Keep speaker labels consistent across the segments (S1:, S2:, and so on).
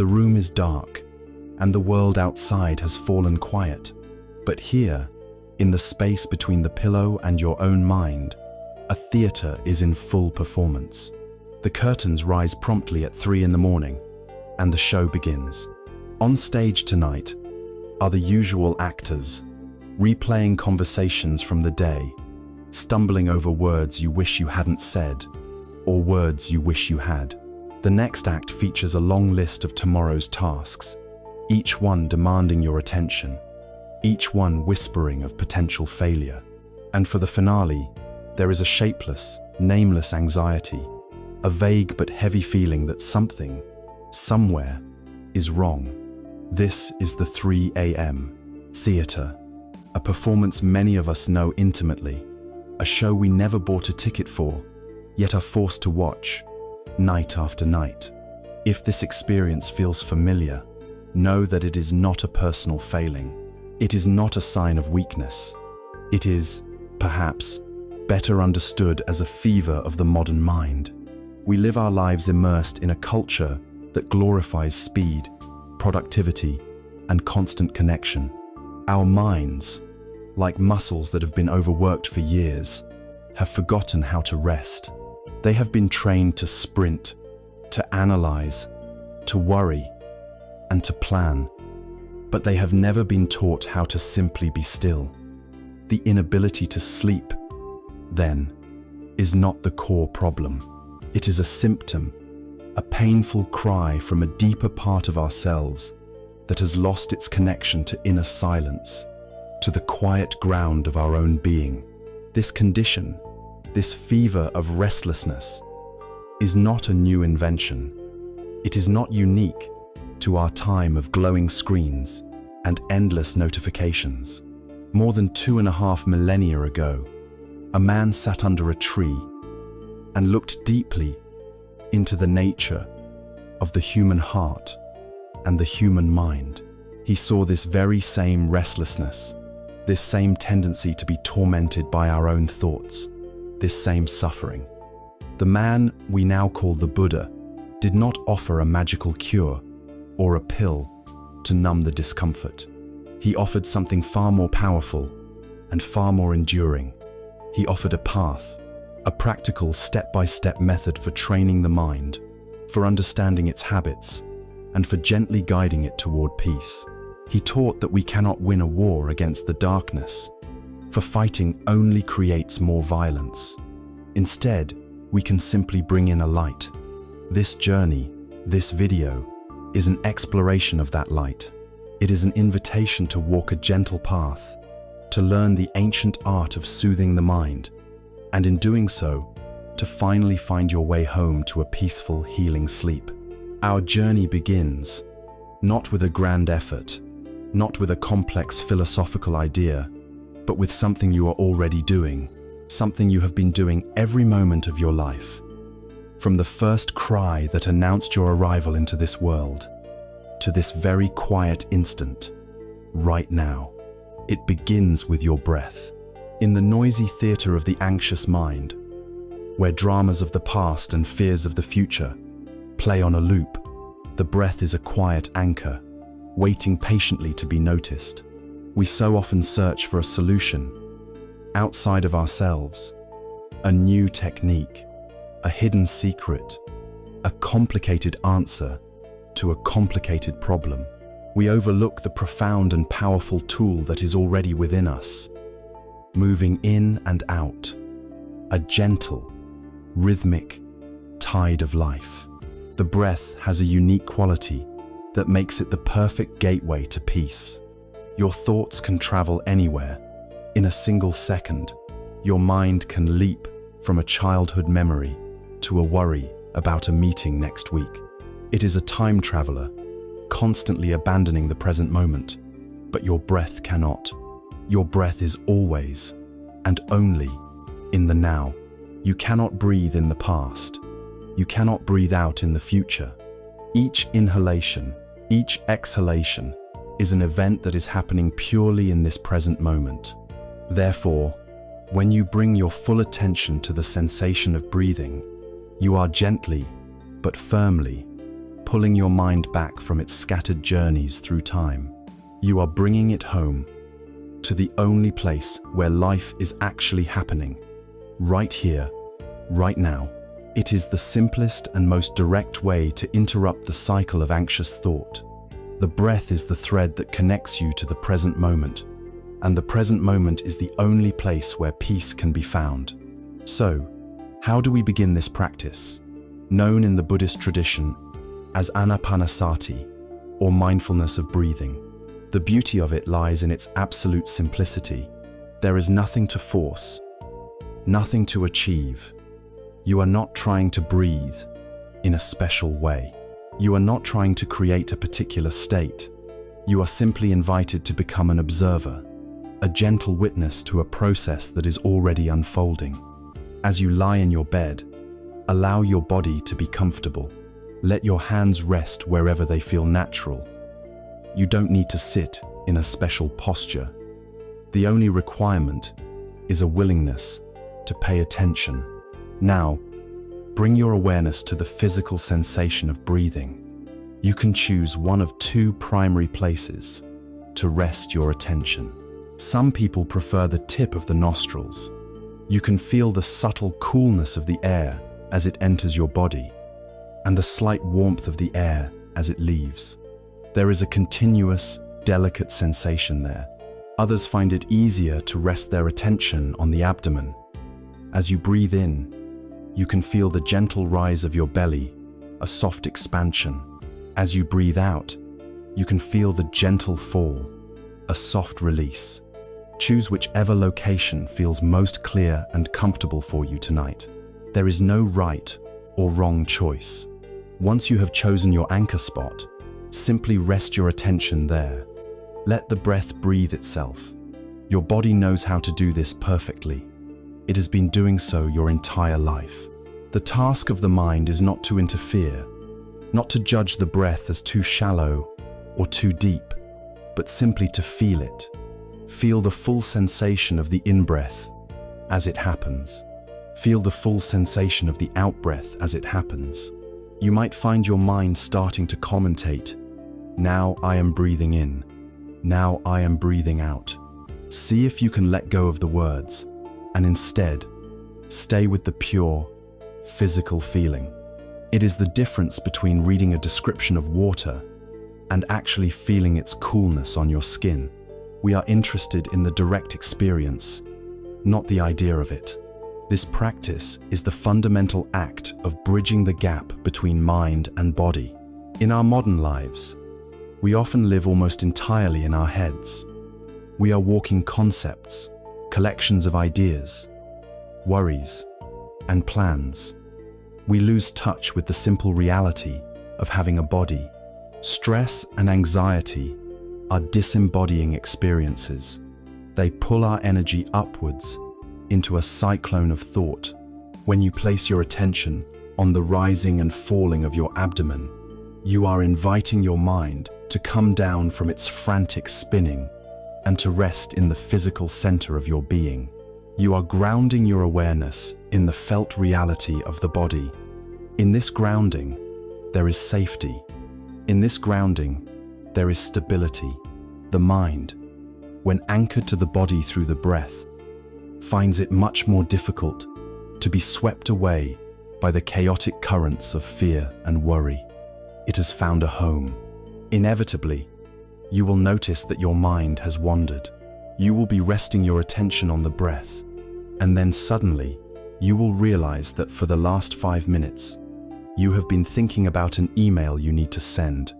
S1: The room is dark, and the world outside has fallen quiet. But here, in the space between the pillow and your own mind, a theater is in full performance. The curtains rise promptly at 3 in the morning, and the show begins. On stage tonight are the usual actors, replaying conversations from the day, stumbling over words you wish you hadn't said, or words you wish you had. The next act features a long list of tomorrow's tasks, each one demanding your attention, each one whispering of potential failure. And for the finale, there is a shapeless, nameless anxiety, a vague but heavy feeling that something, somewhere, is wrong. This is the 3 a.m. theater, a performance many of us know intimately, a show we never bought a ticket for, yet are forced to watch, night after night. If this experience feels familiar, know that it is not a personal failing. It is not a sign of weakness. It is, perhaps, better understood as a fever of the modern mind. We live our lives immersed in a culture that glorifies speed, productivity, and constant connection. Our minds, like muscles that have been overworked for years, have forgotten how to rest. They have been trained to sprint, to analyze, to worry, and to plan. But they have never been taught how to simply be still. The inability to sleep, then, is not the core problem. It is a symptom, a painful cry from a deeper part of ourselves that has lost its connection to inner silence, to the quiet ground of our own being. This condition, this fever of restlessness, is not a new invention. It is not unique to our time of glowing screens and endless notifications. More than 2.5 millennia ago, a man sat under a tree and looked deeply into the nature of the human heart and the human mind. He saw this very same restlessness, this same tendency to be tormented by our own thoughts, this same suffering. The man we now call the Buddha did not offer a magical cure or a pill to numb the discomfort. He offered something far more powerful and far more enduring. He offered a path, a practical step-by-step method for training the mind, for understanding its habits, and for gently guiding it toward peace. He taught that we cannot win a war against the darkness, for fighting only creates more violence. Instead, we can simply bring in a light. This journey, this video, is an exploration of that light. It is an invitation to walk a gentle path, to learn the ancient art of soothing the mind, and in doing so, to finally find your way home to a peaceful, healing sleep. Our journey begins, not with a grand effort, not with a complex philosophical idea, but with something you are already doing, something you have been doing every moment of your life. From the first cry that announced your arrival into this world, to this very quiet instant, right now. It begins with your breath. In the noisy theater of the anxious mind, where dramas of the past and fears of the future play on a loop, the breath is a quiet anchor, waiting patiently to be noticed. We so often search for a solution outside of ourselves, a new technique, a hidden secret, a complicated answer to a complicated problem. We overlook the profound and powerful tool that is already within us, moving in and out, a gentle, rhythmic tide of life. The breath has a unique quality that makes it the perfect gateway to peace. Your thoughts can travel anywhere. In a single second, your mind can leap from a childhood memory to a worry about a meeting next week. It is a time traveler, constantly abandoning the present moment, but your breath cannot. Your breath is always and only in the now. You cannot breathe in the past. You cannot breathe out in the future. Each inhalation, each exhalation is an event that is happening purely in this present moment. Therefore, when you bring your full attention to the sensation of breathing, you are gently but firmly pulling your mind back from its scattered journeys through time. You are bringing it home, to the only place where life is actually happening, right here, right now. It is the simplest and most direct way to interrupt the cycle of anxious thought. The breath is the thread that connects you to the present moment, and the present moment is the only place where peace can be found. So, how do we begin this practice? Known in the Buddhist tradition as anapanasati, or mindfulness of breathing. The beauty of it lies in its absolute simplicity. There is nothing to force, nothing to achieve. You are not trying to breathe in a special way. You are not trying to create a particular state. You are simply invited to become an observer, a gentle witness to a process that is already unfolding. As you lie in your bed, allow your body to be comfortable. Let your hands rest wherever they feel natural. You don't need to sit in a special posture. The only requirement is a willingness to pay attention. Now, bring your awareness to the physical sensation of breathing. You can choose one of two primary places to rest your attention. Some people prefer the tip of the nostrils. You can feel the subtle coolness of the air as it enters your body, and the slight warmth of the air as it leaves. There is a continuous, delicate sensation there. Others find it easier to rest their attention on the abdomen. As you breathe in, you can feel the gentle rise of your belly, a soft expansion. As you breathe out, you can feel the gentle fall, a soft release. Choose whichever location feels most clear and comfortable for you tonight. There is no right or wrong choice. Once you have chosen your anchor spot, simply rest your attention there. Let the breath breathe itself. Your body knows how to do this perfectly. It has been doing so your entire life. The task of the mind is not to interfere, not to judge the breath as too shallow or too deep, but simply to feel it. Feel the full sensation of the in-breath as it happens. Feel the full sensation of the out-breath as it happens. You might find your mind starting to commentate. Now I am breathing in. Now I am breathing out. See if you can let go of the words, and instead, stay with the pure, physical feeling. It is the difference between reading a description of water and actually feeling its coolness on your skin. We are interested in the direct experience, not the idea of it. This practice is the fundamental act of bridging the gap between mind and body. In our modern lives, we often live almost entirely in our heads. We are walking concepts, collections of ideas, worries, and plans. We lose touch with the simple reality of having a body. Stress and anxiety are disembodying experiences. They pull our energy upwards into a cyclone of thought. When you place your attention on the rising and falling of your abdomen, you are inviting your mind to come down from its frantic spinning and to rest in the physical center of your being. You are grounding your awareness in the felt reality of the body. In this grounding, there is safety. In this grounding, there is stability. The mind, when anchored to the body through the breath, finds it much more difficult to be swept away by the chaotic currents of fear and worry. It has found a home. Inevitably, you will notice that your mind has wandered. You will be resting your attention on the breath, and then suddenly, you will realize that for the last 5 minutes, you have been thinking about an email you need to send,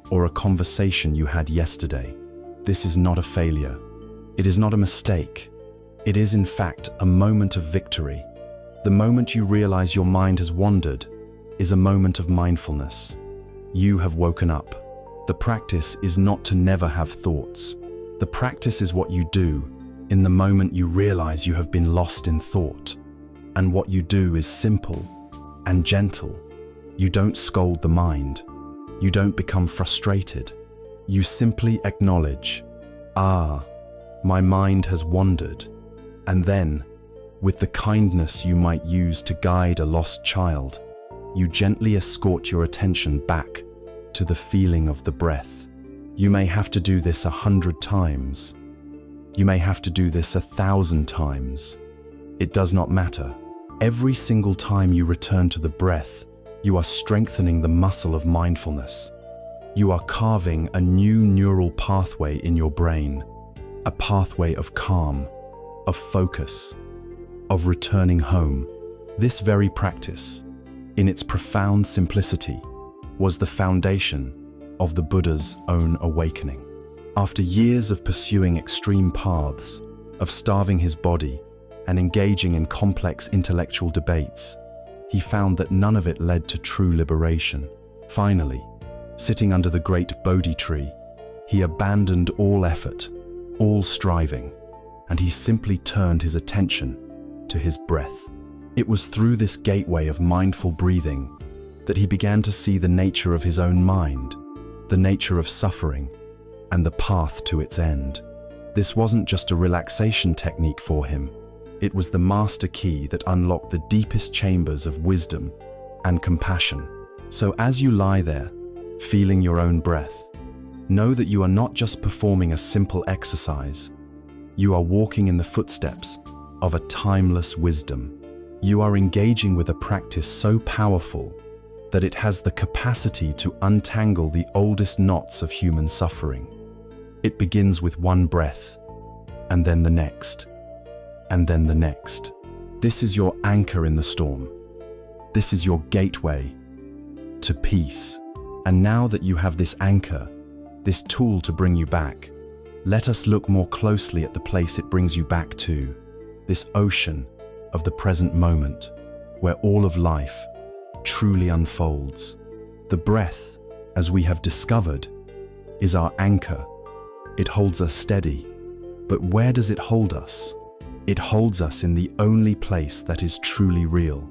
S1: or a conversation you had yesterday. This is not a failure. It is not a mistake. It is, in fact, a moment of victory. The moment you realize your mind has wandered is a moment of mindfulness. You have woken up. The practice is not to never have thoughts. The practice is what you do in the moment you realize you have been lost in thought. And what you do is simple and gentle. You don't scold the mind. You don't become frustrated. You simply acknowledge, my mind has wandered. And then, with the kindness you might use to guide a lost child, you gently escort your attention back to the feeling of the breath. You may have to do this 100 times. You may have to do this 1,000 times. It does not matter. Every single time you return to the breath, you are strengthening the muscle of mindfulness. You are carving a new neural pathway in your brain, a pathway of calm, of focus, of returning home. This very practice, in its profound simplicity, was the foundation of the Buddha's own awakening. After years of pursuing extreme paths, of starving his body and engaging in complex intellectual debates, he found that none of it led to true liberation. Finally, sitting under the great Bodhi tree, he abandoned all effort, all striving, and he simply turned his attention to his breath. It was through this gateway of mindful breathing that he began to see the nature of his own mind, the nature of suffering, and the path to its end. This wasn't just a relaxation technique for him. It was the master key that unlocked the deepest chambers of wisdom and compassion. So as you lie there, feeling your own breath, know that you are not just performing a simple exercise. You are walking in the footsteps of a timeless wisdom. You are engaging with a practice so powerful that it has the capacity to untangle the oldest knots of human suffering. It begins with one breath, and then the next, and then the next. This is your anchor in the storm. This is your gateway to peace. And now that you have this anchor, this tool to bring you back, let us look more closely at the place it brings you back to, this ocean of the present moment, where all of life truly unfolds. The breath, as we have discovered, is our anchor. It holds us steady. But where does it hold us? It holds us in the only place that is truly real,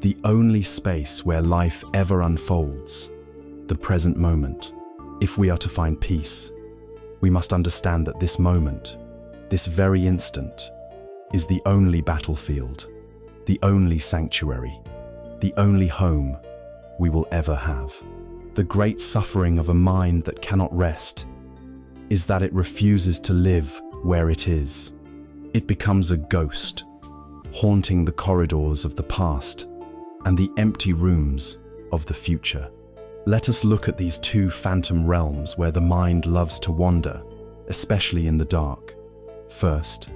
S1: the only space where life ever unfolds, the present moment. If we are to find peace, we must understand that this moment, this very instant, is the only battlefield, the only sanctuary, the only home we will ever have. The great suffering of a mind that cannot rest is that it refuses to live where it is. It becomes a ghost, haunting the corridors of the past and the empty rooms of the future. Let us look at these two phantom realms where the mind loves to wander, especially in the dark. First,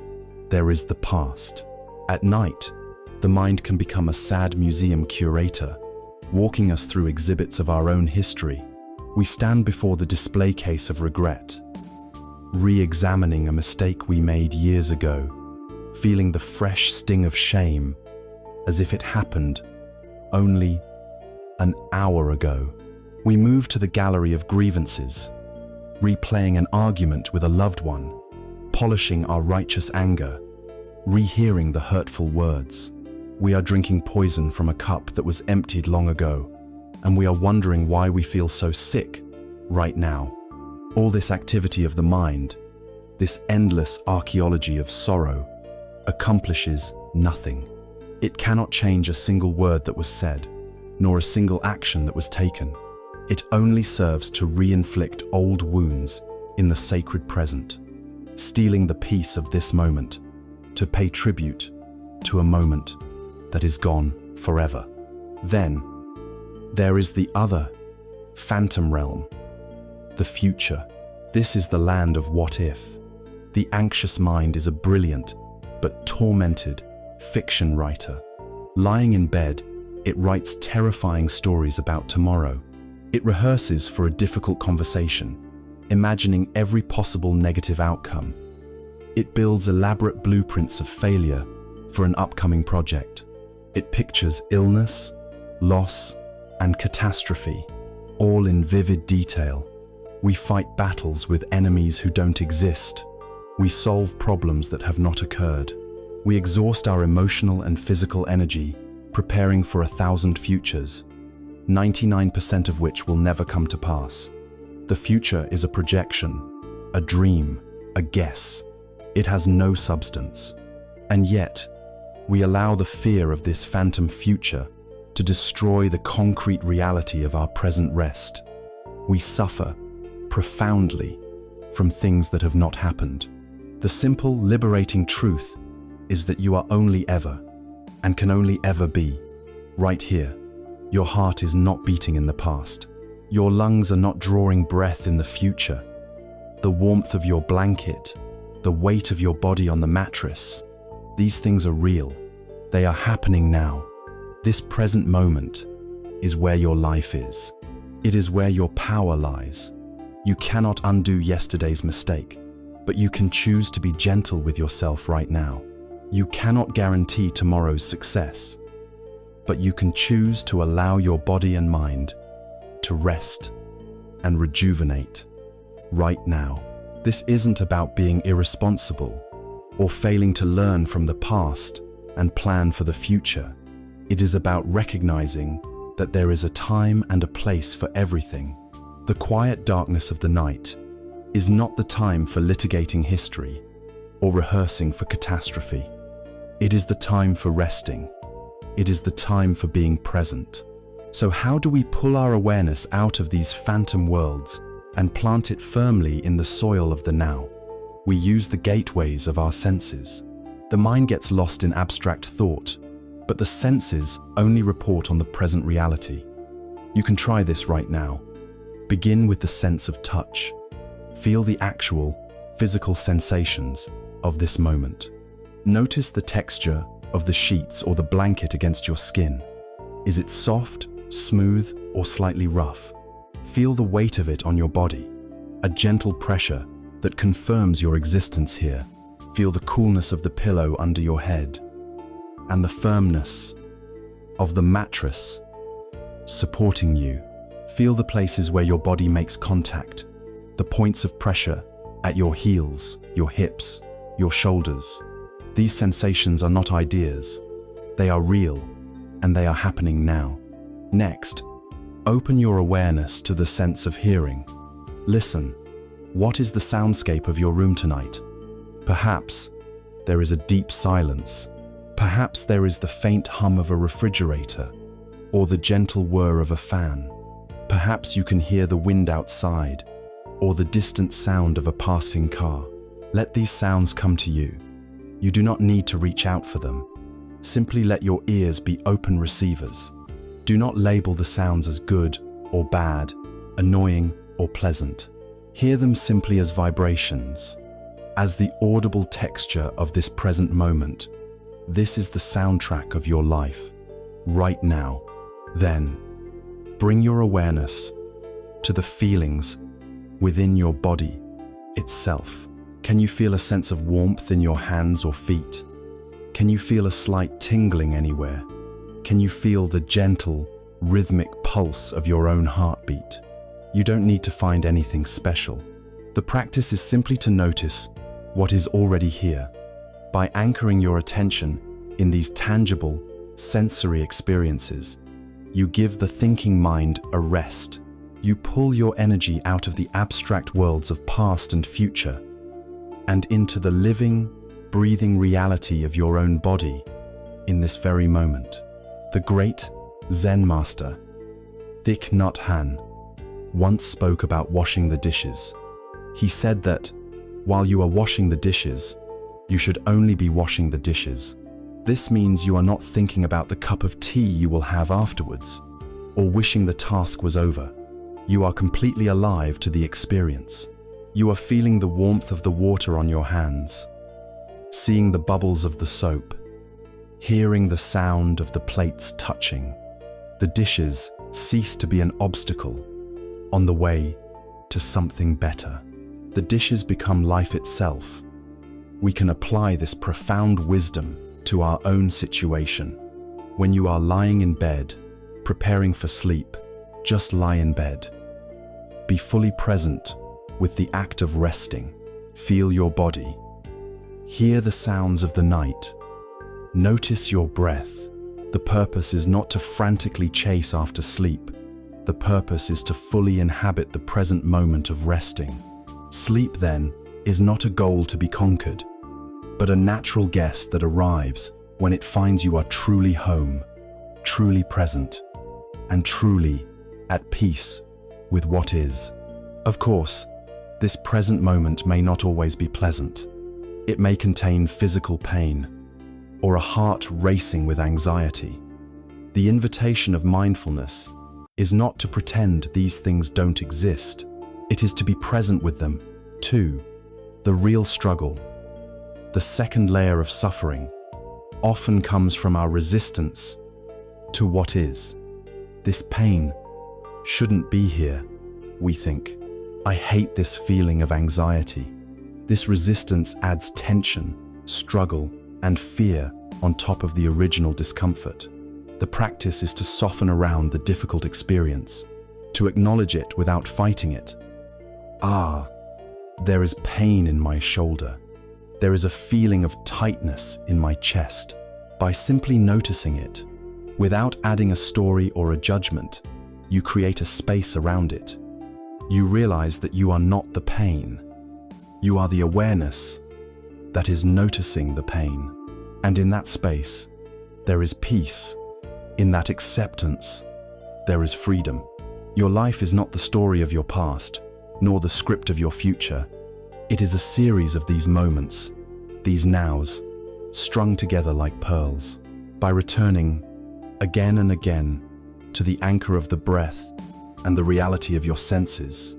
S1: there is the past. At night, the mind can become a sad museum curator, walking us through exhibits of our own history. We stand before the display case of regret, re-examining a mistake we made years ago, feeling the fresh sting of shame as if it happened only an hour ago. We move to the gallery of grievances, replaying an argument with a loved one, polishing our righteous anger, rehearing the hurtful words. We are drinking poison from a cup that was emptied long ago, and we are wondering why we feel so sick right now. All this activity of the mind, this endless archaeology of sorrow, accomplishes nothing. It cannot change a single word that was said, nor a single action that was taken. It only serves to re-inflict old wounds in the sacred present, stealing the peace of this moment, to pay tribute to a moment that is gone forever. Then, there is the other phantom realm, the future. This is the land of what if. The anxious mind is a brilliant but tormented fiction writer. Lying in bed, it writes terrifying stories about tomorrow. It rehearses for a difficult conversation, imagining every possible negative outcome. It builds elaborate blueprints of failure for an upcoming project. It pictures illness, loss, and catastrophe, all in vivid detail. We fight battles with enemies who don't exist. We solve problems that have not occurred. We exhaust our emotional and physical energy, preparing for 1,000 futures, 99% of which will never come to pass. The future is a projection, a dream, a guess. It has no substance. And yet, we allow the fear of this phantom future to destroy the concrete reality of our present rest. We suffer profoundly from things that have not happened. The simple, liberating truth is that you are only ever, and can only ever be, right here. Your heart is not beating in the past. Your lungs are not drawing breath in the future. The warmth of your blanket, the weight of your body on the mattress, these things are real. They are happening now. This present moment is where your life is. It is where your power lies. You cannot undo yesterday's mistake, but you can choose to be gentle with yourself right now. You cannot guarantee tomorrow's success, but you can choose to allow your body and mind to rest and rejuvenate right now. This isn't about being irresponsible or failing to learn from the past and plan for the future. It is about recognizing that there is a time and a place for everything. The quiet darkness of the night is not the time for litigating history or rehearsing for catastrophe. It is the time for resting. It is the time for being present. So how do we pull our awareness out of these phantom worlds and plant it firmly in the soil of the now? We use the gateways of our senses. The mind gets lost in abstract thought, but the senses only report on the present reality. You can try this right now. Begin with the sense of touch. Feel the actual, physical sensations of this moment. Notice the texture of the sheets or the blanket against your skin. Is it soft, smooth, or slightly rough? Feel the weight of it on your body, a gentle pressure that confirms your existence here. Feel the coolness of the pillow under your head and the firmness of the mattress supporting you. Feel the places where your body makes contact, the points of pressure at your heels, your hips, your shoulders. These sensations are not ideas. They are real, and they are happening now. Next, open your awareness to the sense of hearing. Listen. What is the soundscape of your room tonight? Perhaps there is a deep silence. Perhaps there is the faint hum of a refrigerator or the gentle whir of a fan. Perhaps you can hear the wind outside or the distant sound of a passing car. Let these sounds come to you. You do not need to reach out for them. Simply let your ears be open receivers. Do not label the sounds as good or bad, annoying or pleasant. Hear them simply as vibrations, as the audible texture of this present moment. This is the soundtrack of your life, right now. Then, bring your awareness to the feelings within your body itself. Can you feel a sense of warmth in your hands or feet? Can you feel a slight tingling anywhere? Can you feel the gentle, rhythmic pulse of your own heartbeat? You don't need to find anything special. The practice is simply to notice what is already here. By anchoring your attention in these tangible, sensory experiences, you give the thinking mind a rest. You pull your energy out of the abstract worlds of past and future and into the living, breathing reality of your own body in this very moment. The great Zen master, Thich Nhat Hanh, once spoke about washing the dishes. He said that while you are washing the dishes, you should only be washing the dishes. This means you are not thinking about the cup of tea you will have afterwards, or wishing the task was over. You are completely alive to the experience. You are feeling the warmth of the water on your hands, seeing the bubbles of the soap, hearing the sound of the plates touching. The dishes cease to be an obstacle on the way to something better. The dishes become life itself. We can apply this profound wisdom to our own situation. When you are lying in bed, preparing for sleep, just lie in bed. Be fully present with the act of resting. Feel your body. Hear the sounds of the night. Notice your breath. The purpose is not to frantically chase after sleep. The purpose is to fully inhabit the present moment of resting. Sleep, then, is not a goal to be conquered, but a natural guest that arrives when it finds you are truly home, truly present, and truly at peace with what is. Of course, this present moment may not always be pleasant. It may contain physical pain or a heart racing with anxiety. The invitation of mindfulness is not to pretend these things don't exist. It is to be present with them, too. The real struggle, the second layer of suffering, often comes from our resistance to what is. This pain shouldn't be here, we think. I hate this feeling of anxiety. This resistance adds tension, struggle, and fear on top of the original discomfort. The practice is to soften around the difficult experience, to acknowledge it without fighting it. There is pain in my shoulder. There is a feeling of tightness in my chest. By simply noticing it, without adding a story or a judgment, you create a space around it. You realize that you are not the pain. You are the awareness that is noticing the pain. And in that space, there is peace. In that acceptance, there is freedom. Your life is not the story of your past, nor the script of your future. It is a series of these moments, these nows, strung together like pearls. By returning again and again to the anchor of the breath and the reality of your senses,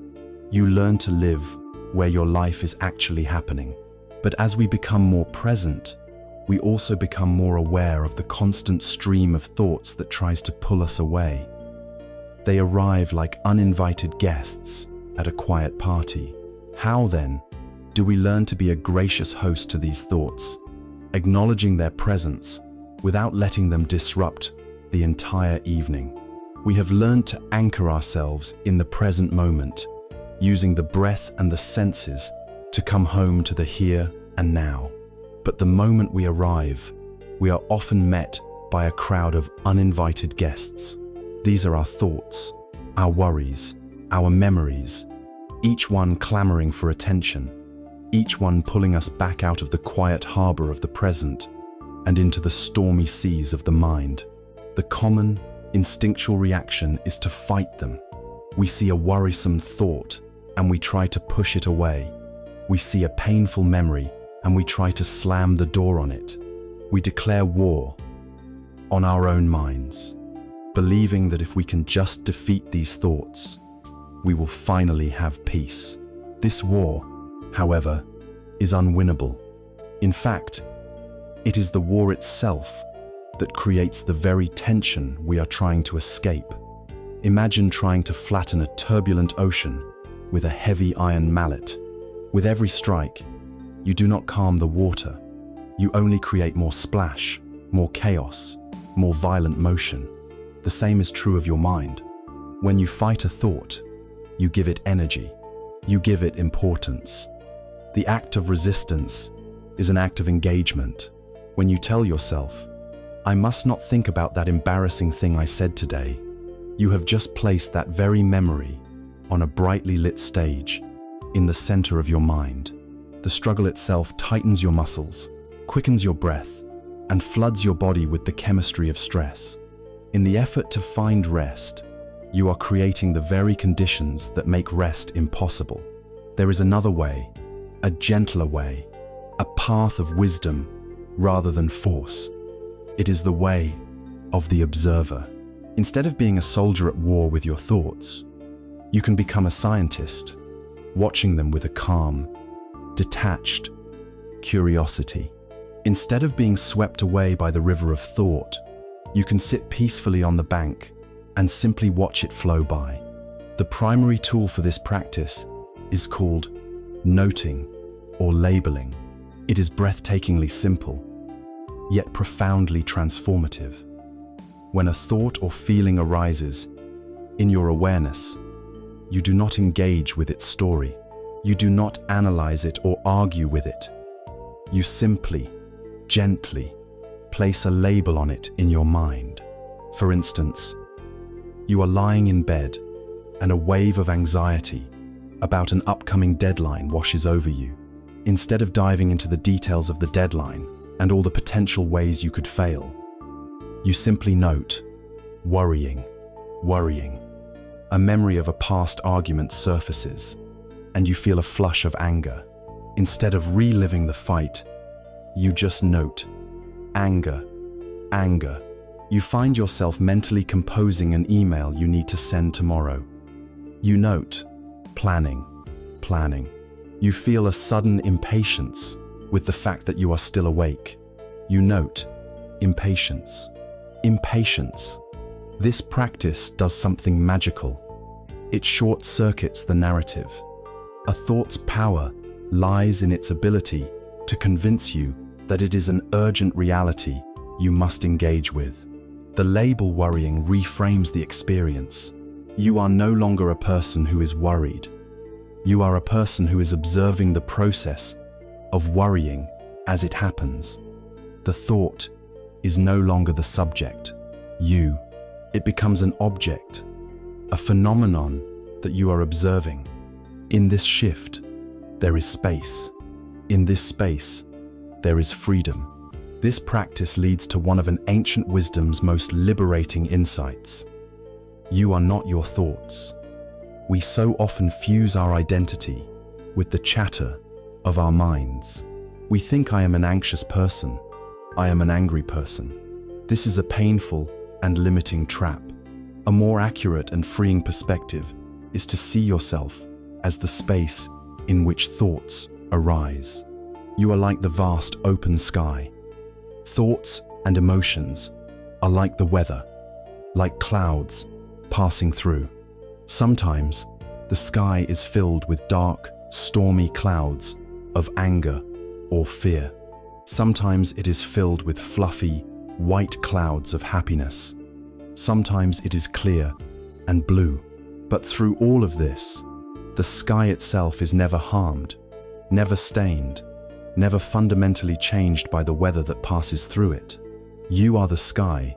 S1: you learn to live where your life is actually happening. But as we become more present, we also become more aware of the constant stream of thoughts that tries to pull us away. They arrive like uninvited guests at a quiet party. How then do we learn to be a gracious host to these thoughts, acknowledging their presence without letting them disrupt the entire evening? We have learned to anchor ourselves in the present moment, using the breath and the senses to come home to the here and now. But the moment we arrive, we are often met by a crowd of uninvited guests. These are our thoughts, our worries, our memories, each one clamoring for attention, each one pulling us back out of the quiet harbor of the present and into the stormy seas of the mind. The common, instinctual reaction is to fight them. We see a worrisome thought and we try to push it away. We see a painful memory and we try to slam the door on it. We declare war on our own minds, believing that if we can just defeat these thoughts, we will finally have peace. This war, however, is unwinnable. In fact, it is the war itself that creates the very tension we are trying to escape. Imagine trying to flatten a turbulent ocean with a heavy iron mallet. With every strike, you do not calm the water. You only create more splash, more chaos, more violent motion. The same is true of your mind. When you fight a thought, you give it energy. You give it importance. The act of resistance is an act of engagement. When you tell yourself, I must not think about that embarrassing thing I said today, you have just placed that very memory on a brightly lit stage in the center of your mind. The struggle itself tightens your muscles, quickens your breath, and floods your body with the chemistry of stress. In the effort to find rest, you are creating the very conditions that make rest impossible. There is another way, a gentler way, a path of wisdom rather than force. It is the way of the observer. Instead of being a soldier at war with your thoughts, you can become a scientist, watching them with a calm, detached curiosity. Instead of being swept away by the river of thought, you can sit peacefully on the bank and simply watch it flow by. The primary tool for this practice is called noting or labeling. It is breathtakingly simple, yet profoundly transformative. When a thought or feeling arises in your awareness, you do not engage with its story. You do not analyze it or argue with it. You simply, gently, place a label on it in your mind. For instance, you are lying in bed and a wave of anxiety about an upcoming deadline washes over you. Instead of diving into the details of the deadline and all the potential ways you could fail, you simply note, worrying, A memory of a past argument surfaces, and you feel a flush of anger. Instead of reliving the fight, you just note, anger, anger. You find yourself mentally composing an email you need to send tomorrow. You note, planning, planning. You feel a sudden impatience with the fact that you are still awake. You note, impatience, impatience. This practice does something magical. It short-circuits the narrative. A thought's power lies in its ability to convince you that it is an urgent reality you must engage with. The label worrying reframes the experience. You are no longer a person who is worried. You are a person who is observing the process of worrying as it happens. The thought is no longer the subject. It becomes an object, a phenomenon that you are observing. In this shift, there is space. In this space, there is freedom. This practice leads to one of an ancient wisdom's most liberating insights. You are not your thoughts. We so often fuse our identity with the chatter of our minds. We think I am an anxious person. I am an angry person. This is a painful and limiting trap. A more accurate and freeing perspective is to see yourself as the space in which thoughts arise. You are like the vast open sky. Thoughts and emotions are like the weather, like clouds passing through. Sometimes the sky is filled with dark, stormy clouds of anger or fear. Sometimes it is filled with fluffy, white clouds of happiness. Sometimes it is clear and blue. But through all of this, the sky itself is never harmed, never stained, never fundamentally changed by the weather that passes through it. You are the sky,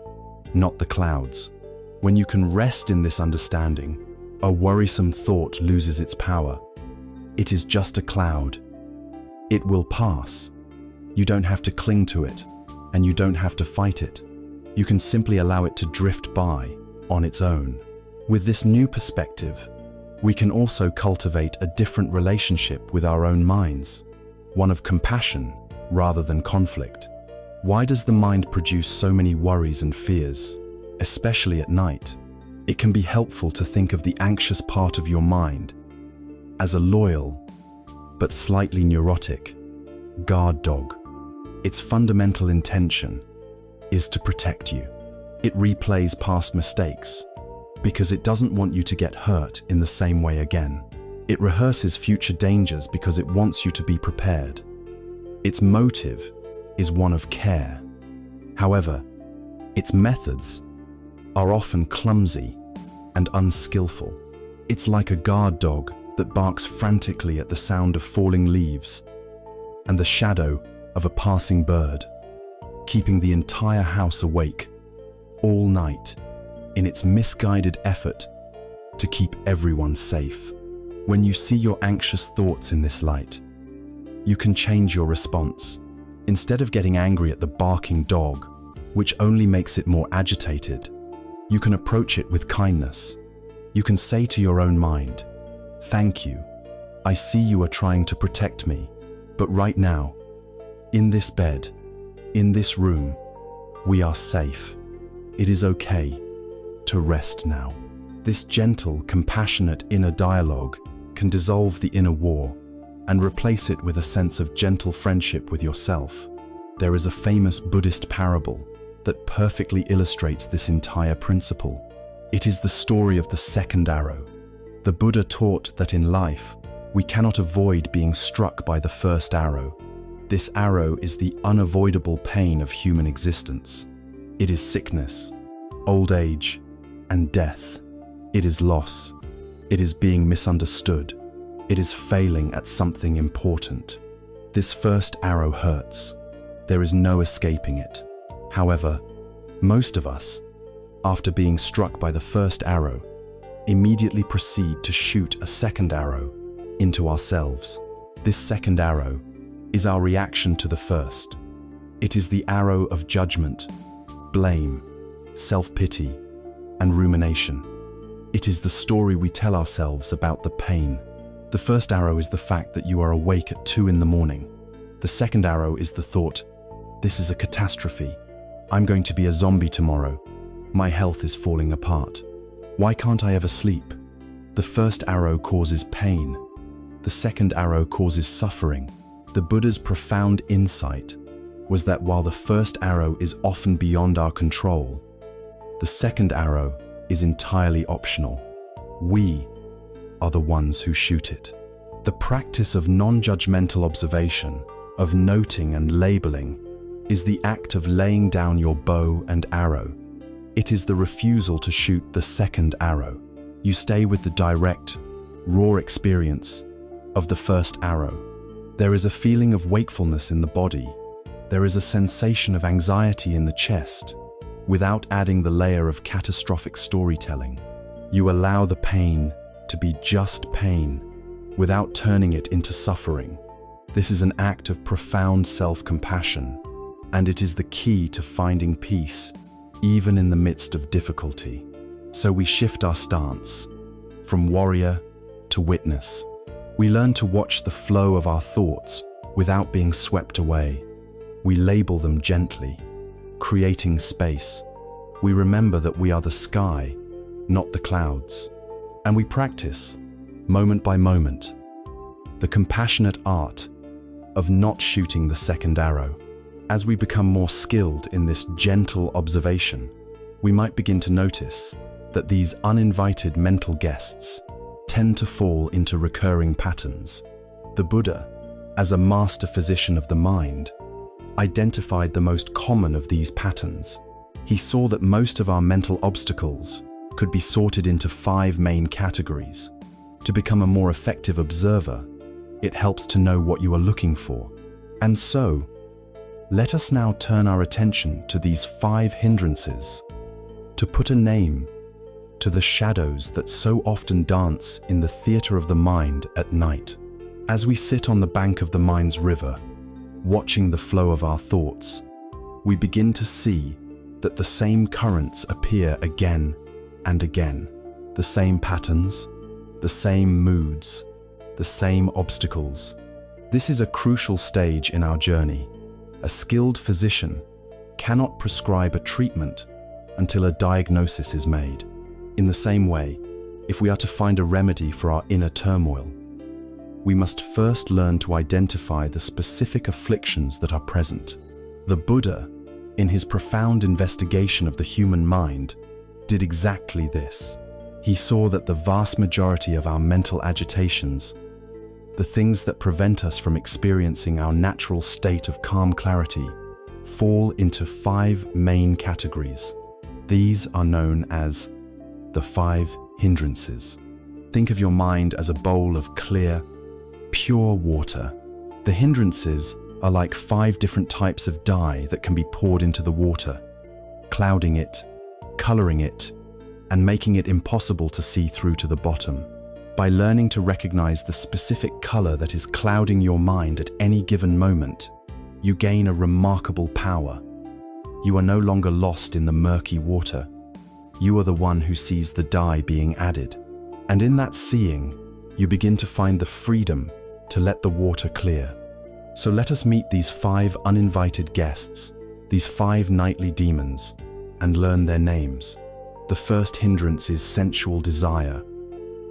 S1: not the clouds. When you can rest in this understanding, a worrisome thought loses its power. It is just a cloud. It will pass. You don't have to cling to it, and you don't have to fight it. You can simply allow it to drift by on its own. With this new perspective, we can also cultivate a different relationship with our own minds, one of compassion rather than conflict. Why does the mind produce so many worries and fears, especially at night? It can be helpful to think of the anxious part of your mind as a loyal, but slightly neurotic, guard dog. Its fundamental intention is to protect you. It replays past mistakes because it doesn't want you to get hurt in the same way again. It rehearses future dangers because it wants you to be prepared. Its motive is one of care. However, its methods are often clumsy and unskillful. It's like a guard dog that barks frantically at the sound of falling leaves and the shadow of a passing bird, keeping the entire house awake all night in its misguided effort to keep everyone safe. When you see your anxious thoughts in this light, you can change your response. Instead of getting angry at the barking dog, which only makes it more agitated, you can approach it with kindness. You can say to your own mind, "Thank you. I see you are trying to protect me, but right now, in this bed, in this room, we are safe. It is okay to rest now." This gentle, compassionate inner dialogue can dissolve the inner war and replace it with a sense of gentle friendship with yourself. There is a famous Buddhist parable that perfectly illustrates this entire principle. It is the story of the second arrow. The Buddha taught that in life, we cannot avoid being struck by the first arrow. This arrow is the unavoidable pain of human existence. It is sickness, old age, and death. It is loss. It is being misunderstood. It is failing at something important. This first arrow hurts. There is no escaping it. However, most of us, after being struck by the first arrow, immediately proceed to shoot a second arrow into ourselves. This second arrow is our reaction to the first. It is the arrow of judgment, blame, self-pity, and rumination. It is the story we tell ourselves about the pain. The first arrow is the fact that you are awake at 2 in the morning. The second arrow is the thought, this is a catastrophe. I'm going to be a zombie tomorrow. My health is falling apart. Why can't I ever sleep? The first arrow causes pain. The second arrow causes suffering. The Buddha's profound insight was that while the first arrow is often beyond our control, the second arrow is entirely optional. We are the ones who shoot it. The practice of non-judgmental observation, of noting and labeling, is the act of laying down your bow and arrow. It is the refusal to shoot the second arrow. You stay with the direct, raw experience of the first arrow. There is a feeling of wakefulness in the body. There is a sensation of anxiety in the chest. Without adding the layer of catastrophic storytelling, you allow the pain to be just pain, without turning it into suffering. This is an act of profound self-compassion, and it is the key to finding peace, even in the midst of difficulty. So we shift our stance from warrior to witness. We learn to watch the flow of our thoughts without being swept away. We label them gently, creating space. We remember that we are the sky, not the clouds. And we practice, moment by moment, the compassionate art of not shooting the second arrow. As we become more skilled in this gentle observation, we might begin to notice that these uninvited mental guests tend to fall into recurring patterns. The Buddha, as a master physician of the mind, identified the most common of these patterns. He saw that most of our mental obstacles could be sorted into 5 main categories. To become a more effective observer, it helps to know what you are looking for. And so, let us now turn our attention to these 5 hindrances, to put a name to the shadows that so often dance in the theater of the mind at night. As we sit on the bank of the mind's river, watching the flow of our thoughts, we begin to see that the same currents appear again and again, the same patterns, the same moods, the same obstacles. This is a crucial stage in our journey. A skilled physician cannot prescribe a treatment until a diagnosis is made. In the same way, if we are to find a remedy for our inner turmoil, we must first learn to identify the specific afflictions that are present. The Buddha, in his profound investigation of the human mind, did exactly this. He saw that the vast majority of our mental agitations, the things that prevent us from experiencing our natural state of calm clarity, fall into 5 main categories. These are known as the 5 hindrances. Think of your mind as a bowl of clear, pure water. The hindrances are like 5 different types of dye that can be poured into the water, clouding it, coloring it, and making it impossible to see through to the bottom. By learning to recognize the specific color that is clouding your mind at any given moment, you gain a remarkable power. You are no longer lost in the murky water. You are the one who sees the dye being added. And in that seeing, you begin to find the freedom to let the water clear. So let us meet these 5 uninvited guests, these 5 nightly demons, and learn their names. The first hindrance is sensual desire.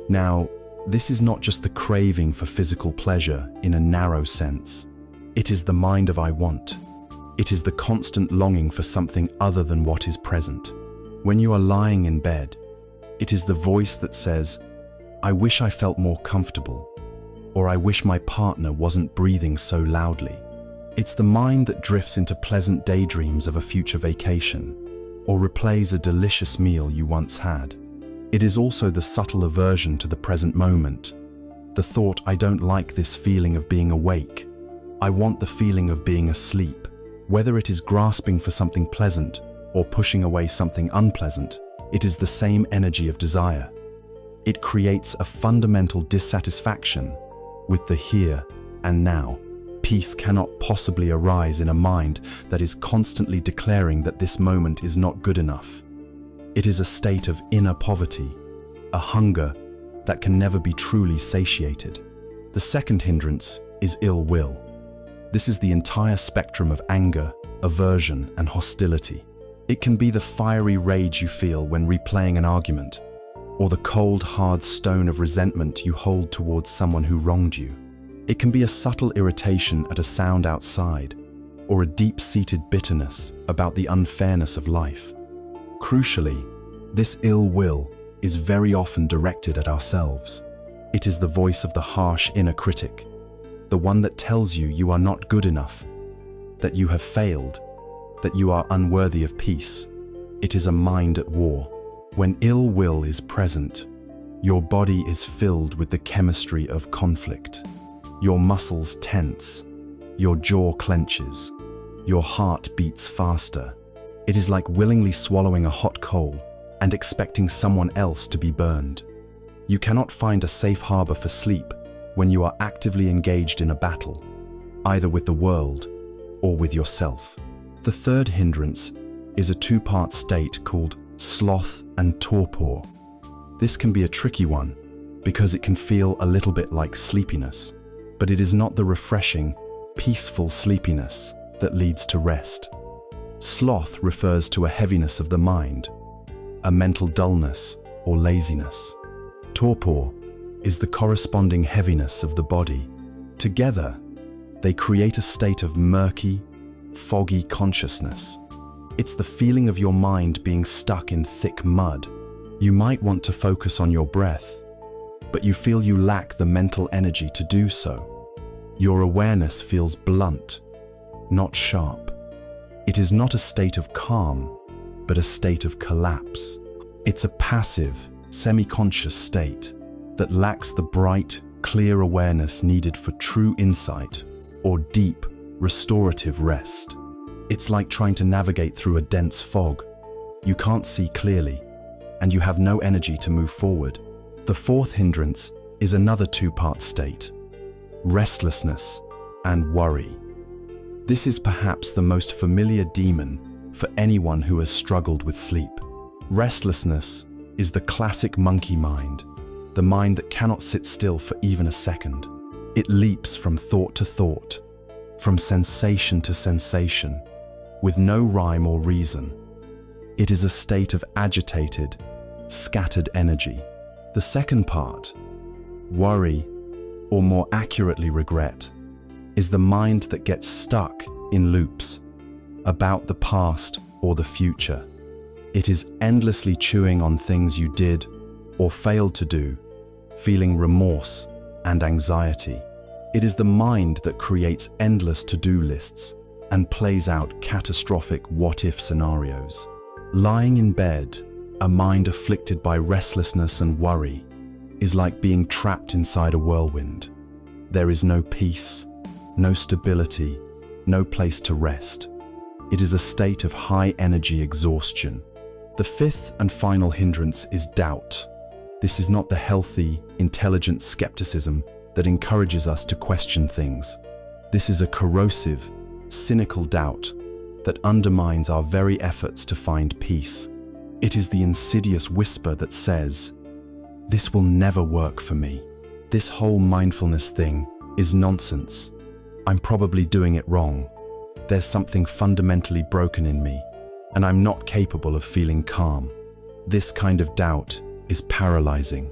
S1: Now, this is not just the craving for physical pleasure in a narrow sense. It is the mind of I want. It is the constant longing for something other than what is present. When you are lying in bed, it is the voice that says, I wish I felt more comfortable, or I wish my partner wasn't breathing so loudly. It's the mind that drifts into pleasant daydreams of a future vacation, or replays a delicious meal you once had. It is also the subtle aversion to the present moment, the thought, I don't like this feeling of being awake. I want the feeling of being asleep. Whether it is grasping for something pleasant or pushing away something unpleasant, it is the same energy of desire. It creates a fundamental dissatisfaction with the here and now. Peace cannot possibly arise in a mind that is constantly declaring that this moment is not good enough. It is a state of inner poverty, a hunger that can never be truly satiated. The second hindrance is ill will. This is the entire spectrum of anger, aversion, and hostility. It can be the fiery rage you feel when replaying an argument, or the cold, hard stone of resentment you hold towards someone who wronged you. It can be a subtle irritation at a sound outside, or a deep-seated bitterness about the unfairness of life. Crucially, this ill will is very often directed at ourselves. It is the voice of the harsh inner critic, the one that tells you you are not good enough, that you have failed, that you are unworthy of peace. It is a mind at war. When ill will is present, your body is filled with the chemistry of conflict. Your muscles tense, your jaw clenches, your heart beats faster. It is like willingly swallowing a hot coal and expecting someone else to be burned. You cannot find a safe harbor for sleep when you are actively engaged in a battle, either with the world or with yourself. The third hindrance is a two-part state called sloth and torpor. This can be a tricky one because it can feel a little bit like sleepiness, but it is not the refreshing, peaceful sleepiness that leads to rest. Sloth refers to a heaviness of the mind, a mental dullness or laziness. Torpor is the corresponding heaviness of the body. Together, they create a state of murky, foggy consciousness. It's the feeling of your mind being stuck in thick mud. You might want to focus on your breath, but you feel you lack the mental energy to do so. Your awareness feels blunt, not sharp. It is not a state of calm, but a state of collapse. It's a passive, semi-conscious state that lacks the bright, clear awareness needed for true insight or deep, restorative rest. It's like trying to navigate through a dense fog. You can't see clearly, and you have no energy to move forward. The fourth hindrance is another two-part state: restlessness and worry. This is perhaps the most familiar demon for anyone who has struggled with sleep. Restlessness is the classic monkey mind, the mind that cannot sit still for even a second. It leaps from thought to thought, from sensation to sensation, with no rhyme or reason. It is a state of agitated, scattered energy. The second part, worry, or more accurately regret, is the mind that gets stuck in loops about the past or the future. It is endlessly chewing on things you did or failed to do, feeling remorse and anxiety. It is the mind that creates endless to-do lists and plays out catastrophic what-if scenarios. Lying in bed, a mind afflicted by restlessness and worry is like being trapped inside a whirlwind. There is no peace, no stability, no place to rest. It is a state of high-energy exhaustion. The fifth and final hindrance is doubt. This is not the healthy, intelligent skepticism that encourages us to question things. This is a corrosive, cynical doubt that undermines our very efforts to find peace. It is the insidious whisper that says, "This will never work for me. This whole mindfulness thing is nonsense. I'm probably doing it wrong. There's something fundamentally broken in me, and I'm not capable of feeling calm." This kind of doubt is paralyzing.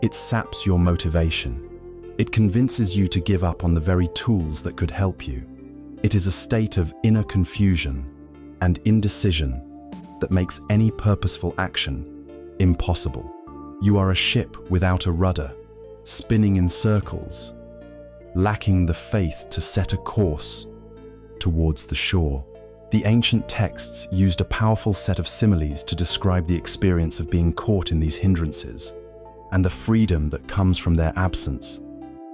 S1: It saps your motivation. It convinces you to give up on the very tools that could help you. It is a state of inner confusion and indecision that makes any purposeful action impossible. You are a ship without a rudder, spinning in circles, lacking the faith to set a course towards the shore. The ancient texts used a powerful set of similes to describe the experience of being caught in these hindrances and the freedom that comes from their absence.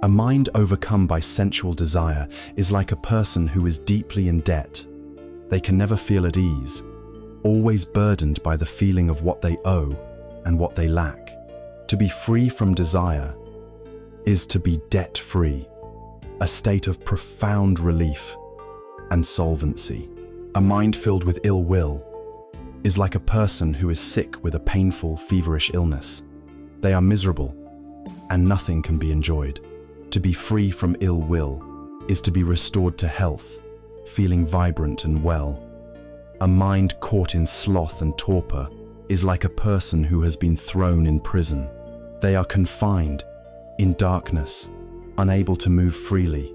S1: A mind overcome by sensual desire is like a person who is deeply in debt. They can never feel at ease, always burdened by the feeling of what they owe and what they lack. To be free from desire is to be debt-free, a state of profound relief and solvency. A mind filled with ill will is like a person who is sick with a painful, feverish illness. They are miserable, and nothing can be enjoyed. To be free from ill will is to be restored to health, feeling vibrant and well. A mind caught in sloth and torpor is like a person who has been thrown in prison. They are confined in darkness, unable to move freely.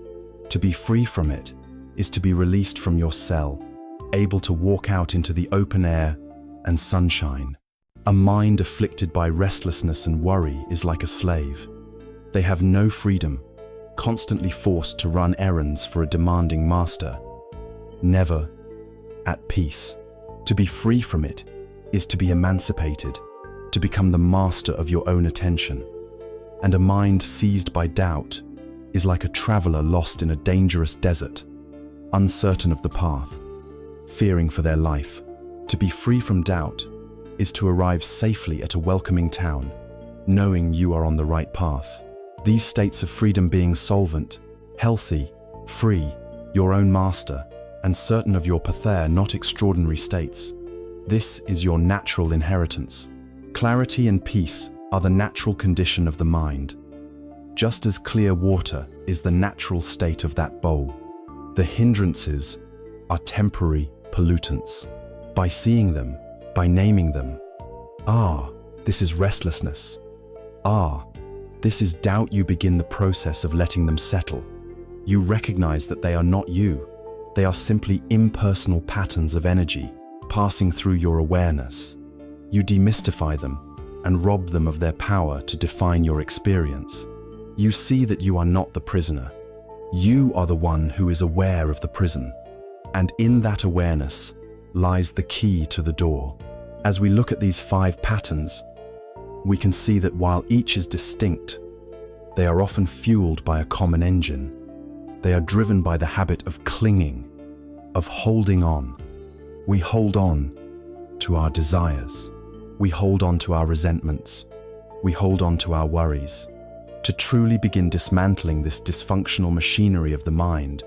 S1: To be free from it is to be released from your cell, able to walk out into the open air and sunshine. A mind afflicted by restlessness and worry is like a slave. They have no freedom, constantly forced to run errands for a demanding master, never at peace. To be free from it is to be emancipated, to become the master of your own attention. And a mind seized by doubt is like a traveler lost in a dangerous desert, uncertain of the path, fearing for their life. To be free from doubt is to arrive safely at a welcoming town, knowing you are on the right path. These states of freedom being solvent, healthy, free, your own master, and certain of your pathère, not extraordinary states. This is your natural inheritance. Clarity and peace are the natural condition of the mind, just as clear water is the natural state of that bowl. The hindrances are temporary pollutants. By seeing them, by naming them, this is restlessness. This is doubt. You begin the process of letting them settle. You recognize that they are not you. They are simply impersonal patterns of energy passing through your awareness. You demystify them and rob them of their power to define your experience. You see that you are not the prisoner. You are the one who is aware of the prison. And in that awareness lies the key to the door. As we look at these 5 patterns, we can see that while each is distinct, they are often fueled by a common engine. They are driven by the habit of clinging, of holding on. We hold on to our desires. We hold on to our resentments. We hold on to our worries. To truly begin dismantling this dysfunctional machinery of the mind,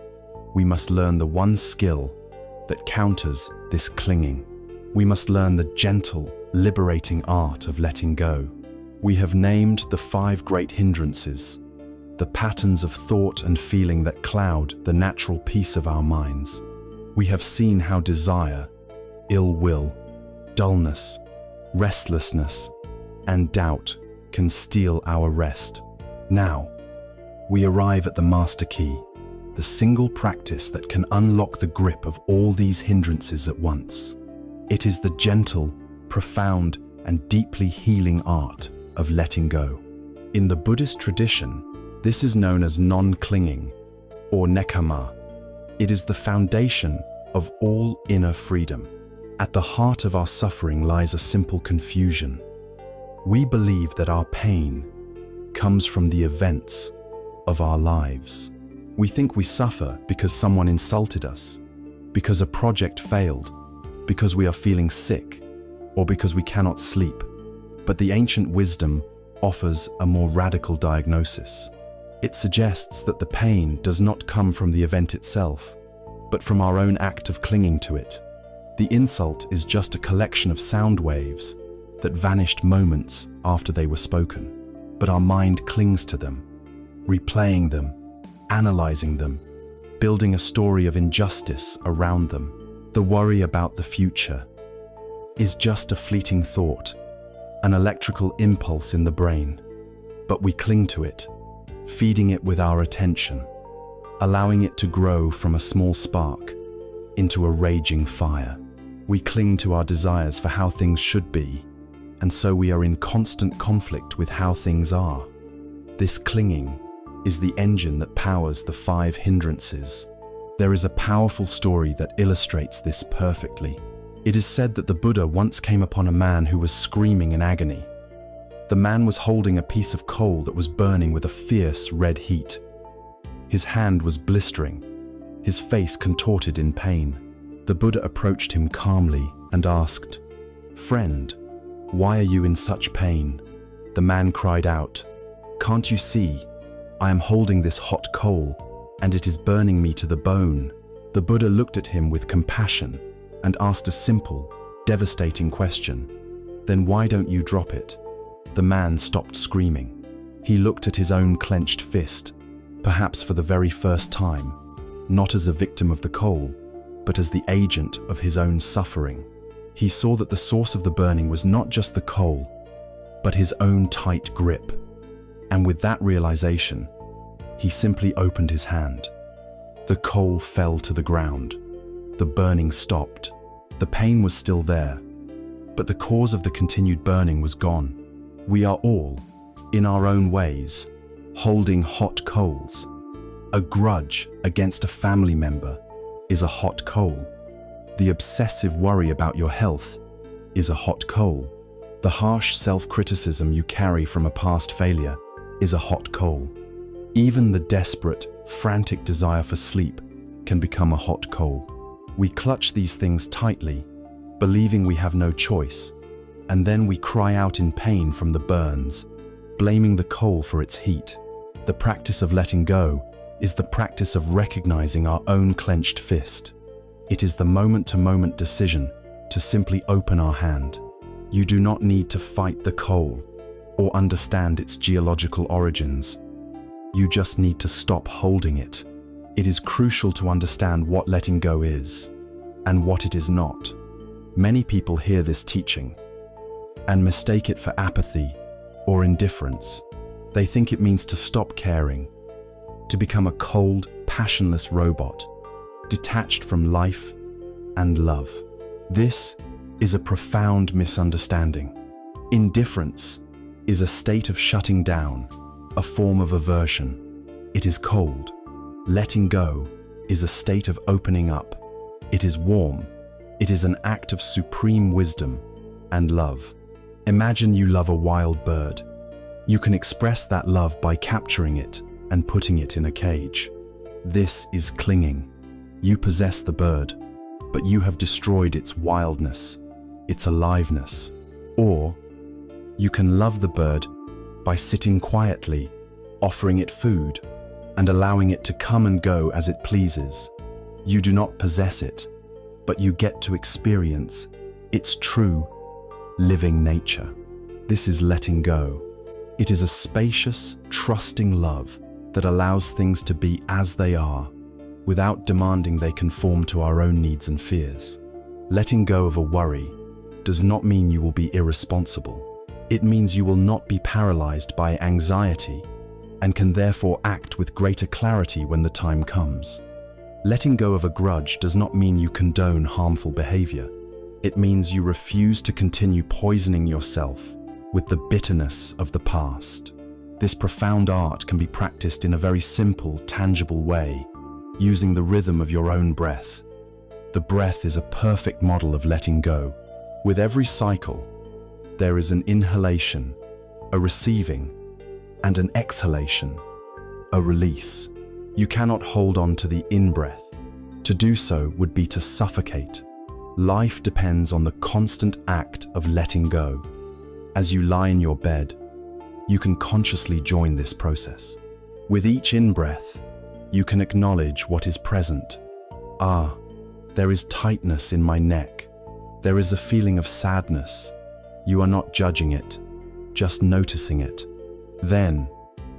S1: we must learn the one skill that counters this clinging. We must learn the gentle, liberating art of letting go. We have named the 5 great hindrances, the patterns of thought and feeling that cloud the natural peace of our minds. We have seen how desire, ill will, dullness, restlessness, and doubt can steal our rest. Now, we arrive at the master key, the single practice that can unlock the grip of all these hindrances at once. It is the gentle, profound, and deeply healing art of letting go. In the Buddhist tradition, this is known as non-clinging, or nekkhamma. It is the foundation of all inner freedom. At the heart of our suffering lies a simple confusion. We believe that our pain comes from the events of our lives. We think we suffer because someone insulted us, because a project failed, because we are feeling sick, or because we cannot sleep. But the ancient wisdom offers a more radical diagnosis. It suggests that the pain does not come from the event itself, but from our own act of clinging to it. The insult is just a collection of sound waves that vanished moments after they were spoken. But our mind clings to them, replaying them, analyzing them, building a story of injustice around them. The worry about the future is just a fleeting thought, an electrical impulse in the brain. But we cling to it, feeding it with our attention, allowing it to grow from a small spark into a raging fire. We cling to our desires for how things should be, and so we are in constant conflict with how things are. This clinging is the engine that powers the 5 hindrances. There is a powerful story that illustrates this perfectly. It is said that the Buddha once came upon a man who was screaming in agony. The man was holding a piece of coal that was burning with a fierce red heat. His hand was blistering, his face contorted in pain. The Buddha approached him calmly and asked, "Friend, why are you in such pain?" The man cried out, "Can't you see? I am holding this hot coal, and it is burning me to the bone." The Buddha looked at him with compassion and asked a simple, devastating question. "Then why don't you drop it? The man stopped screaming. He looked at his own clenched fist, perhaps for the very first time, not as a victim of the coal, but as the agent of his own suffering. He saw that the source of the burning was not just the coal, but his own tight grip. And with that realization, he simply opened his hand. The coal fell to the ground. The burning stopped. The pain was still there, but the cause of the continued burning was gone. We are all, in our own ways, holding hot coals. A grudge against a family member is a hot coal. The obsessive worry about your health is a hot coal. The harsh self-criticism you carry from a past failure is a hot coal. Even the desperate, frantic desire for sleep can become a hot coal. We clutch these things tightly, believing we have no choice, and then we cry out in pain from the burns, blaming the coal for its heat. The practice of letting go is the practice of recognizing our own clenched fist. It is the moment-to-moment decision to simply open our hand. You do not need to fight the coal or understand its geological origins. You just need to stop holding it. It is crucial to understand what letting go is and what it is not. Many people hear this teaching and mistake it for apathy or indifference. They think it means to stop caring, to become a cold, passionless robot, detached from life and love. This is a profound misunderstanding. Indifference is a state of shutting down, a form of aversion. It is cold. Letting go is a state of opening up. It is warm. It is an act of supreme wisdom and love. Imagine you love a wild bird. You can express that love by capturing it and putting it in a cage. This is clinging. You possess the bird, but you have destroyed its wildness, its aliveness. Or you can love the bird by sitting quietly, offering it food, and allowing it to come and go as it pleases. You do not possess it, but you get to experience its true, living nature. This is letting go. It is a spacious, trusting love that allows things to be as they are, without demanding they conform to our own needs and fears. Letting go of a worry does not mean you will be irresponsible. It means you will not be paralyzed by anxiety and can therefore act with greater clarity when the time comes. Letting go of a grudge does not mean you condone harmful behavior. It means you refuse to continue poisoning yourself with the bitterness of the past. This profound art can be practiced in a very simple, tangible way, using the rhythm of your own breath. The breath is a perfect model of letting go. With every cycle, there is an inhalation, a receiving, and an exhalation, a release. You cannot hold on to the in-breath. To do so would be to suffocate. Life depends on the constant act of letting go. As you lie in your bed, you can consciously join this process. With each in-breath, you can acknowledge what is present. Ah, there is tightness in my neck. There is a feeling of sadness. You are not judging it, just noticing it. Then,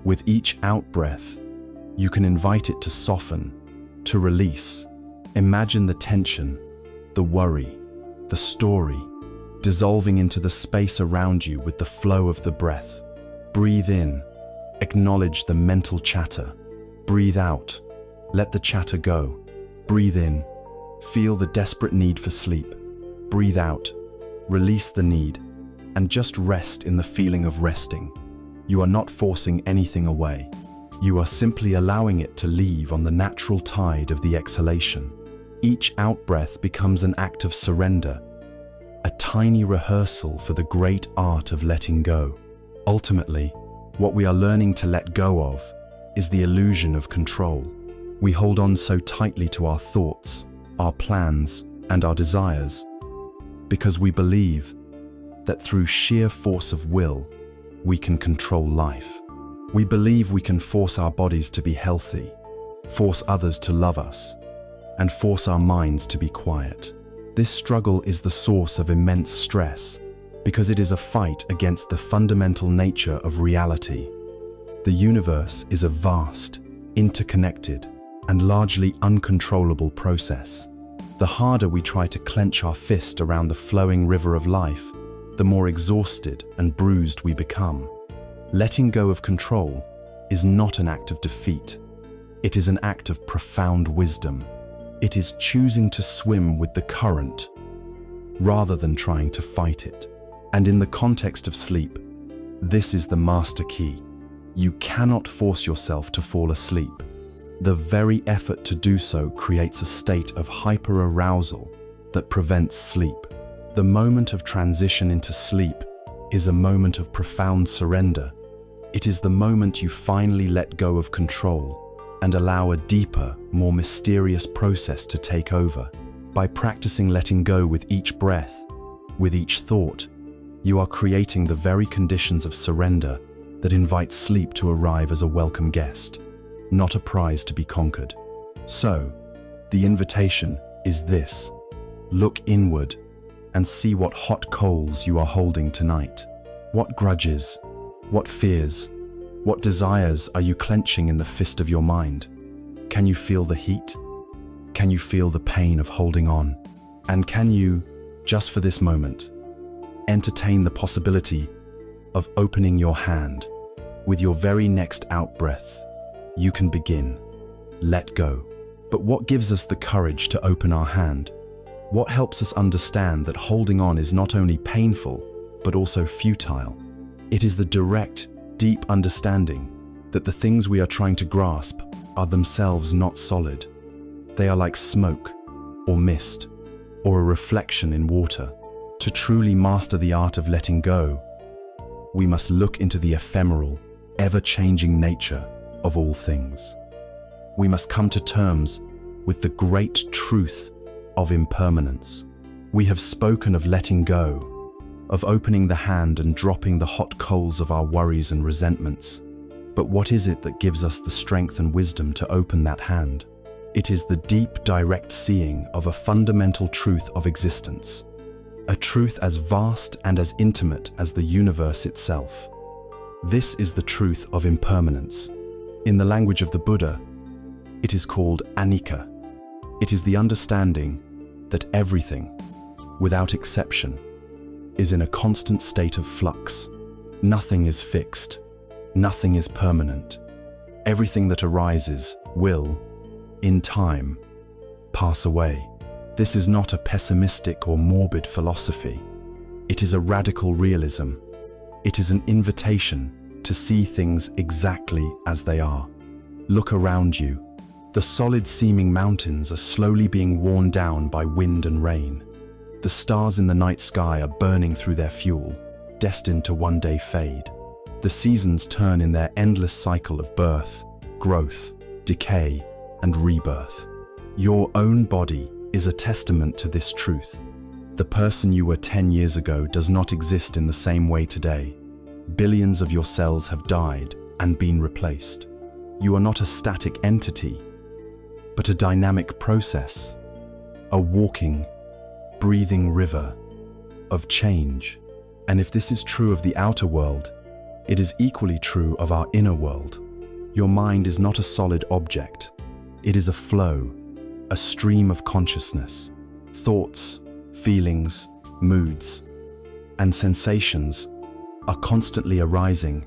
S1: with each out-breath, you can invite it to soften, to release. Imagine the tension, the worry, the story, dissolving into the space around you with the flow of the breath. Breathe in, acknowledge the mental chatter. Breathe out, let the chatter go. Breathe in, feel the desperate need for sleep. Breathe out, release the need, and just rest in the feeling of resting. You are not forcing anything away. You are simply allowing it to leave on the natural tide of the exhalation. Each out-breath becomes an act of surrender, a tiny rehearsal for the great art of letting go. Ultimately, what we are learning to let go of is the illusion of control. We hold on so tightly to our thoughts, our plans, and our desires because we believe that through sheer force of will, we can control life. We believe we can force our bodies to be healthy, force others to love us, and force our minds to be quiet. This struggle is the source of immense stress because it is a fight against the fundamental nature of reality. The universe is a vast, interconnected, and largely uncontrollable process. The harder we try to clench our fist around the flowing river of life, the more exhausted and bruised we become. Letting go of control is not an act of defeat. It is an act of profound wisdom. It is choosing to swim with the current rather than trying to fight it. And in the context of sleep, this is the master key. You cannot force yourself to fall asleep. The very effort to do so creates a state of hyper-arousal that prevents sleep. The moment of transition into sleep is a moment of profound surrender. It is the moment you finally let go of control and allow a deeper, more mysterious process to take over. By practicing letting go with each breath, with each thought, you are creating the very conditions of surrender that invite sleep to arrive as a welcome guest, not a prize to be conquered. So, the invitation is this: look inward and see what hot coals you are holding tonight. What grudges, what fears, what desires are you clenching in the fist of your mind? Can you feel the heat? Can you feel the pain of holding on? And can you, just for this moment, entertain the possibility of opening your hand? With your very next out-breath, you can begin. Let go. But what gives us the courage to open our hand? What helps us understand that holding on is not only painful, but also futile? It is the direct, deep understanding that the things we are trying to grasp are themselves not solid. They are like smoke, or mist, or a reflection in water. To truly master the art of letting go, we must look into the ephemeral, ever-changing nature of all things. We must come to terms with the great truth of impermanence. We have spoken of letting go, of opening the hand and dropping the hot coals of our worries and resentments. But what is it that gives us the strength and wisdom to open that hand? It is the deep, direct seeing of a fundamental truth of existence, a truth as vast and as intimate as the universe itself. This is the truth of impermanence. In the language of the Buddha, it is called anicca. It is the understanding that everything, without exception, is in a constant state of flux. Nothing is fixed. Nothing is permanent. Everything that arises will, in time, pass away. This is not a pessimistic or morbid philosophy. It is a radical realism. It is an invitation to see things exactly as they are. Look around you. The solid-seeming mountains are slowly being worn down by wind and rain. The stars in the night sky are burning through their fuel, destined to one day fade. The seasons turn in their endless cycle of birth, growth, decay, and rebirth. Your own body is a testament to this truth. The person you were 10 years ago does not exist in the same way today. Billions of your cells have died and been replaced. You are not a static entity, but a dynamic process, a walking, breathing river of change. And if this is true of the outer world, it is equally true of our inner world. Your mind is not a solid object. It is a flow, a stream of consciousness. Thoughts, feelings, moods, and sensations are constantly arising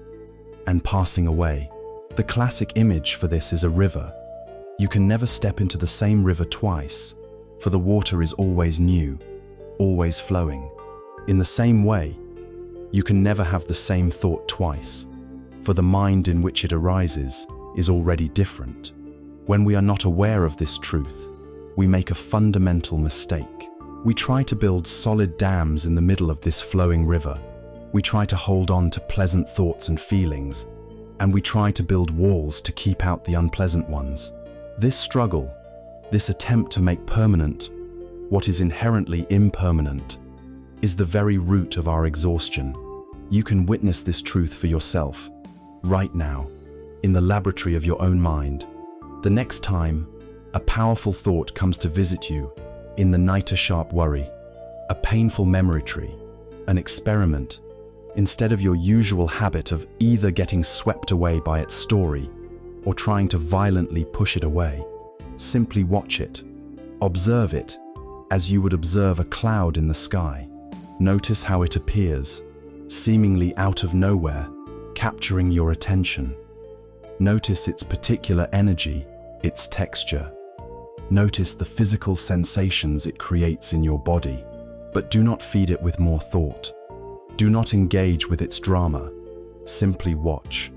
S1: and passing away. The classic image for this is a river. You can never step into the same river twice, for the water is always new, always flowing. In the same way, you can never have the same thought twice, for the mind in which it arises is already different. When we are not aware of this truth, we make a fundamental mistake. We try to build solid dams in the middle of this flowing river. We try to hold on to pleasant thoughts and feelings, and we try to build walls to keep out the unpleasant ones. This struggle, this attempt to make permanent what is inherently impermanent, is the very root of our exhaustion. You can witness this truth for yourself, right now, in the laboratory of your own mind. The next time a powerful thought comes to visit you, in the night a sharp worry, a painful memory tree, an experiment. Instead of your usual habit of either getting swept away by its story or trying to violently push it away, simply watch it. Observe it as you would observe a cloud in the sky. Notice how it appears, seemingly out of nowhere, capturing your attention. Notice its particular energy, its texture. Notice the physical sensations it creates in your body, but do not feed it with more thought. Do not engage with its drama. Simply watch.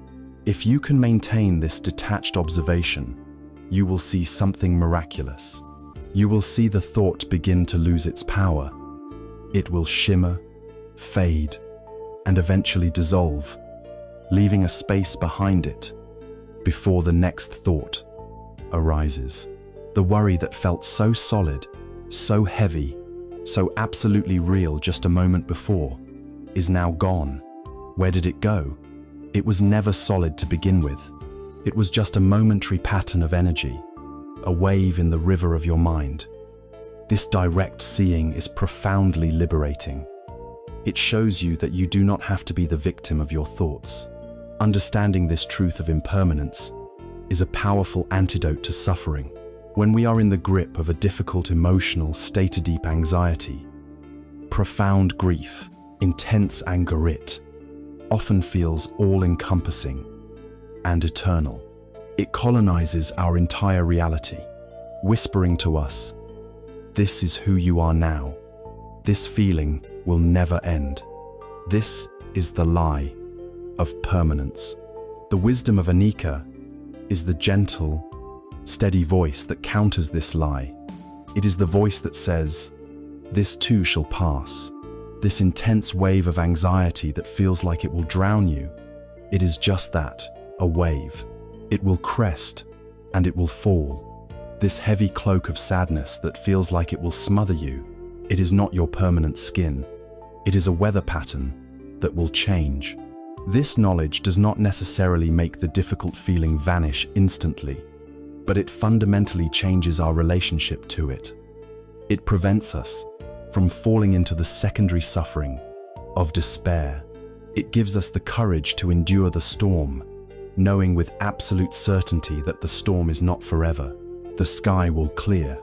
S1: If you can maintain this detached observation, you will see something miraculous. You will see the thought begin to lose its power. It will shimmer, fade, and eventually dissolve, leaving a space behind it before the next thought arises. The worry that felt so solid, so heavy, so absolutely real just a moment before is now gone. Where did it go? It was never solid to begin with. It was just a momentary pattern of energy, a wave in the river of your mind. This direct seeing is profoundly liberating. It shows you that you do not have to be the victim of your thoughts. Understanding this truth of impermanence is a powerful antidote to suffering. When we are in the grip of a difficult emotional state of deep anxiety, profound grief, intense anger, it often feels all-encompassing and eternal. It colonizes our entire reality, whispering to us, "This is who you are now. This feeling will never end." This is the lie of permanence. The wisdom of Anika is the gentle, steady voice that counters this lie. It is the voice that says, "This too shall pass." This intense wave of anxiety that feels like it will drown you, it is just that, a wave. It will crest and it will fall. This heavy cloak of sadness that feels like it will smother you, it is not your permanent skin. It is a weather pattern that will change. This knowledge does not necessarily make the difficult feeling vanish instantly, but it fundamentally changes our relationship to it. It prevents us from falling into the secondary suffering of despair. It gives us the courage to endure the storm, knowing with absolute certainty that the storm is not forever. The sky will clear.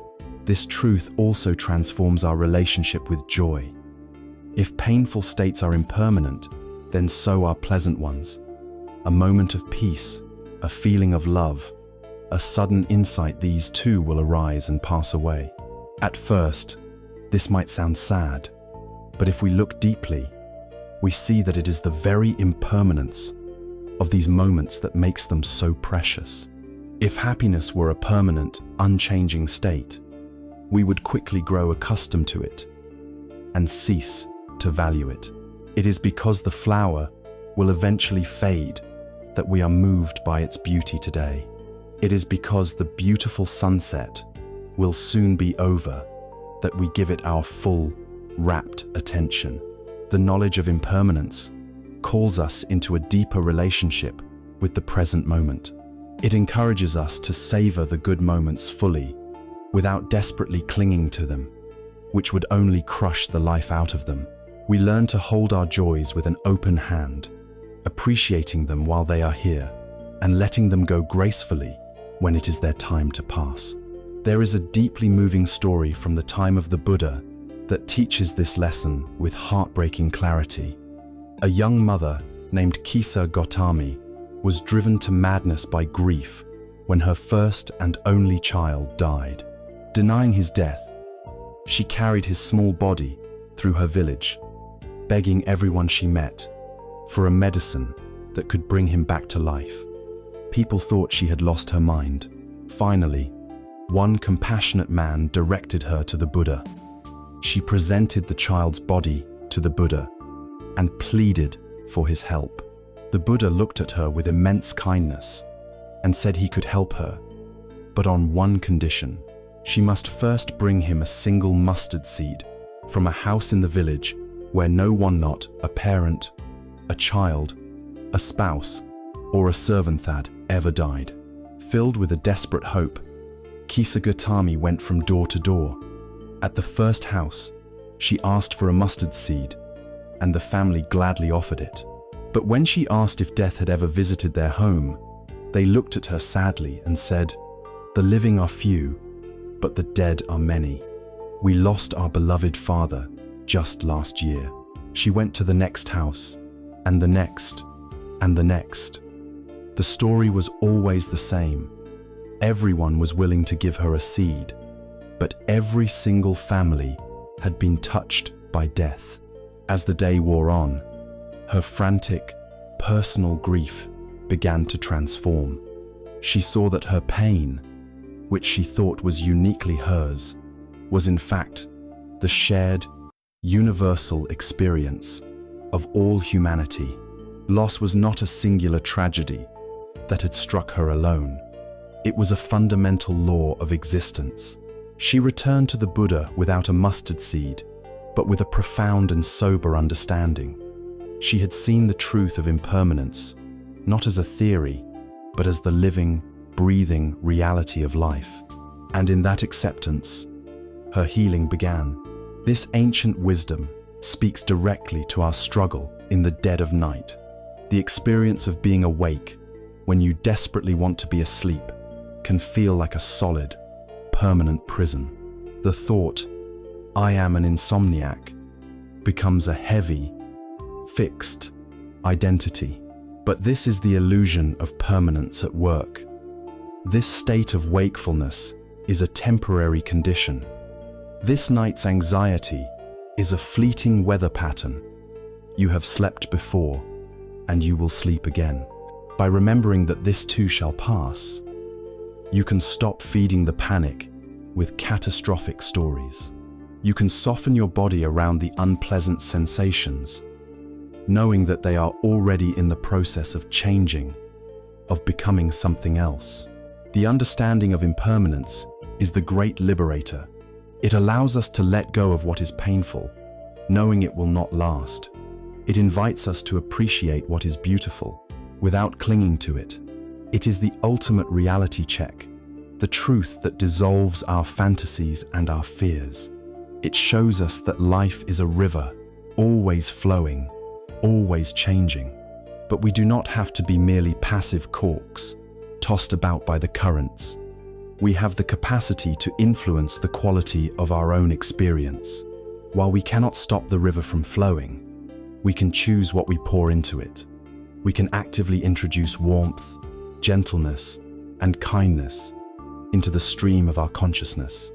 S1: This truth also transforms our relationship with joy. If painful states are impermanent, then so are pleasant ones. A moment of peace, a feeling of love, a sudden insight, these too will arise and pass away. At first, this might sound sad, but if we look deeply, we see that it is the very impermanence of these moments that makes them so precious. If happiness were a permanent, unchanging state, we would quickly grow accustomed to it and cease to value it. It is because the flower will eventually fade that we are moved by its beauty today. It is because the beautiful sunset will soon be over that we give it our full, rapt attention. The knowledge of impermanence calls us into a deeper relationship with the present moment. It encourages us to savor the good moments fully, without desperately clinging to them, which would only crush the life out of them. We learn to hold our joys with an open hand, appreciating them while they are here, and letting them go gracefully when it is their time to pass. There is a deeply moving story from the time of the Buddha that teaches this lesson with heartbreaking clarity. A young mother named Kisa Gotami was driven to madness by grief when her first and only child died. Denying his death, she carried his small body through her village, begging everyone she met for a medicine that could bring him back to life. People thought she had lost her mind. Finally, one compassionate man directed her to the Buddha. She presented the child's body to the Buddha and pleaded for his help. The Buddha looked at her with immense kindness and said he could help her, but on one condition. She must first bring him a single mustard seed from a house in the village where no one, not a parent, a child, a spouse, or a servant had ever died. Filled with a desperate hope, Kisa Gotami went from door to door. At the first house, she asked for a mustard seed, and the family gladly offered it. But when she asked if death had ever visited their home, they looked at her sadly and said, "The living are few, but the dead are many. We lost our beloved father just last year." She went to the next house, and the next, and the next. The story was always the same. Everyone was willing to give her a seed, but every single family had been touched by death. As the day wore on, her frantic, personal grief began to transform. She saw that her pain, which she thought was uniquely hers, was in fact the shared, universal experience of all humanity. Loss was not a singular tragedy that had struck her alone. It was a fundamental law of existence. She returned to the Buddha without a mustard seed, but with a profound and sober understanding. She had seen the truth of impermanence, not as a theory, but as the living, breathing reality of life. And in that acceptance, her healing began. This ancient wisdom speaks directly to our struggle in the dead of night. The experience of being awake when you desperately want to be asleep can feel like a solid, permanent prison. The thought, "I am an insomniac," becomes a heavy, fixed identity. But this is the illusion of permanence at work. This state of wakefulness is a temporary condition. This night's anxiety is a fleeting weather pattern. You have slept before, and you will sleep again. By remembering that this too shall pass, you can stop feeding the panic with catastrophic stories. You can soften your body around the unpleasant sensations, knowing that they are already in the process of changing, of becoming something else. The understanding of impermanence is the great liberator. It allows us to let go of what is painful, knowing it will not last. It invites us to appreciate what is beautiful, without clinging to it. It is the ultimate reality check, the truth that dissolves our fantasies and our fears. It shows us that life is a river, always flowing, always changing. But we do not have to be merely passive corks, tossed about by the currents. We have the capacity to influence the quality of our own experience. While we cannot stop the river from flowing, we can choose what we pour into it. We can actively introduce warmth, gentleness, and kindness into the stream of our consciousness.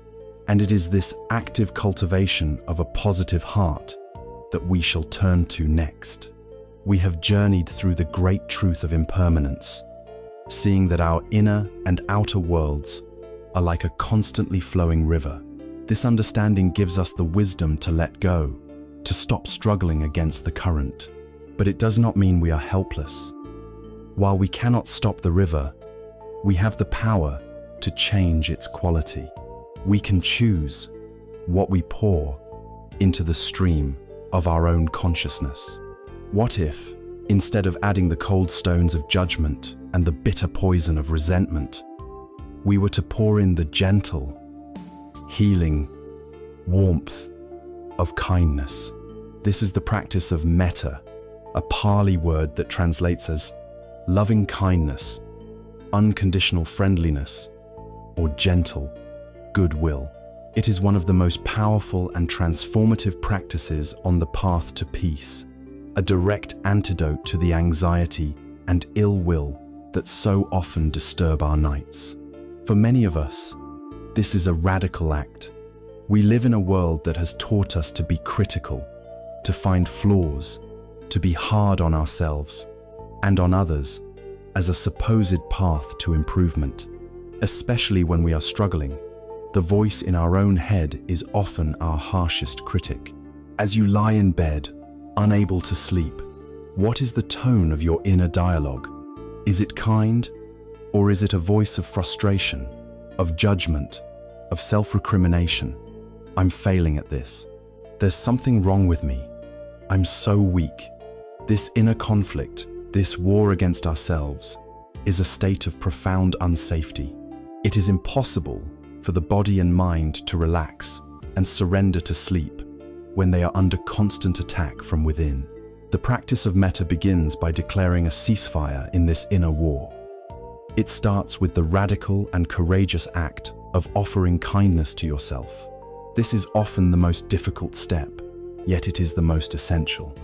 S1: And it is this active cultivation of a positive heart that we shall turn to next. We have journeyed through the great truth of impermanence, seeing that our inner and outer worlds are like a constantly flowing river. This understanding gives us the wisdom to let go, to stop struggling against the current. But it does not mean we are helpless. While we cannot stop the river, we have the power to change its quality. We can choose what we pour into the stream of our own consciousness. What if, instead of adding the cold stones of judgment and the bitter poison of resentment, we were to pour in the gentle, healing warmth of kindness? This is the practice of metta, a Pali word that translates as loving kindness, unconditional friendliness, or gentle goodwill. It is one of the most powerful and transformative practices on the path to peace, a direct antidote to the anxiety and ill will that so often disturb our nights. For many of us, this is a radical act. We live in a world that has taught us to be critical, to find flaws, to be hard on ourselves and on others as a supposed path to improvement. Especially when we are struggling, the voice in our own head is often our harshest critic. As you lie in bed, unable to sleep, what is the tone of your inner dialogue? Is it kind, or is it a voice of frustration, of judgment, of self-recrimination? I'm failing at this. There's something wrong with me. I'm so weak. This inner conflict, this war against ourselves, is a state of profound unsafety. It is impossible for the body and mind to relax and surrender to sleep when they are under constant attack from within. The practice of metta begins by declaring a ceasefire in this inner war. It starts with the radical and courageous act of offering kindness to yourself. This is often the most difficult step, yet it is the most essential.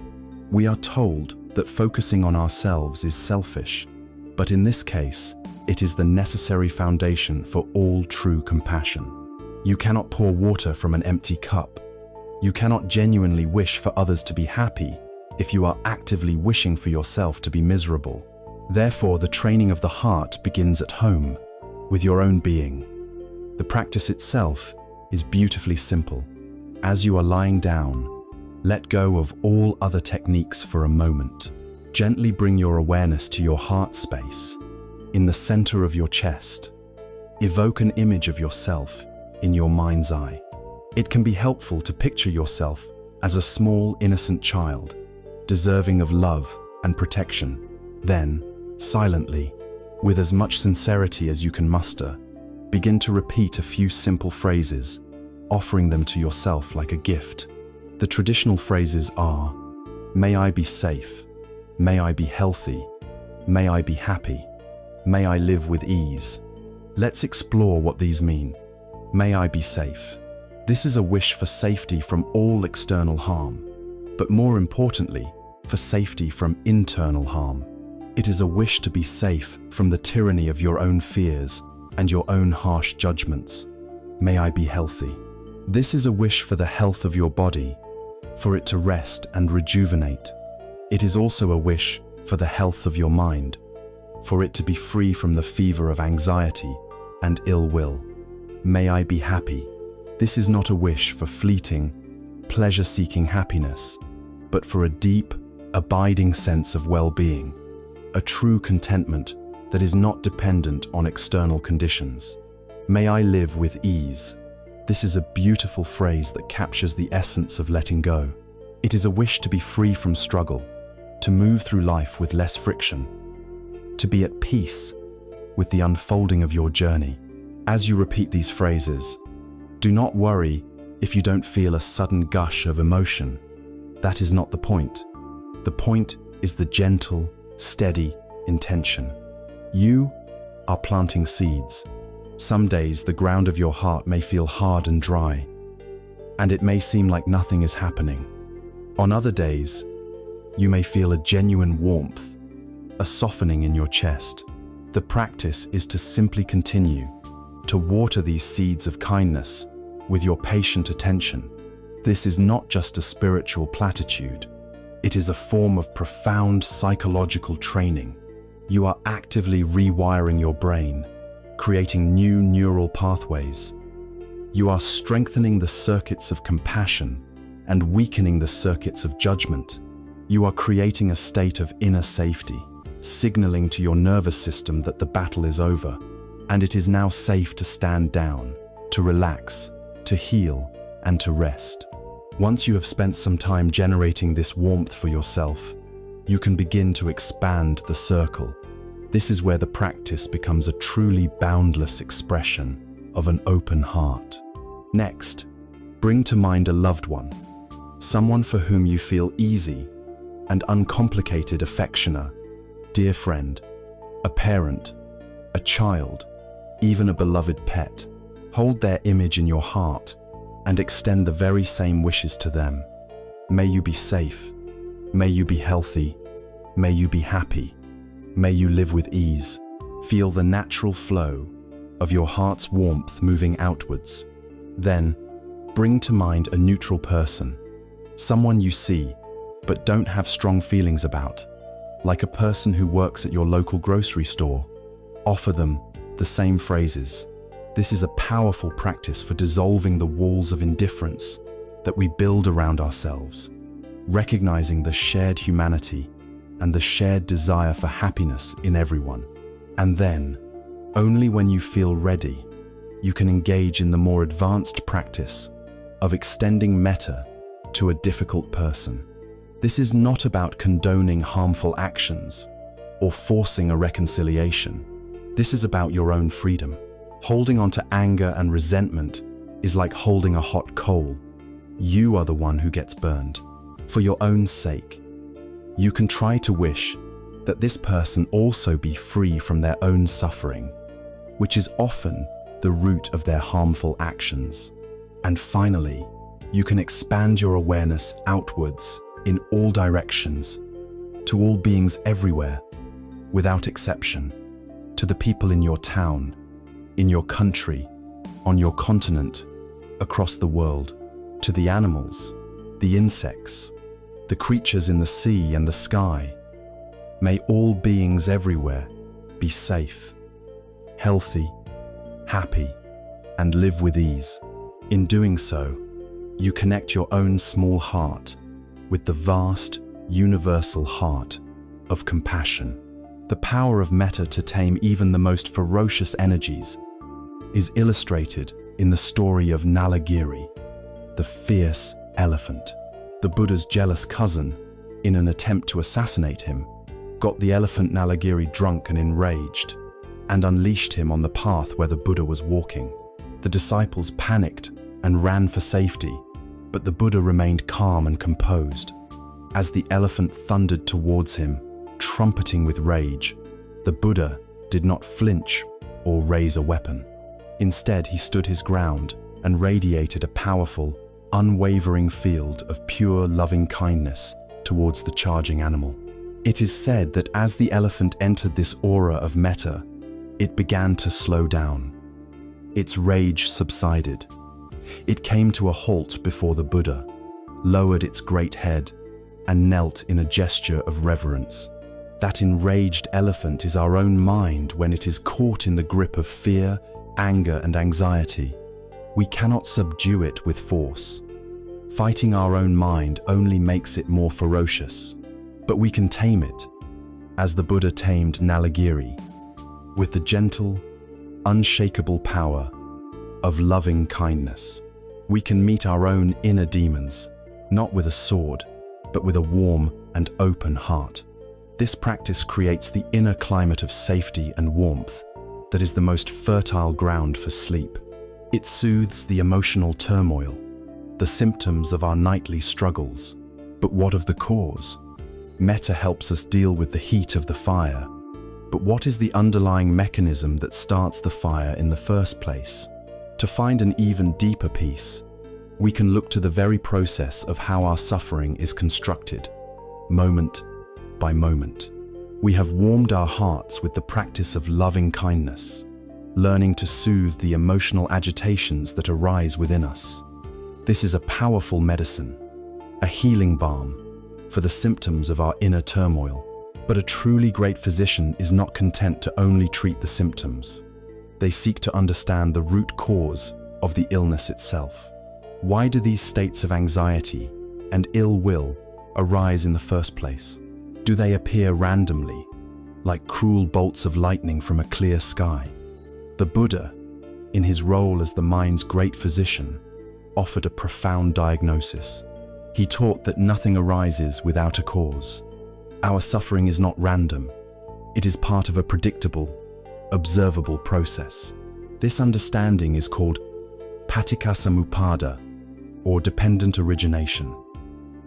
S1: We are told that focusing on ourselves is selfish, but in this case, it is the necessary foundation for all true compassion. You cannot pour water from an empty cup. You cannot genuinely wish for others to be happy if you are actively wishing for yourself to be miserable. Therefore, the training of the heart begins at home, with your own being. The practice itself is beautifully simple. As you are lying down, let go of all other techniques for a moment. Gently bring your awareness to your heart space, in the center of your chest. Evoke an image of yourself in your mind's eye. It can be helpful to picture yourself as a small, innocent child, deserving of love and protection. Then, silently, with as much sincerity as you can muster, begin to repeat a few simple phrases, offering them to yourself like a gift. The traditional phrases are, "May I be safe. May I be healthy. May I be happy. May I live with ease." Let's explore what these mean. May I be safe. This is a wish for safety from all external harm, but more importantly, for safety from internal harm. It is a wish to be safe from the tyranny of your own fears and your own harsh judgments. May I be healthy. This is a wish for the health of your body, for it to rest and rejuvenate. It is also a wish for the health of your mind, for it to be free from the fever of anxiety and ill will. May I be happy. This is not a wish for fleeting, pleasure-seeking happiness, but for a deep, abiding sense of well-being, a true contentment that is not dependent on external conditions. May I live with ease. This is a beautiful phrase that captures the essence of letting go. It is a wish to be free from struggle, to move through life with less friction, to be at peace with the unfolding of your journey. As you repeat these phrases, do not worry if you don't feel a sudden gush of emotion. That is not the point. The point is the gentle, steady intention. You are planting seeds. Some days the ground of your heart may feel hard and dry, and it may seem like nothing is happening. On other days, you may feel a genuine warmth, a softening in your chest. The practice is to simply continue to water these seeds of kindness with your patient attention. This is not just a spiritual platitude. It is a form of profound psychological training. You are actively rewiring your brain, creating new neural pathways. You are strengthening the circuits of compassion and weakening the circuits of judgment. You are creating a state of inner safety, signaling to your nervous system that the battle is over, and it is now safe to stand down, to relax, to heal, and to rest. Once you have spent some time generating this warmth for yourself, you can begin to expand the circle. This is where the practice becomes a truly boundless expression of an open heart. Next, bring to mind a loved one, someone for whom you feel easy and uncomplicated affection, dear friend, a parent, a child, even a beloved pet. Hold their image in your heart and extend the very same wishes to them. May you be safe. May you be healthy. May you be happy. May you live with ease. Feel the natural flow of your heart's warmth moving outwards. Then, bring to mind a neutral person, someone you see but don't have strong feelings about, like a person who works at your local grocery store. Offer them the same phrases. This is a powerful practice for dissolving the walls of indifference that we build around ourselves, recognizing the shared humanity and the shared desire for happiness in everyone. And then, only when you feel ready, you can engage in the more advanced practice of extending metta to a difficult person. This is not about condoning harmful actions or forcing a reconciliation. This is about your own freedom. Holding on to anger and resentment is like holding a hot coal. You are the one who gets burned. For your own sake, you can try to wish that this person also be free from their own suffering, which is often the root of their harmful actions. And finally, you can expand your awareness outwards in all directions, to all beings everywhere, without exception, to the people in your town, in your country, on your continent, across the world, to the animals, the insects, the creatures in the sea and the sky. May all beings everywhere be safe, healthy, happy, and live with ease. In doing so, you connect your own small heart with the vast, universal heart of compassion. The power of metta to tame even the most ferocious energies is illustrated in the story of Nalagiri, the fierce elephant. The Buddha's jealous cousin, in an attempt to assassinate him, got the elephant Nalagiri drunk and enraged, and unleashed him on the path where the Buddha was walking. The disciples panicked and ran for safety, but the Buddha remained calm and composed. As the elephant thundered towards him, trumpeting with rage, the Buddha did not flinch or raise a weapon. Instead, he stood his ground and radiated a powerful, unwavering field of pure loving kindness towards the charging animal. It is said that as the elephant entered this aura of metta, it began to slow down. Its rage subsided. It came to a halt before the Buddha, lowered its great head, and knelt in a gesture of reverence. That enraged elephant is our own mind when it is caught in the grip of fear, anger, and anxiety. We cannot subdue it with force. Fighting our own mind only makes it more ferocious, but we can tame it, as the Buddha tamed Nalagiri, with the gentle, unshakable power of loving kindness. We can meet our own inner demons, not with a sword, but with a warm and open heart. This practice creates the inner climate of safety and warmth that is the most fertile ground for sleep. It soothes the emotional turmoil, the symptoms of our nightly struggles. But what of the cause? Metta helps us deal with the heat of the fire. But what is the underlying mechanism that starts the fire in the first place? To find an even deeper peace, we can look to the very process of how our suffering is constructed, moment by moment. We have warmed our hearts with the practice of loving kindness, learning to soothe the emotional agitations that arise within us. This is a powerful medicine, a healing balm for the symptoms of our inner turmoil. But a truly great physician is not content to only treat the symptoms. They seek to understand the root cause of the illness itself. Why do these states of anxiety and ill will arise in the first place? Do they appear randomly, like cruel bolts of lightning from a clear sky? The Buddha, in his role as the mind's great physician, offered a profound diagnosis. He taught that nothing arises without a cause. Our suffering is not random. It is part of a predictable, observable process. This understanding is called paticcasamuppada, or dependent origination.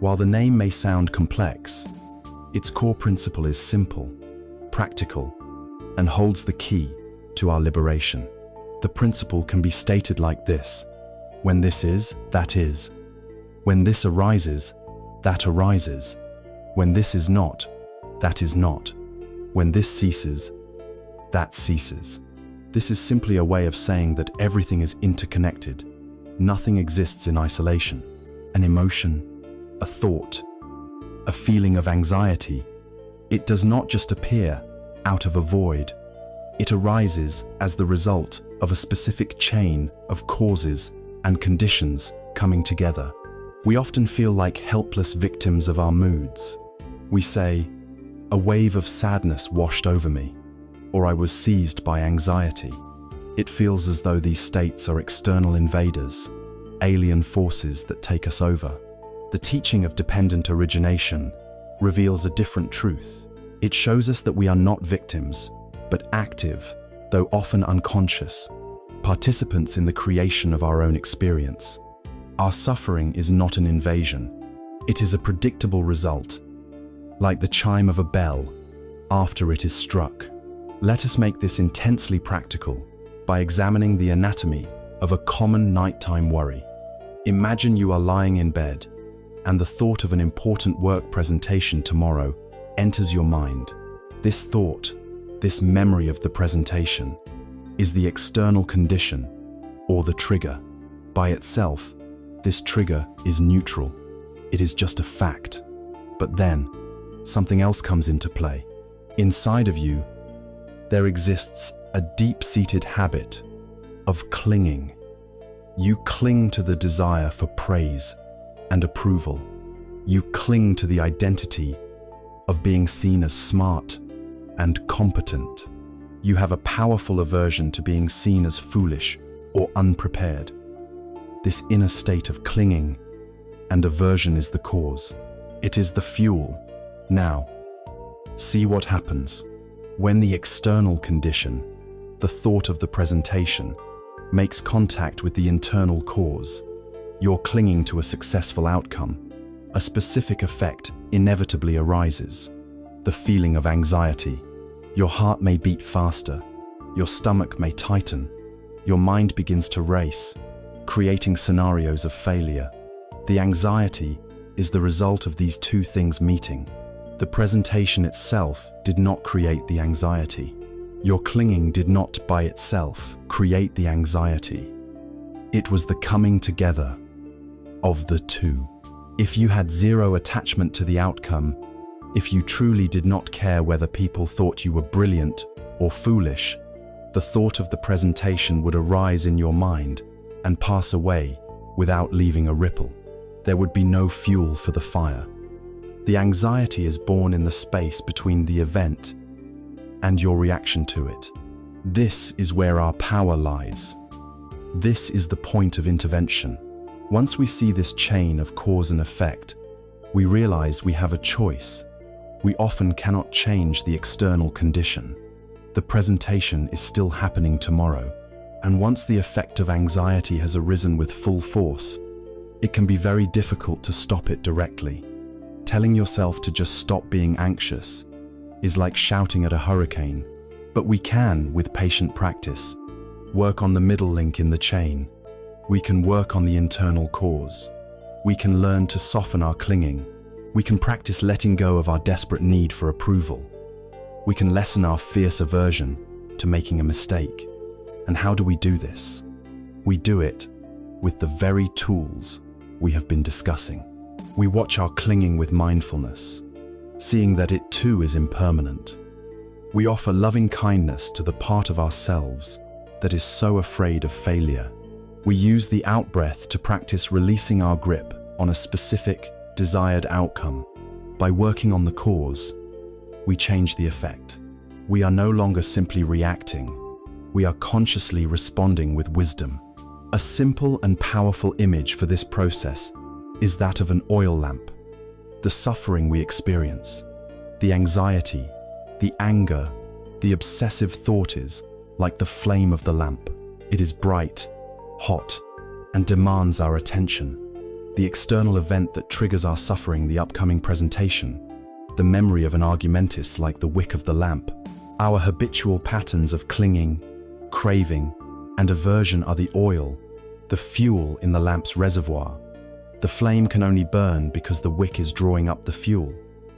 S1: While the name may sound complex, its core principle is simple, practical, and holds the key to our liberation. The principle can be stated like this: when this is, that is. When this arises, that arises. When this is not, that is not. When this ceases, that ceases. This is simply a way of saying that everything is interconnected. Nothing exists in isolation. An emotion, a thought, a feeling of anxiety, it does not just appear out of a void. It arises as the result of a specific chain of causes and conditions coming together. We often feel like helpless victims of our moods. We say, "A wave of sadness washed over me," or "I was seized by anxiety." It feels as though these states are external invaders, alien forces that take us over. The teaching of dependent origination reveals a different truth. It shows us that we are not victims, but active, though often unconscious, participants in the creation of our own experience. Our suffering is not an invasion. It is a predictable result, like the chime of a bell after it is struck. Let us make this intensely practical by examining the anatomy of a common nighttime worry. Imagine you are lying in bed, and the thought of an important work presentation tomorrow enters your mind. This thought, this memory of the presentation, is the external condition, or the trigger. By itself, this trigger is neutral. It is just a fact. But then, something else comes into play. Inside of you, there exists a deep-seated habit of clinging. You cling to the desire for praise and approval. You cling to the identity of being seen as smart and competent. You have a powerful aversion to being seen as foolish or unprepared. This inner state of clinging and aversion is the cause. It is the fuel. Now, see what happens when the external condition, the thought of the presentation, makes contact with the internal cause. You're clinging to a successful outcome. A specific effect inevitably arises. The feeling of anxiety. Your heart may beat faster. Your stomach may tighten. Your mind begins to race, creating scenarios of failure. The anxiety is the result of these two things meeting. The presentation itself did not create the anxiety. Your clinging did not by itself create the anxiety. It was the coming together of the two. If you had zero attachment to the outcome, if you truly did not care whether people thought you were brilliant or foolish, the thought of the presentation would arise in your mind and pass away without leaving a ripple. There would be no fuel for the fire. The anxiety is born in the space between the event and your reaction to it. This is where our power lies. This is the point of intervention. Once we see this chain of cause and effect, we realize we have a choice. We often cannot change the external condition. The presentation is still happening tomorrow, and once the effect of anxiety has arisen with full force, it can be very difficult to stop it directly. Telling yourself to just stop being anxious is like shouting at a hurricane, but we can, with patient practice, work on the middle link in the chain. We can work on the internal cause. We can learn to soften our clinging. We can practice letting go of our desperate need for approval. We can lessen our fierce aversion to making a mistake. And how do we do this? We do it with the very tools we have been discussing. We watch our clinging with mindfulness, seeing that it too is impermanent. We offer loving kindness to the part of ourselves that is so afraid of failure. We use the out-breath to practice releasing our grip on a specific, desired outcome. By working on the cause, we change the effect. We are no longer simply reacting. We are consciously responding with wisdom. A simple and powerful image for this process is that of an oil lamp. The suffering we experience, the anxiety, the anger, the obsessive thought is like the flame of the lamp. It is bright, hot, and demands our attention. The external event that triggers our suffering, the upcoming presentation, the memory of an argumentus like the wick of the lamp, our habitual patterns of clinging, craving, and aversion are the oil, the fuel in the lamp's reservoir. The flame can only burn because the wick is drawing up the fuel.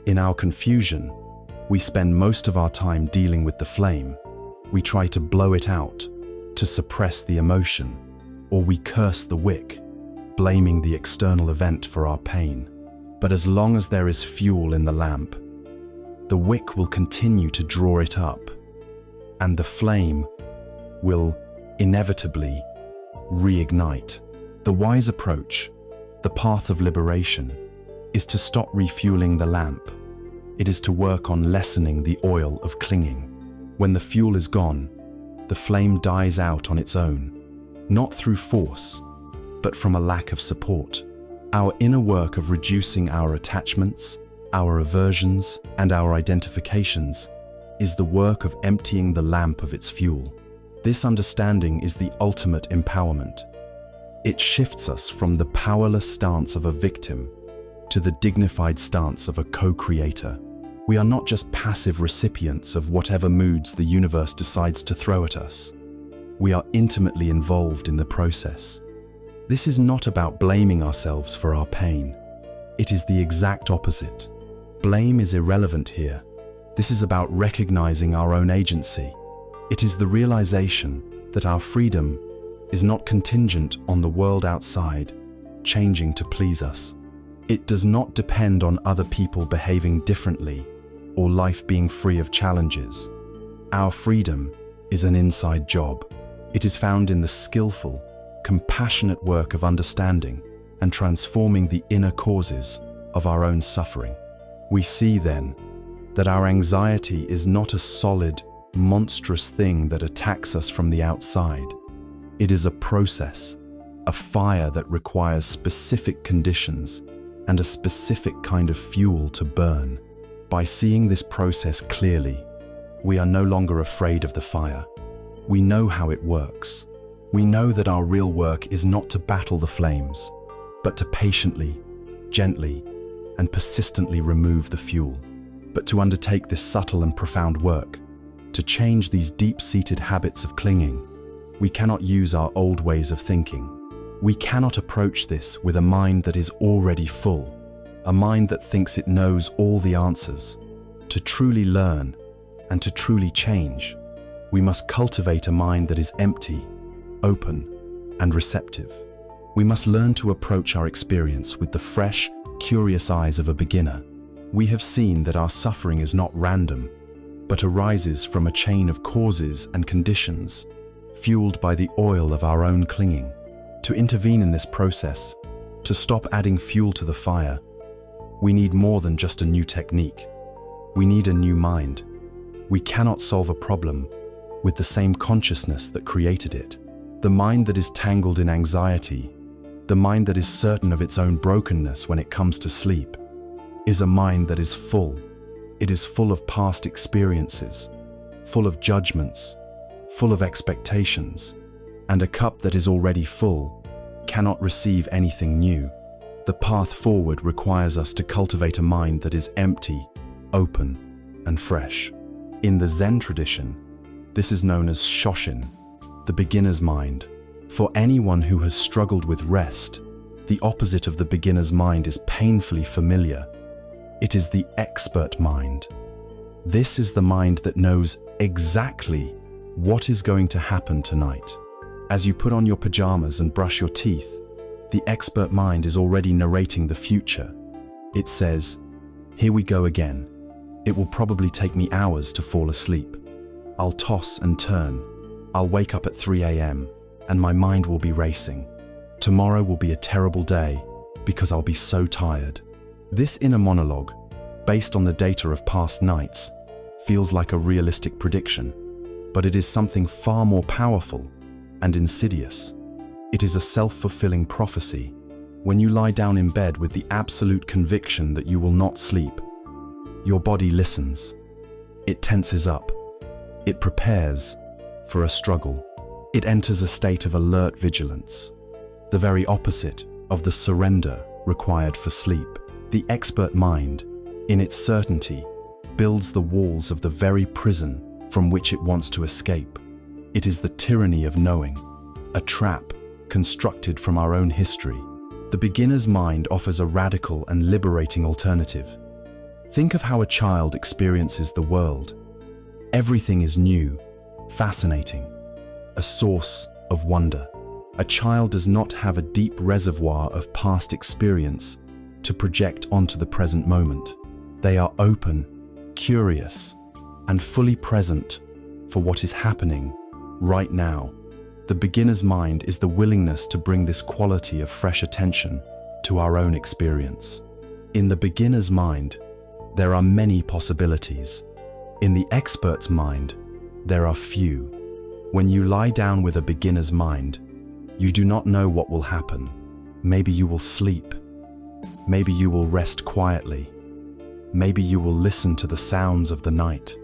S1: In our confusion, we spend most of our time dealing with the flame. We try to blow it out, to suppress the emotion, or we curse the wick, blaming the external event for our pain. But as long as there is fuel in the lamp, the wick will continue to draw it up, and the flame will inevitably reignite. The wise approach, the path of liberation, is to stop refueling the lamp. It is to work on lessening the oil of clinging. When the fuel is gone, the flame dies out on its own, not through force, but from a lack of support. Our inner work of reducing our attachments, our aversions, and our identifications is the work of emptying the lamp of its fuel. This understanding is the ultimate empowerment. It shifts us from the powerless stance of a victim to the dignified stance of a co-creator. We are not just passive recipients of whatever moods the universe decides to throw at us. We are intimately involved in the process. This is not about blaming ourselves for our pain. It is the exact opposite. Blame is irrelevant here. This is about recognizing our own agency. It is the realization that our freedom is not contingent on the world outside changing to please us. It does not depend on other people behaving differently or life being free of challenges. Our freedom is an inside job. It is found in the skillful, compassionate work of understanding and transforming the inner causes of our own suffering. We see then that our anxiety is not a solid, monstrous thing that attacks us from the outside. It is a process, a fire that requires specific conditions and a specific kind of fuel to burn. By seeing this process clearly, we are no longer afraid of the fire. We know how it works. We know that our real work is not to battle the flames, but to patiently, gently, and persistently remove the fuel. But to undertake this subtle and profound work, to change these deep-seated habits of clinging, we cannot use our old ways of thinking. We cannot approach this with a mind that is already full, a mind that thinks it knows all the answers. To truly learn and to truly change, we must cultivate a mind that is empty, open, and receptive. We must learn to approach our experience with the fresh, curious eyes of a beginner. We have seen that our suffering is not random, but arises from a chain of causes and conditions, fueled by the oil of our own clinging. To intervene in this process, to stop adding fuel to the fire, we need more than just a new technique. We need a new mind. We cannot solve a problem with the same consciousness that created it. The mind that is tangled in anxiety, the mind that is certain of its own brokenness when it comes to sleep, is a mind that is full. It is full of past experiences, full of judgments, full of expectations, and a cup that is already full cannot receive anything new. The path forward requires us to cultivate a mind that is empty, open, and fresh. In the Zen tradition, this is known as Shoshin, the beginner's mind. For anyone who has struggled with rest, the opposite of the beginner's mind is painfully familiar. It is the expert mind. This is the mind that knows exactly what is going to happen tonight. As you put on your pajamas and brush your teeth, the expert mind is already narrating the future. It says, "Here we go again. It will probably take me hours to fall asleep. I'll toss and turn. I'll wake up at 3 a.m. and my mind will be racing. Tomorrow will be a terrible day because I'll be so tired." This inner monologue, based on the data of past nights, feels like a realistic prediction, but it is something far more powerful and insidious. It is a self-fulfilling prophecy. When you lie down in bed with the absolute conviction that you will not sleep, your body listens. It tenses up. It prepares for a struggle. It enters a state of alert vigilance, the very opposite of the surrender required for sleep. The expert mind, in its certainty, builds the walls of the very prison from which it wants to escape. It is the tyranny of knowing, a trap constructed from our own history. The beginner's mind offers a radical and liberating alternative. Think of how a child experiences the world. Everything is new, fascinating, a source of wonder. A child does not have a deep reservoir of past experience to project onto the present moment. They are open, curious, and fully present for what is happening right now. The beginner's mind is the willingness to bring this quality of fresh attention to our own experience. In the beginner's mind, there are many possibilities. In the expert's mind, there are few. When you lie down with a beginner's mind, you do not know what will happen. Maybe you will sleep. Maybe you will rest quietly. Maybe you will listen to the sounds of the night.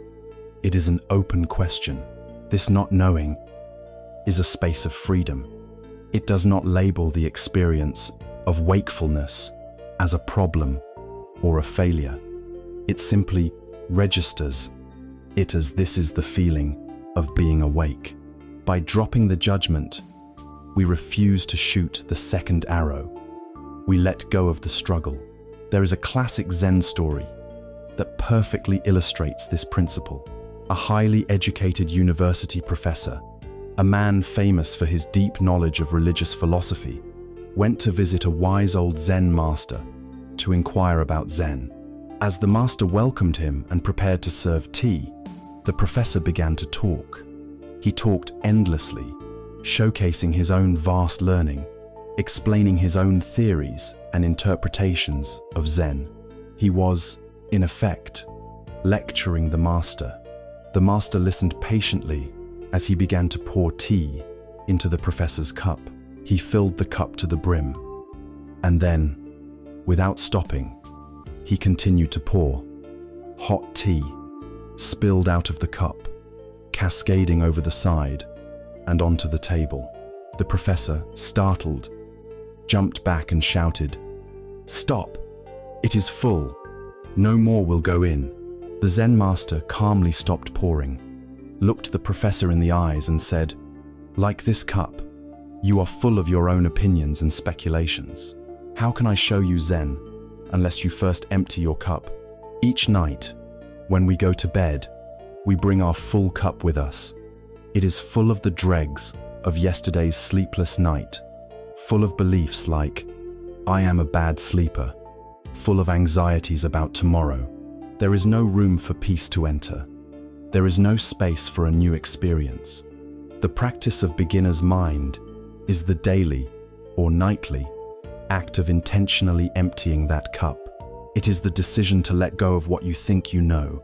S1: It is an open question. This not knowing is a space of freedom. It does not label the experience of wakefulness as a problem or a failure. It simply registers it as this is the feeling of being awake. By dropping the judgment, we refuse to shoot the second arrow. We let go of the struggle. There is a classic Zen story that perfectly illustrates this principle. A highly educated university professor, a man famous for his deep knowledge of religious philosophy, went to visit a wise old Zen master to inquire about Zen. As the master welcomed him and prepared to serve tea, the professor began to talk. He talked endlessly, showcasing his own vast learning, explaining his own theories and interpretations of Zen. He was, in effect, lecturing the master. The master listened patiently as he began to pour tea into the professor's cup. He filled the cup to the brim, and then, without stopping, he continued to pour. Hot tea spilled out of the cup, cascading over the side and onto the table. The professor, startled, jumped back and shouted, "Stop! It is full. No more will go in." The Zen master calmly stopped pouring, looked the professor in the eyes and said, "Like this cup, you are full of your own opinions and speculations. How can I show you Zen unless you first empty your cup? Each night, when we go to bed, we bring our full cup with us. It is full of the dregs of yesterday's sleepless night, full of beliefs like, 'I am a bad sleeper,' full of anxieties about tomorrow. There is no room for peace to enter. There is no space for a new experience." The practice of beginner's mind is the daily or nightly act of intentionally emptying that cup. It is the decision to let go of what you think you know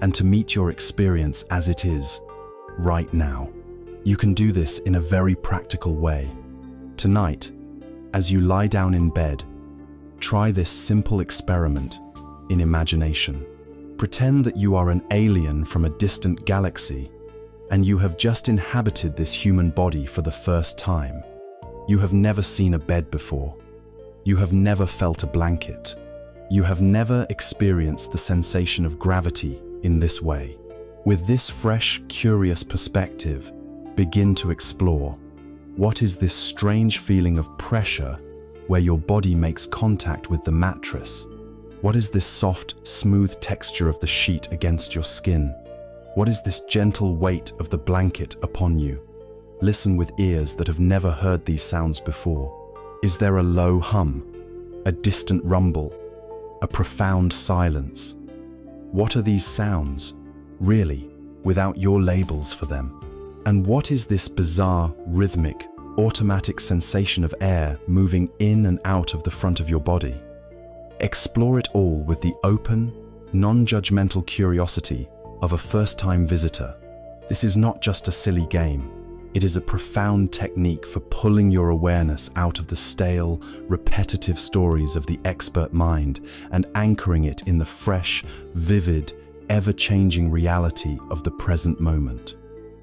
S1: and to meet your experience as it is, right now. You can do this in a very practical way. Tonight, as you lie down in bed, try this simple experiment in imagination. Pretend that you are an alien from a distant galaxy and you have just inhabited this human body for the first time. You have never seen a bed before. You have never felt a blanket. You have never experienced the sensation of gravity in this way. With this fresh, curious perspective, begin to explore. What is this strange feeling of pressure where your body makes contact with the mattress? What is this soft, smooth texture of the sheet against your skin? What is this gentle weight of the blanket upon you? Listen with ears that have never heard these sounds before. Is there a low hum, a distant rumble, a profound silence? What are these sounds, really, without your labels for them? And what is this bizarre, rhythmic, automatic sensation of air moving in and out of the front of your body? Explore it all with the open, non-judgmental curiosity of a first-time visitor. This is not just a silly game. It is a profound technique for pulling your awareness out of the stale, repetitive stories of the expert mind and anchoring it in the fresh, vivid, ever-changing reality of the present moment.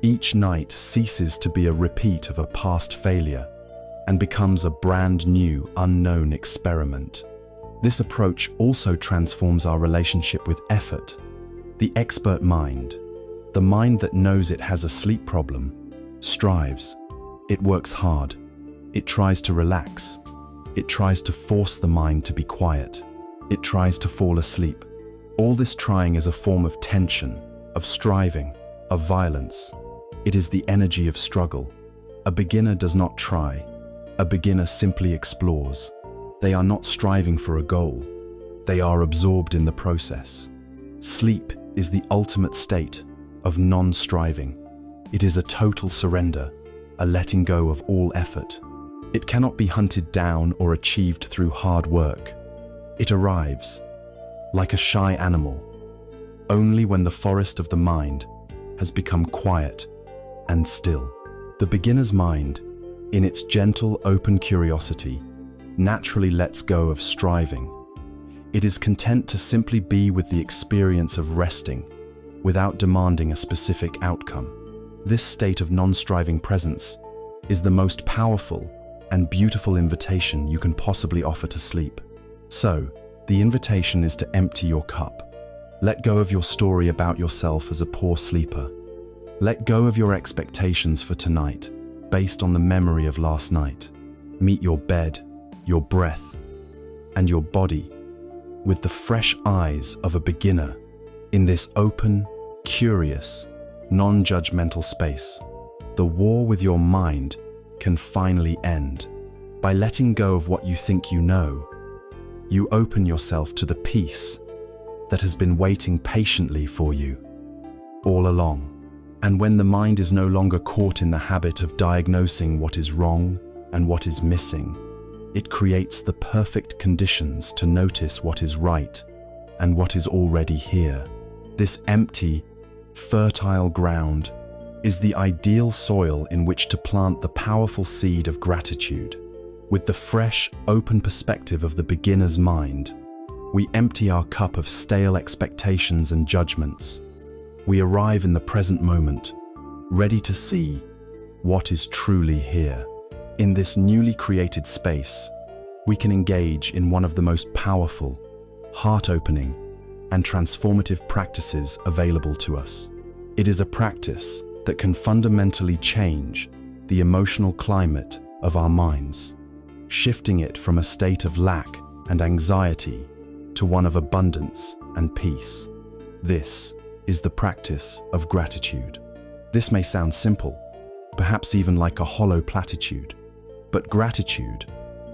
S1: Each night ceases to be a repeat of a past failure and becomes a brand new, unknown experiment. This approach also transforms our relationship with effort. The expert mind, the mind that knows it has a sleep problem, strives. It works hard. It tries to relax. It tries to force the mind to be quiet. It tries to fall asleep. All this trying is a form of tension, of striving, of violence. It is the energy of struggle. A beginner does not try. A beginner simply explores. They are not striving for a goal. They are absorbed in the process. Sleep is the ultimate state of non-striving. It is a total surrender, a letting go of all effort. It cannot be hunted down or achieved through hard work. It arrives, like a shy animal, only when the forest of the mind has become quiet and still. The beginner's mind, in its gentle, open curiosity, naturally lets go of striving. It is content to simply be with the experience of resting, without demanding a specific outcome. This state of non-striving presence is the most powerful and beautiful invitation you can possibly offer to sleep. So, the invitation is to empty your cup. Let go of your story about yourself as a poor sleeper. Let go of your expectations for tonight, based on the memory of last night. Meet your bed, your breath, and your body with the fresh eyes of a beginner in this open, curious, non-judgmental space. The war with your mind can finally end. By letting go of what you think you know, you open yourself to the peace that has been waiting patiently for you all along. And when the mind is no longer caught in the habit of diagnosing what is wrong and what is missing, it creates the perfect conditions to notice what is right and what is already here. This empty, fertile ground is the ideal soil in which to plant the powerful seed of gratitude. With the fresh, open perspective of the beginner's mind, we empty our cup of stale expectations and judgments. We arrive in the present moment, ready to see what is truly here. In this newly created space, we can engage in one of the most powerful, heart-opening, and transformative practices available to us. It is a practice that can fundamentally change the emotional climate of our minds, shifting it from a state of lack and anxiety to one of abundance and peace. This is the practice of gratitude. This may sound simple, perhaps even like a hollow platitude, but gratitude,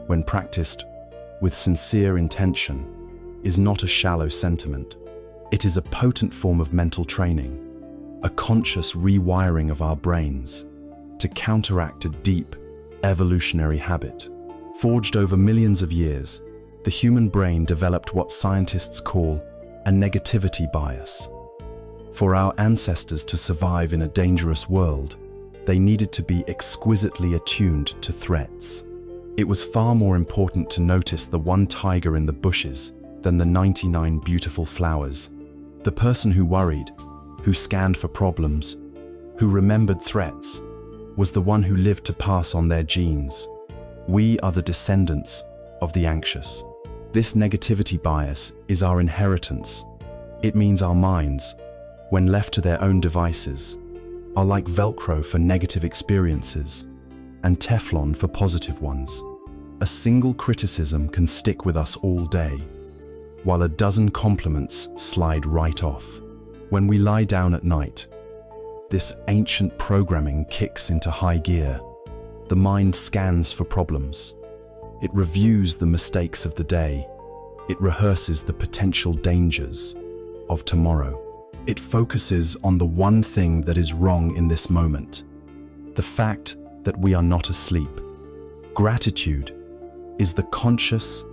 S1: when practiced with sincere intention, is not a shallow sentiment. It is a potent form of mental training, a conscious rewiring of our brains to counteract a deep, evolutionary habit. Forged over millions of years, the human brain developed what scientists call a negativity bias. For our ancestors to survive in a dangerous world, they needed to be exquisitely attuned to threats. It was far more important to notice the one tiger in the bushes than the 99 beautiful flowers. The person who worried, who scanned for problems, who remembered threats, was the one who lived to pass on their genes. We are the descendants of the anxious. This negativity bias is our inheritance. It means our minds, when left to their own devices, are like Velcro for negative experiences and Teflon for positive ones. A single criticism can stick with us all day, while a dozen compliments slide right off. When we lie down at night, this ancient programming kicks into high gear. The mind scans for problems. It reviews the mistakes of the day. It rehearses the potential dangers of tomorrow. It focuses on the one thing that is wrong in this moment, the fact that we are not asleep. Gratitude is the conscious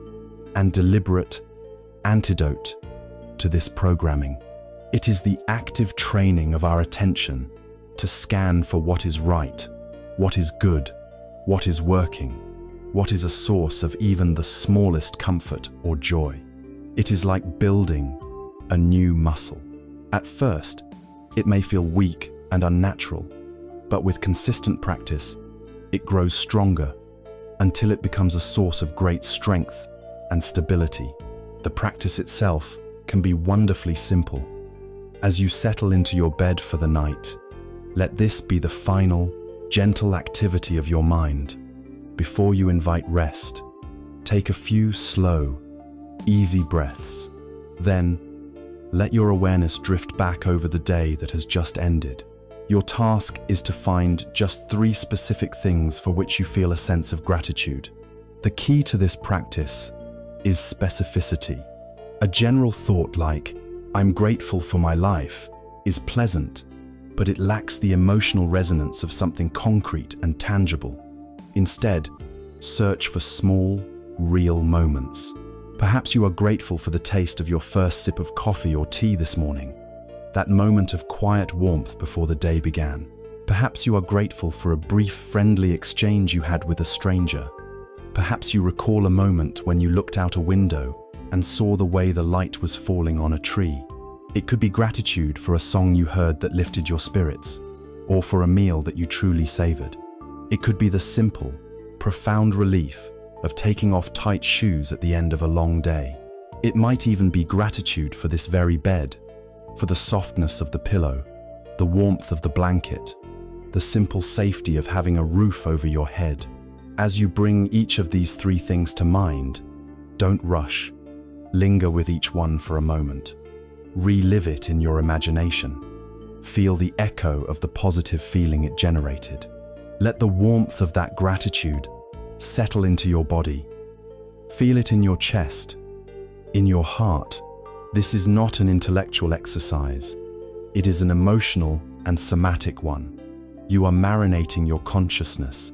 S1: and deliberate antidote to this programming. It is the active training of our attention to scan for what is right, what is good, what is working, what is a source of even the smallest comfort or joy. It is like building a new muscle. At first, it may feel weak and unnatural, but with consistent practice, it grows stronger until it becomes a source of great strength and stability. The practice itself can be wonderfully simple. As you settle into your bed for the night, let this be the final, gentle activity of your mind. Before you invite rest, take a few slow, easy breaths. Then, let your awareness drift back over the day that has just ended. Your task is to find just 3 specific things for which you feel a sense of gratitude. The key to this practice is specificity. A general thought like, "I'm grateful for my life," is pleasant, but it lacks the emotional resonance of something concrete and tangible. Instead, search for small, real moments. Perhaps you are grateful for the taste of your first sip of coffee or tea this morning, that moment of quiet warmth before the day began. Perhaps you are grateful for a brief, friendly exchange you had with a stranger. Perhaps you recall a moment when you looked out a window and saw the way the light was falling on a tree. It could be gratitude for a song you heard that lifted your spirits, or for a meal that you truly savored. It could be the simple, profound relief of taking off tight shoes at the end of a long day. It might even be gratitude for this very bed, for the softness of the pillow, the warmth of the blanket, the simple safety of having a roof over your head. As you bring each of these three things to mind, don't rush. Linger with each one for a moment. Relive it in your imagination. Feel the echo of the positive feeling it generated. Let the warmth of that gratitude settle into your body. Feel it in your chest, in your heart. This is not an intellectual exercise. It is an emotional and somatic one. You are marinating your consciousness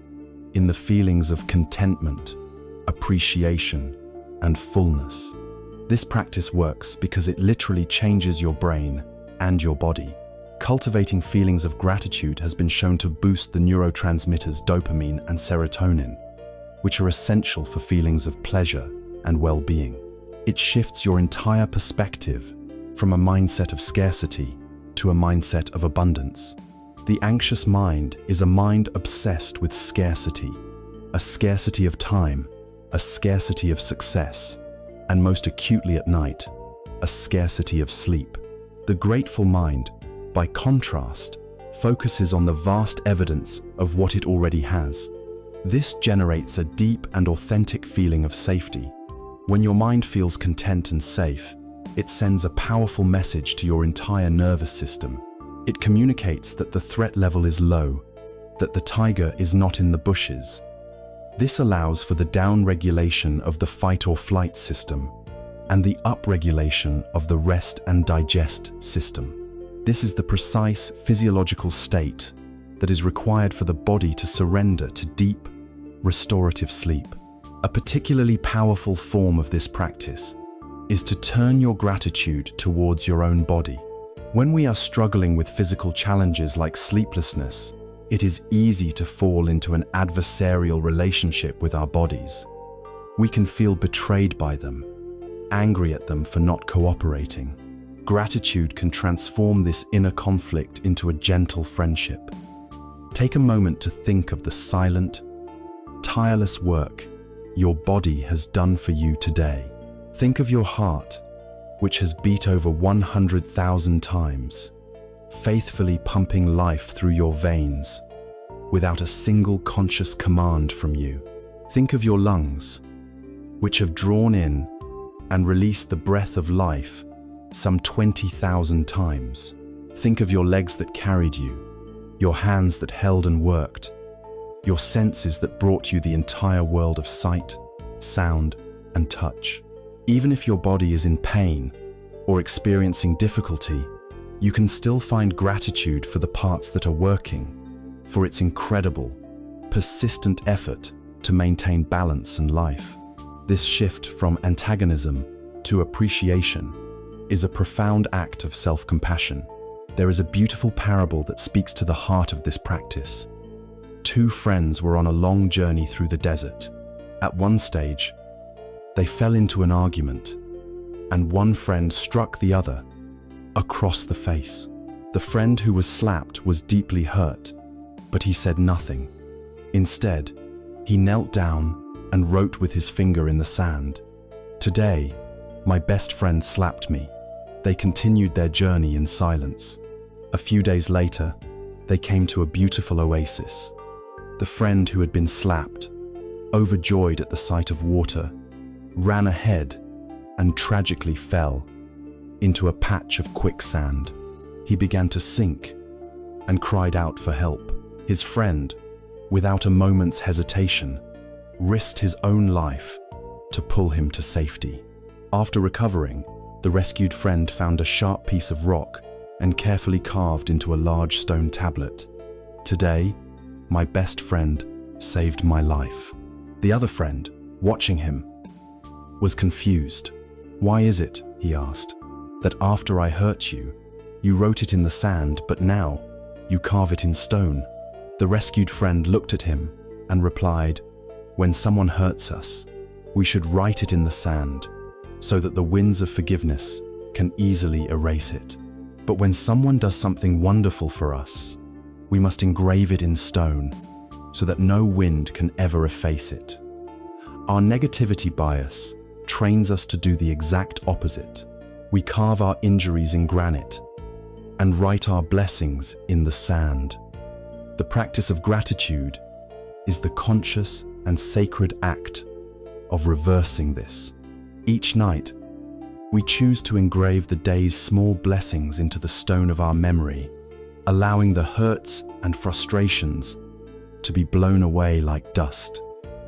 S1: in the feelings of contentment, appreciation, and fullness. This practice works because it literally changes your brain and your body. Cultivating feelings of gratitude has been shown to boost the neurotransmitters dopamine and serotonin, which are essential for feelings of pleasure and well-being. It shifts your entire perspective from a mindset of scarcity to a mindset of abundance. The anxious mind is a mind obsessed with scarcity, a scarcity of time, a scarcity of success, and most acutely at night, a scarcity of sleep. The grateful mind, by contrast, focuses on the vast evidence of what it already has. This generates a deep and authentic feeling of safety. When your mind feels content and safe, it sends a powerful message to your entire nervous system. It communicates that the threat level is low, that the tiger is not in the bushes. This allows for the down-regulation of the fight or flight system and the up-regulation of the rest and digest system. This is the precise physiological state that is required for the body to surrender to deep, restorative sleep. A particularly powerful form of this practice is to turn your gratitude towards your own body. When we are struggling with physical challenges like sleeplessness, it is easy to fall into an adversarial relationship with our bodies. We can feel betrayed by them, angry at them for not cooperating. Gratitude can transform this inner conflict into a gentle friendship. Take a moment to think of the silent, tireless work your body has done for you today. Think of your heart, which has beat over 100,000 times, faithfully pumping life through your veins, without a single conscious command from you. Think of your lungs, which have drawn in and released the breath of life some 20,000 times. Think of your legs that carried you, your hands that held and worked, your senses that brought you the entire world of sight, sound, and touch. Even if your body is in pain or experiencing difficulty, you can still find gratitude for the parts that are working, for its incredible, persistent effort to maintain balance and life. This shift from antagonism to appreciation is a profound act of self-compassion. There is a beautiful parable that speaks to the heart of this practice. Two friends were on a long journey through the desert. At one stage, they fell into an argument, and one friend struck the other across the face. The friend who was slapped was deeply hurt, but he said nothing. Instead, he knelt down and wrote with his finger in the sand, "Today, my best friend slapped me." They continued their journey in silence. A few days later, they came to a beautiful oasis. The friend who had been slapped, overjoyed at the sight of water, ran ahead and tragically fell into a patch of quicksand. He began to sink and cried out for help. His friend, without a moment's hesitation, risked his own life to pull him to safety. After recovering, the rescued friend found a sharp piece of rock and carefully carved into a large stone tablet. "Today, my best friend saved my life." The other friend, watching him, was confused. "Why is it," he asked, "that after I hurt you, you wrote it in the sand, but now you carve it in stone?" The rescued friend looked at him and replied, "When someone hurts us, we should write it in the sand so that the winds of forgiveness can easily erase it. But when someone does something wonderful for us, we must engrave it in stone so that no wind can ever efface it. Our negativity bias trains us to do the exact opposite. We carve our injuries in granite and write our blessings in the sand. The practice of gratitude is the conscious and sacred act of reversing this. Each night, we choose to engrave the day's small blessings into the stone of our memory, allowing the hurts and frustrations to be blown away like dust.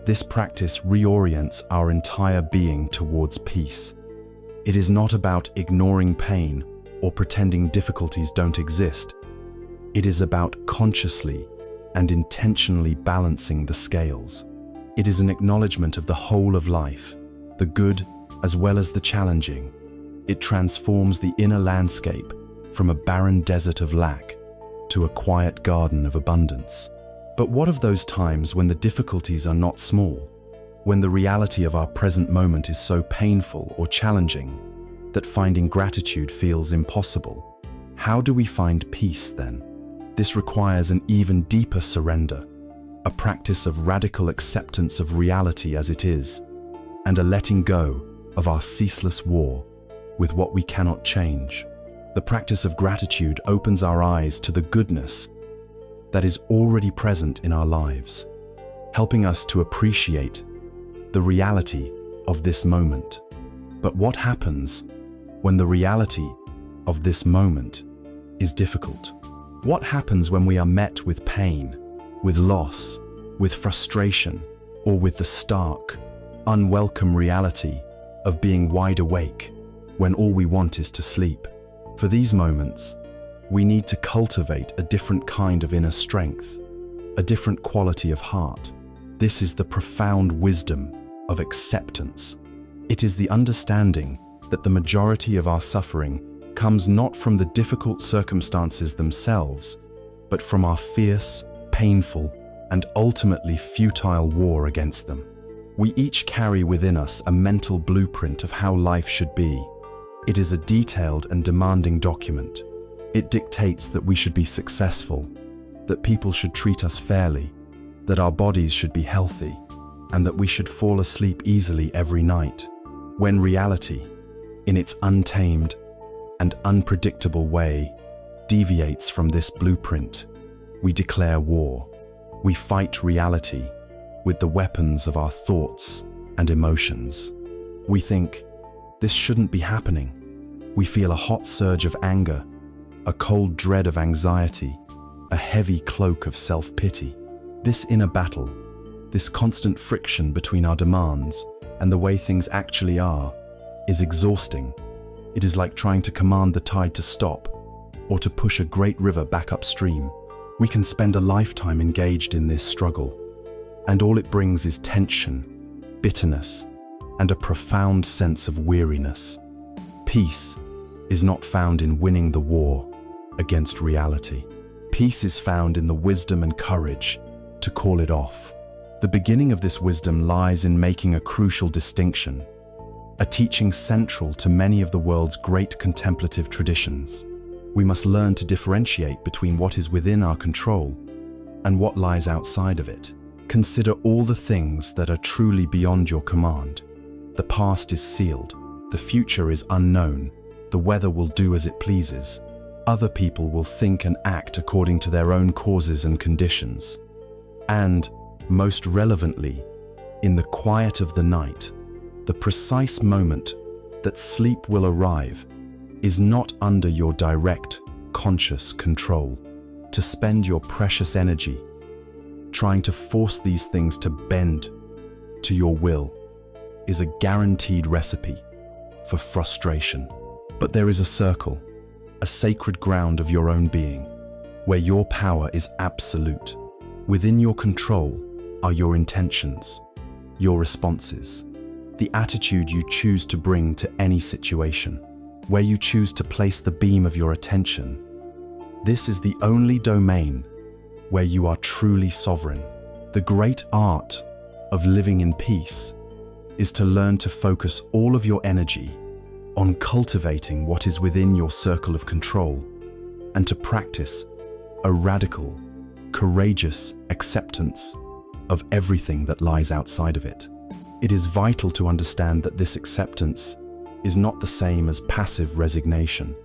S1: This practice reorients our entire being towards peace. It is not about ignoring pain or pretending difficulties don't exist. It is about consciously and intentionally balancing the scales. It is an acknowledgement of the whole of life, the good as well as the challenging. It transforms the inner landscape from a barren desert of lack to a quiet garden of abundance. But what of those times when the difficulties are not small, when the reality of our present moment is so painful or challenging that finding gratitude feels impossible? How do we find peace then? This requires an even deeper surrender, a practice of radical acceptance of reality as it is, and a letting go of our ceaseless war with what we cannot change. The practice of gratitude opens our eyes to the goodness that is already present in our lives, helping us to appreciate the reality of this moment. But what happens when the reality of this moment is difficult? What happens when we are met with pain, with loss, with frustration, or with the stark, unwelcome reality of being wide awake when all we want is to sleep? For these moments, we need to cultivate a different kind of inner strength, a different quality of heart. This is the profound wisdom of acceptance. It is the understanding that the majority of our suffering comes not from the difficult circumstances themselves, but from our fierce, painful, and ultimately futile war against them. We each carry within us a mental blueprint of how life should be. It is a detailed and demanding document. It dictates that we should be successful, that people should treat us fairly, that our bodies should be healthy, and that we should fall asleep easily every night. When reality, in its untamed and unpredictable way, deviates from this blueprint, we declare war. We fight reality with the weapons of our thoughts and emotions. We think, this shouldn't be happening. We feel a hot surge of anger, a cold dread of anxiety, a heavy cloak of self-pity. This inner battle, this constant friction between our demands and the way things actually are, is exhausting. It is like trying to command the tide to stop or to push a great river back upstream. We can spend a lifetime engaged in this struggle, and all it brings is tension, bitterness, and a profound sense of weariness. Peace is not found in winning the war against reality. Peace is found in the wisdom and courage to call it off. The beginning of this wisdom lies in making a crucial distinction, a teaching central to many of the world's great contemplative traditions. We must learn to differentiate between what is within our control and what lies outside of it. Consider all the things that are truly beyond your command. The past is sealed, the future is unknown, the weather will do as it pleases. Other people will think and act according to their own causes and conditions. And, most relevantly, in the quiet of the night, the precise moment that sleep will arrive is not under your direct, conscious control. To spend your precious energy trying to force these things to bend to your will is a guaranteed recipe for frustration. But there is a circle, a sacred ground of your own being, where your power is absolute. Within your control are your intentions, your responses, the attitude you choose to bring to any situation, where you choose to place the beam of your attention. This is the only domain where you are truly sovereign. The great art of living in peace is to learn to focus all of your energy on cultivating what is within your circle of control and to practice a radical courageous acceptance of everything that lies outside of it. It is vital to understand that this acceptance is not the same as passive resignation.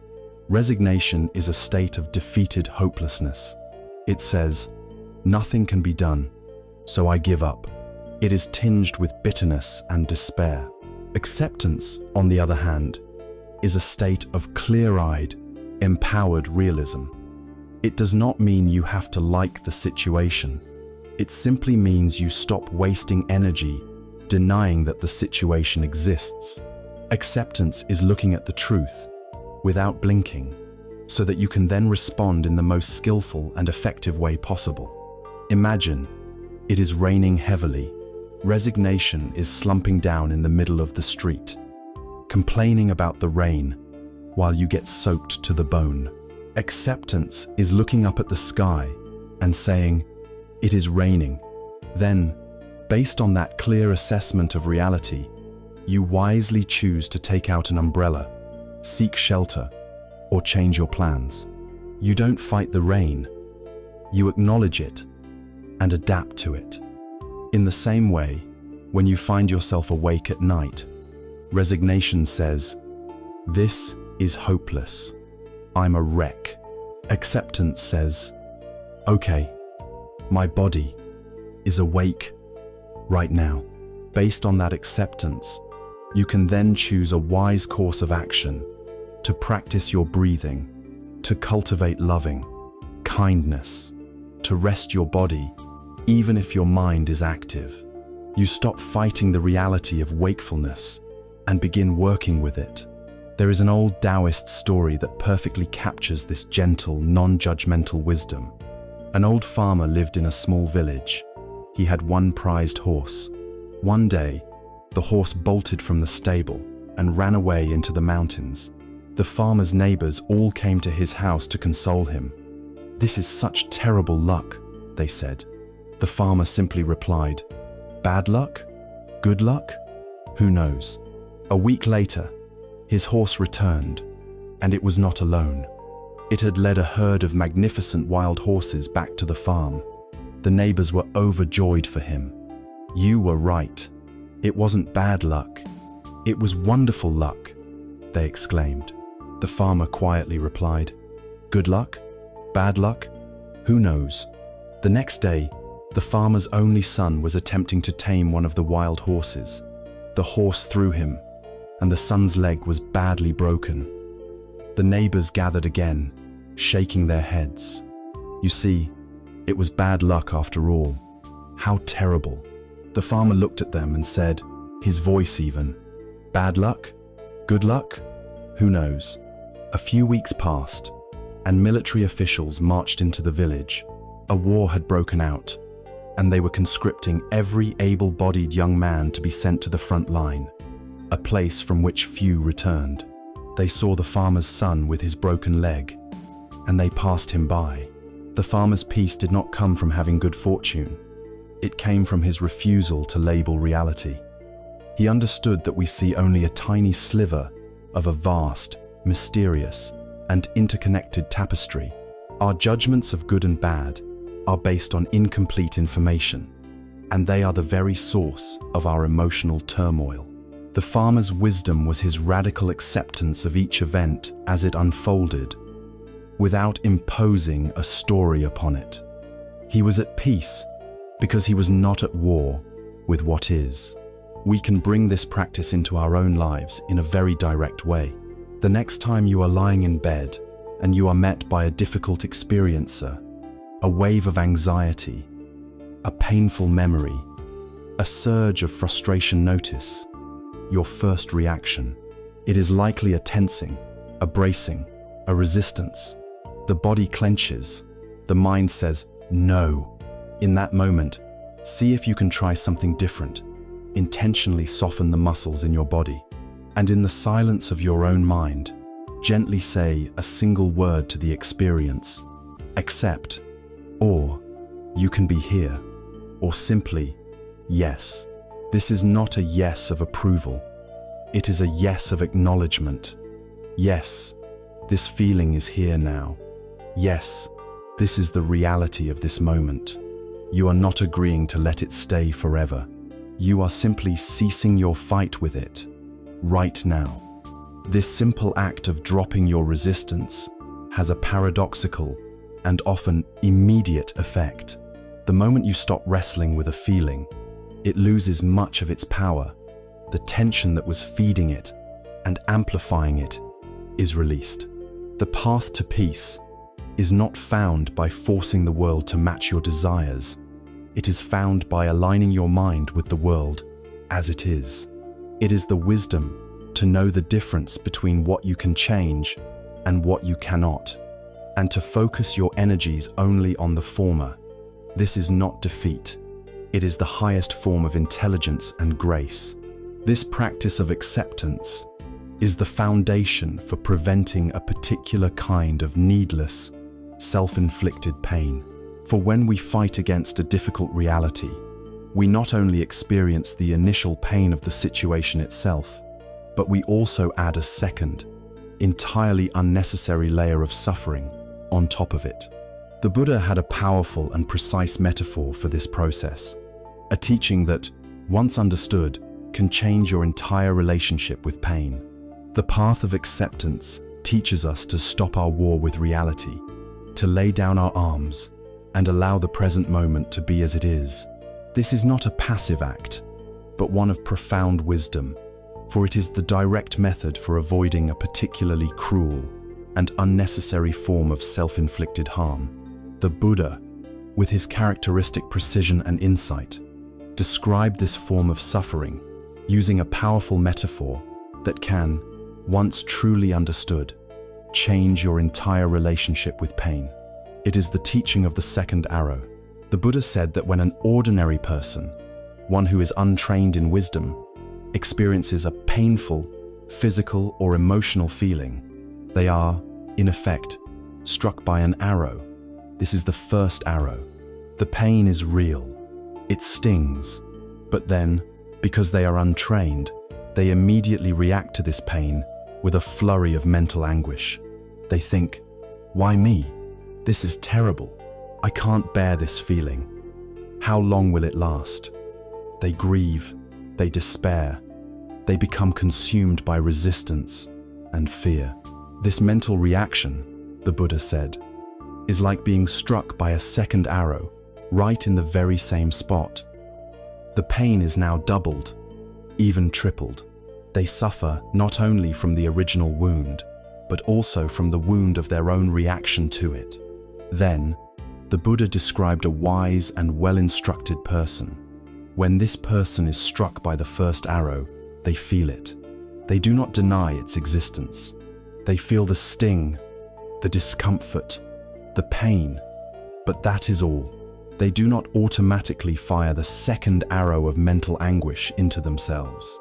S1: Resignation is a state of defeated hopelessness. It says, "Nothing can be done, so I give up." It is tinged with bitterness and despair. Acceptance, on the other hand, is a state of clear-eyed, empowered realism. It does not mean you have to like the situation. It simply means you stop wasting energy denying that the situation exists. Acceptance is looking at the truth without blinking, so that you can then respond in the most skillful and effective way possible. Imagine it is raining heavily. Resignation is slumping down in the middle of the street, complaining about the rain while you get soaked to the bone. Acceptance is looking up at the sky and saying, "It is raining." Then, based on that clear assessment of reality, you wisely choose to take out an umbrella, seek shelter, or change your plans. You don't fight the rain, you acknowledge it and adapt to it. In the same way, when you find yourself awake at night, resignation says, "This is hopeless. I'm a wreck." Acceptance says, "Okay, my body is awake right now." Based on that acceptance, you can then choose a wise course of action to practice your breathing, to cultivate loving kindness, to rest your body, even if your mind is active. You stop fighting the reality of wakefulness and begin working with it. There is an old Taoist story that perfectly captures this gentle, non-judgmental wisdom. An old farmer lived in a small village. He had one prized horse. One day, the horse bolted from the stable and ran away into the mountains. The farmer's neighbors all came to his house to console him. "This is such terrible luck," they said. The farmer simply replied, "Bad luck? Good luck? Who knows?" A week later, his horse returned, and it was not alone. It had led a herd of magnificent wild horses back to the farm. The neighbors were overjoyed for him. "You were right. It wasn't bad luck. It was wonderful luck," they exclaimed. The farmer quietly replied, "Good luck? Bad luck? Who knows?" The next day, the farmer's only son was attempting to tame one of the wild horses. The horse threw him, and the son's leg was badly broken. The neighbors gathered again, shaking their heads. You see, it was bad luck after all. How terrible. The farmer looked at them and said, his voice even, "Bad luck? Good luck? Who knows?" A few weeks passed, and military officials marched into the village. A war had broken out, and they were conscripting every able-bodied young man to be sent to the front line, a place from which few returned. They saw the farmer's son with his broken leg, and they passed him by. The farmer's peace did not come from having good fortune. It came from his refusal to label reality. He understood that we see only a tiny sliver of a vast, mysterious, and interconnected tapestry. Our judgments of good and bad are based on incomplete information, and they are the very source of our emotional turmoil. The farmer's wisdom was his radical acceptance of each event as it unfolded, without imposing a story upon it. He was at peace because he was not at war with what is. We can bring this practice into our own lives in a very direct way. The next time you are lying in bed and you are met by a difficult experiencer, a wave of anxiety, a painful memory, a surge of frustration, notice your first reaction. It is likely a tensing, a bracing, a resistance. The body clenches. The mind says, no. In that moment, see if you can try something different. Intentionally soften the muscles in your body, and in the silence of your own mind, gently say a single word to the experience. Accept, or you can be here, or simply, yes. This is not a yes of approval. It is a yes of acknowledgement. Yes, this feeling is here now. Yes, This is the reality of this moment. You are not agreeing to let it stay forever. You are simply ceasing your fight with it, right now. This simple act of dropping your resistance has a paradoxical and often immediate effect. The moment you stop wrestling with a feeling, it loses much of its power. The tension that was feeding it and amplifying it is released. The path to peace is not found by forcing the world to match your desires. It is found by aligning your mind with the world as it is. It is the wisdom to know the difference between what you can change and what you cannot, and to focus your energies only on the former. This is not defeat. It is the highest form of intelligence and grace. This practice of acceptance is the foundation for preventing a particular kind of needless, self-inflicted pain. For when we fight against a difficult reality, we not only experience the initial pain of the situation itself, but we also add a second, entirely unnecessary layer of suffering on top of it. The Buddha had a powerful and precise metaphor for this process, a teaching that, once understood, can change your entire relationship with pain. The path of acceptance teaches us to stop our war with reality, to lay down our arms, and allow the present moment to be as it is. This is not a passive act, but one of profound wisdom, for it is the direct method for avoiding a particularly cruel and unnecessary form of self-inflicted harm. The Buddha, with his characteristic precision and insight, described this form of suffering using a powerful metaphor that can, once truly understood, change your entire relationship with pain. It is the teaching of the second arrow. The Buddha said that when an ordinary person, one who is untrained in wisdom, experiences a painful, physical or emotional feeling, they are, in effect, struck by an arrow. This is the first arrow. The pain is real. It stings. But then, because they are untrained, they immediately react to this pain with a flurry of mental anguish. They think, "Why me? This is terrible. I can't bear this feeling. How long will it last?" They grieve, they despair, they become consumed by resistance and fear. This mental reaction, the Buddha said, is like being struck by a second arrow right in the very same spot. The pain is now doubled, even tripled. They suffer not only from the original wound, but also from the wound of their own reaction to it. Then, the Buddha described a wise and well-instructed person. When this person is struck by the first arrow, they feel it. They do not deny its existence. They feel the sting, the discomfort, the pain, but that is all. They do not automatically fire the second arrow of mental anguish into themselves.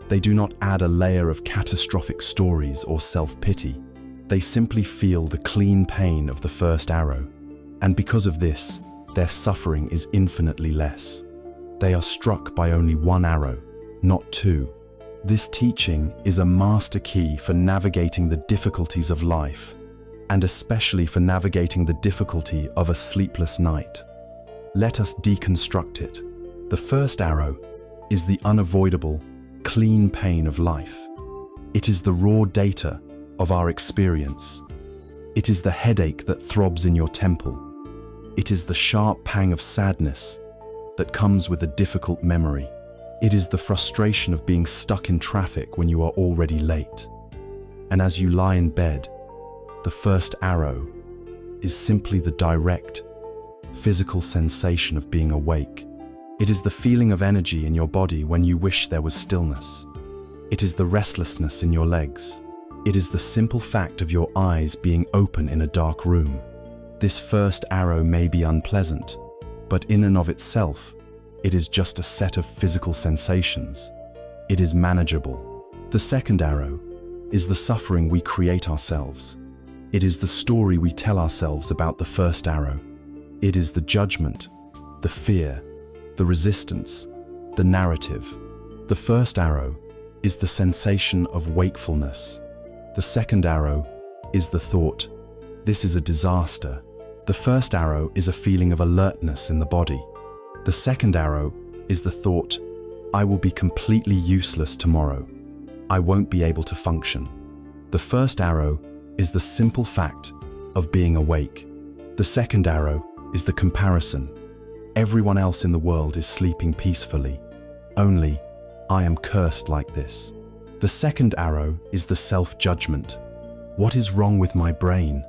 S1: They do not add a layer of catastrophic stories or self-pity. They simply feel the clean pain of the first arrow, and because of this, their suffering is infinitely less. They are struck by only one arrow, not two. This teaching is a master key for navigating the difficulties of life, and especially for navigating the difficulty of a sleepless night. Let us deconstruct it. The first arrow is the unavoidable, clean pain of life. It is the raw data of our experience. It is the headache that throbs in your temple. It is the sharp pang of sadness that comes with a difficult memory. It is the frustration of being stuck in traffic when you are already late. And as you lie in bed, the first arrow is simply the direct, physical sensation of being awake. It is the feeling of energy in your body when you wish there was stillness. It is the restlessness in your legs. It is the simple fact of your eyes being open in a dark room. This first arrow may be unpleasant, but in and of itself, it is just a set of physical sensations. It is manageable. The second arrow is the suffering we create ourselves. It is the story we tell ourselves about the first arrow. It is the judgment, the fear, the resistance, the narrative. The first arrow is the sensation of wakefulness. The second arrow is the thought, "This is a disaster. The first arrow is a feeling of alertness in the body. The second arrow is the thought, I will be completely useless tomorrow. I won't be able to function. The first arrow is the simple fact of being awake. The second arrow is the comparison. Everyone else in the world is sleeping peacefully. Only I am cursed like this. The second arrow is the self-judgment. What is wrong with my brain?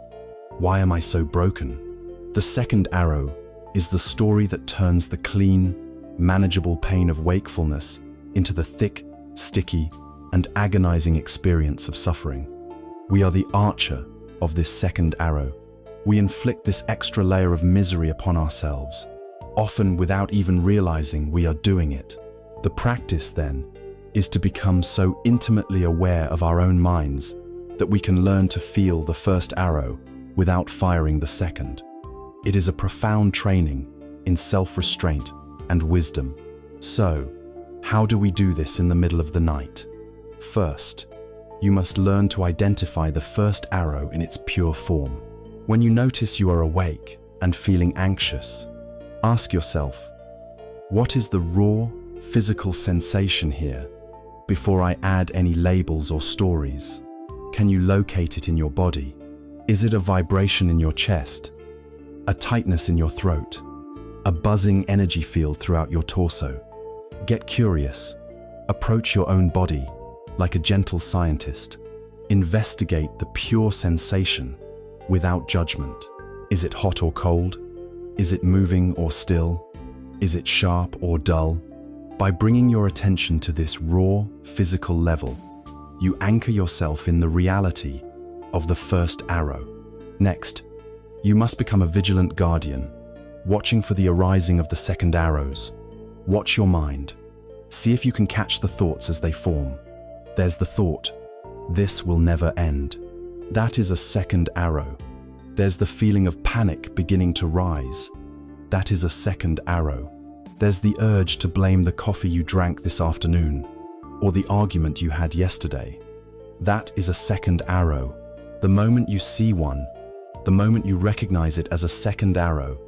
S1: Why am I so broken? The second arrow is the story that turns the clean, manageable pain of wakefulness into the thick, sticky, and agonizing experience of suffering. We are the archer of this second arrow. We inflict this extra layer of misery upon ourselves, often without even realizing we are doing it. The practice, then, is to become so intimately aware of our own minds that we can learn to feel the first arrow without firing the second. It is a profound training in self-restraint and wisdom. So, how do we do this in the middle of the night? First, you must learn to identify the first arrow in its pure form. When you notice you are awake and feeling anxious, ask yourself, what is the raw, physical sensation here? Before I add any labels or stories, can you locate it in your body? Is it a vibration in your chest? A tightness in your throat? A buzzing energy field throughout your torso? Get curious. Approach your own body like a gentle scientist. Investigate the pure sensation without judgment. Is it hot or cold? Is it moving or still? Is it sharp or dull? By bringing your attention to this raw, physical level, you anchor yourself in the reality of the first arrow. Next, you must become a vigilant guardian, watching for the arising of the second arrows. Watch your mind. See if you can catch the thoughts as they form. There's the thought, this will never end. That is a second arrow. There's the feeling of panic beginning to rise. That is a second arrow. There's the urge to blame the coffee you drank this afternoon, or the argument you had yesterday. That is a second arrow. The moment you see one, the moment you recognize it as a second arrow,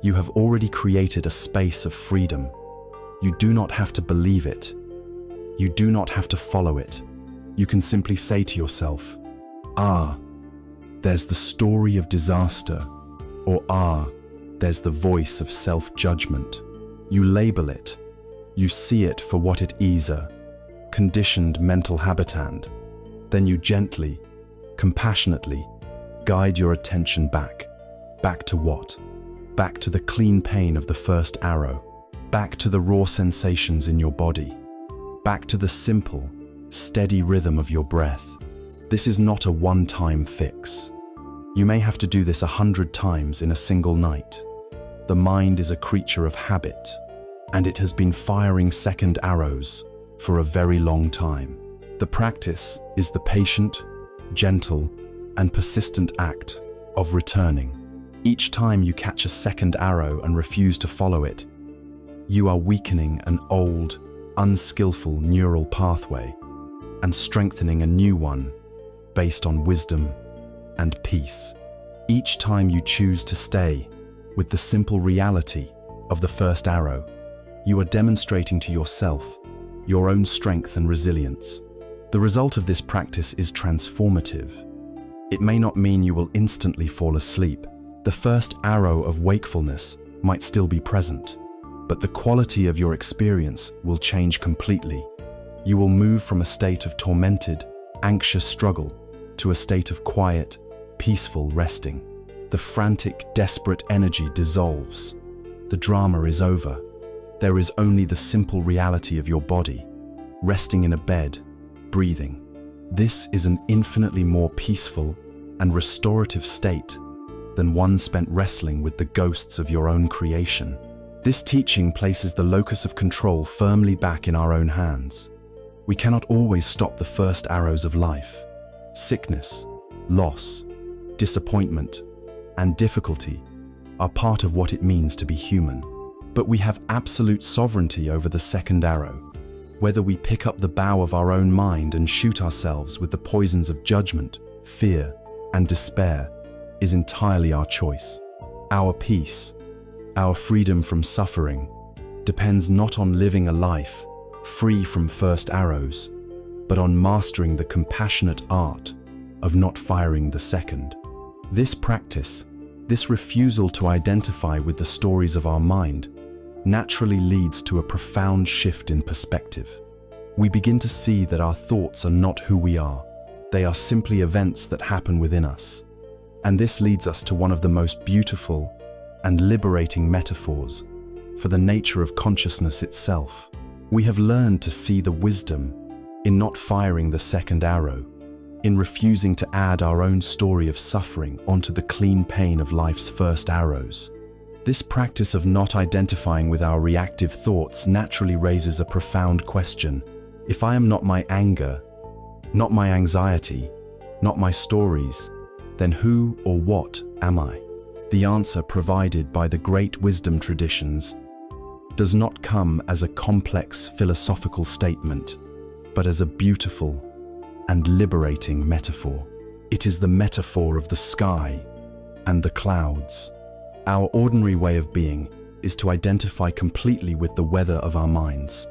S1: you have already created a space of freedom. You do not have to believe it. You do not have to follow it. You can simply say to yourself, there's the story of disaster, or there's the voice of self-judgment. You label it. You see it for what it is, a conditioned mental habitat. Then you gently, compassionately, guide your attention back. Back to what? Back to the clean pain of the first arrow. Back to the raw sensations in your body. Back to the simple, steady rhythm of your breath. This is not a one-time fix. You may have to do this 100 times in a single night. The mind is a creature of habit, and it has been firing second arrows for a very long time. The practice is the patient, gentle, and persistent act of returning. Each time you catch a second arrow and refuse to follow it, you are weakening an old, unskillful neural pathway and strengthening a new one based on wisdom and peace. Each time you choose to stay with the simple reality of the first arrow, you are demonstrating to yourself your own strength and resilience. The result of this practice is transformative. It may not mean you will instantly fall asleep. The first arrow of wakefulness might still be present, but the quality of your experience will change completely. You will move from a state of tormented, anxious struggle to a state of quiet, peaceful resting. The frantic, desperate energy dissolves. The drama is over. There is only the simple reality of your body, resting in a bed, breathing. This is an infinitely more peaceful and restorative state than one spent wrestling with the ghosts of your own creation. This teaching places the locus of control firmly back in our own hands. We cannot always stop the first arrows of life. Sickness, loss, disappointment, and difficulty are part of what it means to be human. But we have absolute sovereignty over the second arrow. Whether we pick up the bow of our own mind and shoot ourselves with the poisons of judgment, fear, and despair is entirely our choice. Our peace, our freedom from suffering, depends not on living a life free from first arrows, but on mastering the compassionate art of not firing the second. This practice, this refusal to identify with the stories of our mind, naturally leads to a profound shift in perspective. We begin to see that our thoughts are not who we are. They are simply events that happen within us. And this leads us to one of the most beautiful and liberating metaphors for the nature of consciousness itself. We have learned to see the wisdom in not firing the second arrow, in refusing to add our own story of suffering onto the clean pain of life's first arrows. This practice of not identifying with our reactive thoughts naturally raises a profound question. If I am not my anger, not my anxiety, not my stories, then who or what am I? The answer provided by the great wisdom traditions does not come as a complex philosophical statement, but as a beautiful and liberating metaphor. It is the metaphor of the sky and the clouds. Our ordinary way of being is to identify completely with the weather of our minds.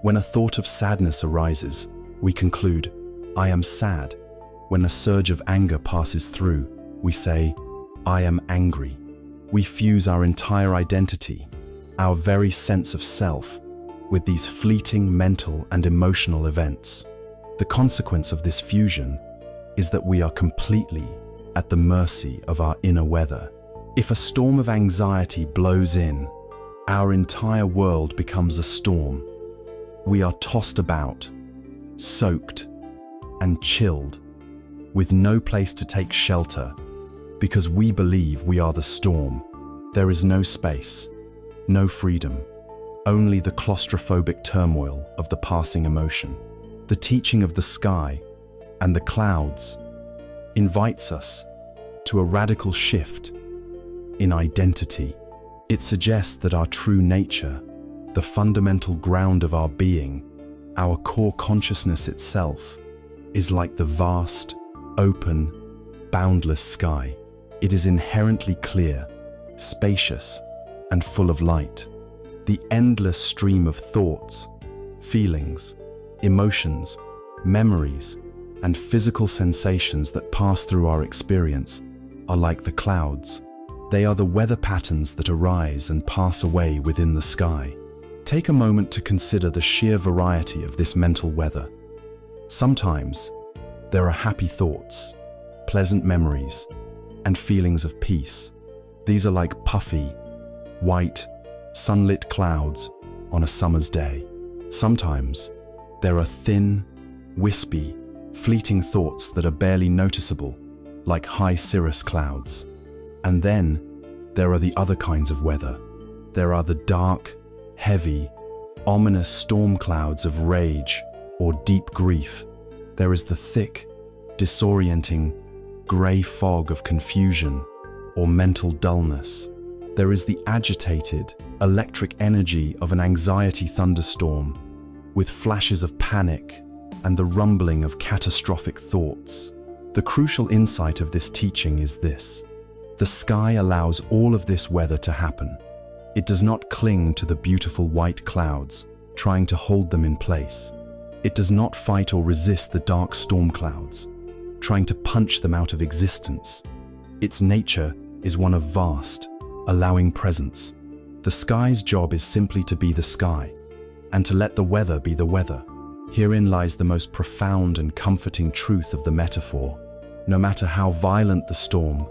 S1: When a thought of sadness arises, we conclude, I am sad. When a surge of anger passes through, we say, I am angry. We fuse our entire identity, our very sense of self, with these fleeting mental and emotional events. The consequence of this fusion is that we are completely at the mercy of our inner weather. If a storm of anxiety blows in, our entire world becomes a storm. We are tossed about, soaked, and chilled, with no place to take shelter, because we believe we are the storm. There is no space, no freedom, only the claustrophobic turmoil of the passing emotion. The teaching of the sky and the clouds invites us to a radical shift in identity. It suggests that our true nature, the fundamental ground of our being, our core consciousness itself, is like the vast, open, boundless sky. It is inherently clear, spacious, and full of light. The endless stream of thoughts, feelings, emotions, memories, and physical sensations that pass through our experience are like the clouds. They are the weather patterns that arise and pass away within the sky. Take a moment to consider the sheer variety of this mental weather. Sometimes there are happy thoughts, pleasant memories, and feelings of peace. These are like puffy, white, sunlit clouds on a summer's day. Sometimes there are thin, wispy, fleeting thoughts that are barely noticeable, like high cirrus clouds. And then there are the other kinds of weather. There are the dark, heavy, ominous storm clouds of rage or deep grief. There is the thick, disorienting, grey fog of confusion or mental dullness. There is the agitated, electric energy of an anxiety thunderstorm, with flashes of panic and the rumbling of catastrophic thoughts. The crucial insight of this teaching is this: the sky allows all of this weather to happen. It does not cling to the beautiful white clouds, trying to hold them in place. It does not fight or resist the dark storm clouds, trying to punch them out of existence. Its nature is one of vast, allowing presence. The sky's job is simply to be the sky, and to let the weather be the weather. Herein lies the most profound and comforting truth of the metaphor. No matter how violent the storm,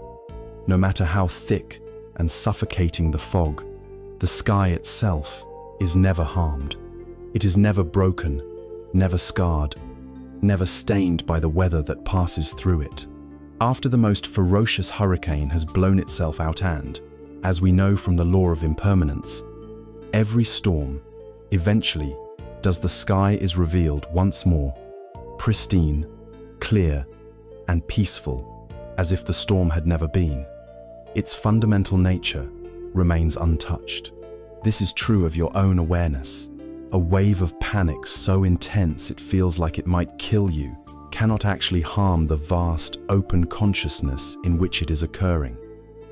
S1: no matter how thick and suffocating the fog, the sky itself is never harmed. It is never broken, never scarred, never stained by the weather that passes through it. After the most ferocious hurricane has blown itself out and, as we know from the law of impermanence, every storm, eventually, does the sky is revealed once more, pristine, clear, and peaceful, as if the storm had never been. Its fundamental nature remains untouched. This is true of your own awareness. A wave of panic so intense it feels like it might kill you cannot actually harm the vast, open consciousness in which it is occurring.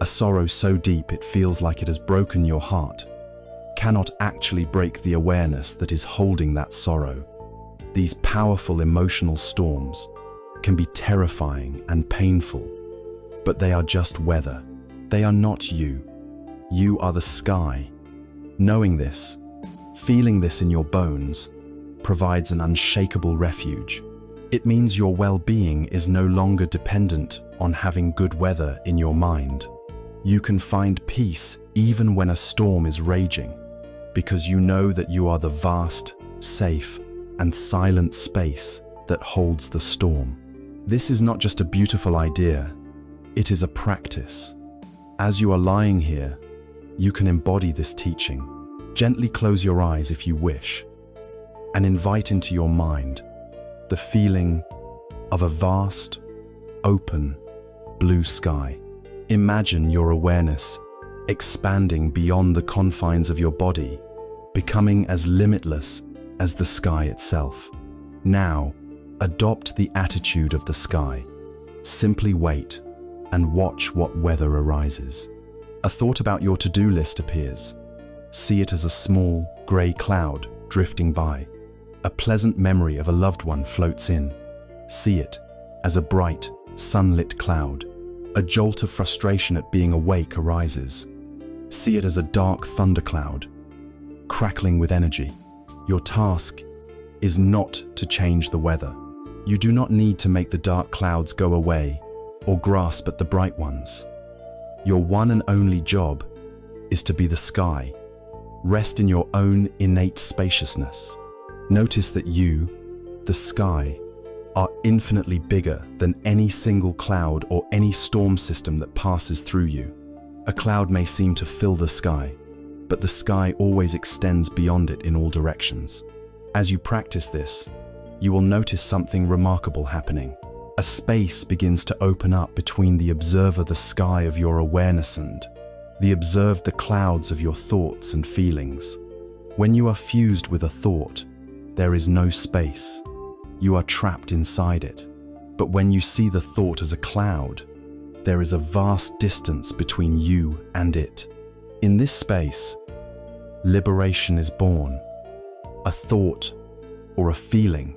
S1: A sorrow so deep it feels like it has broken your heart, cannot actually break the awareness that is holding that sorrow. These powerful emotional storms can be terrifying and painful, but they are just weather. They are not you. You are the sky. Knowing this, feeling this in your bones, provides an unshakable refuge. It means your well-being is no longer dependent on having good weather in your mind. You can find peace even when a storm is raging, because you know that you are the vast, safe, and silent space that holds the storm. This is not just a beautiful idea, it is a practice. As you are lying here, you can embody this teaching. Gently close your eyes if you wish, and invite into your mind the feeling of a vast, open, blue sky. Imagine your awareness expanding beyond the confines of your body, becoming as limitless as the sky itself. Now, adopt the attitude of the sky. Simply wait and watch what weather arises. A thought about your to-do list appears. See it as a small, grey cloud drifting by. A pleasant memory of a loved one floats in. See it as a bright, sunlit cloud. A jolt of frustration at being awake arises. See it as a dark thundercloud, crackling with energy. Your task is not to change the weather. You do not need to make the dark clouds go away or grasp at the bright ones. Your one and only job is to be the sky. Rest in your own innate spaciousness. Notice that you, the sky, are infinitely bigger than any single cloud or any storm system that passes through you. A cloud may seem to fill the sky, but the sky always extends beyond it in all directions. As you practice this, you will notice something remarkable happening. A space begins to open up between the observer, the sky of your awareness, and the observed, the clouds of your thoughts and feelings. When you are fused with a thought, there is no space. You are trapped inside it. But when you see the thought as a cloud, there is a vast distance between you and it. In this space, liberation is born. A thought or a feeling,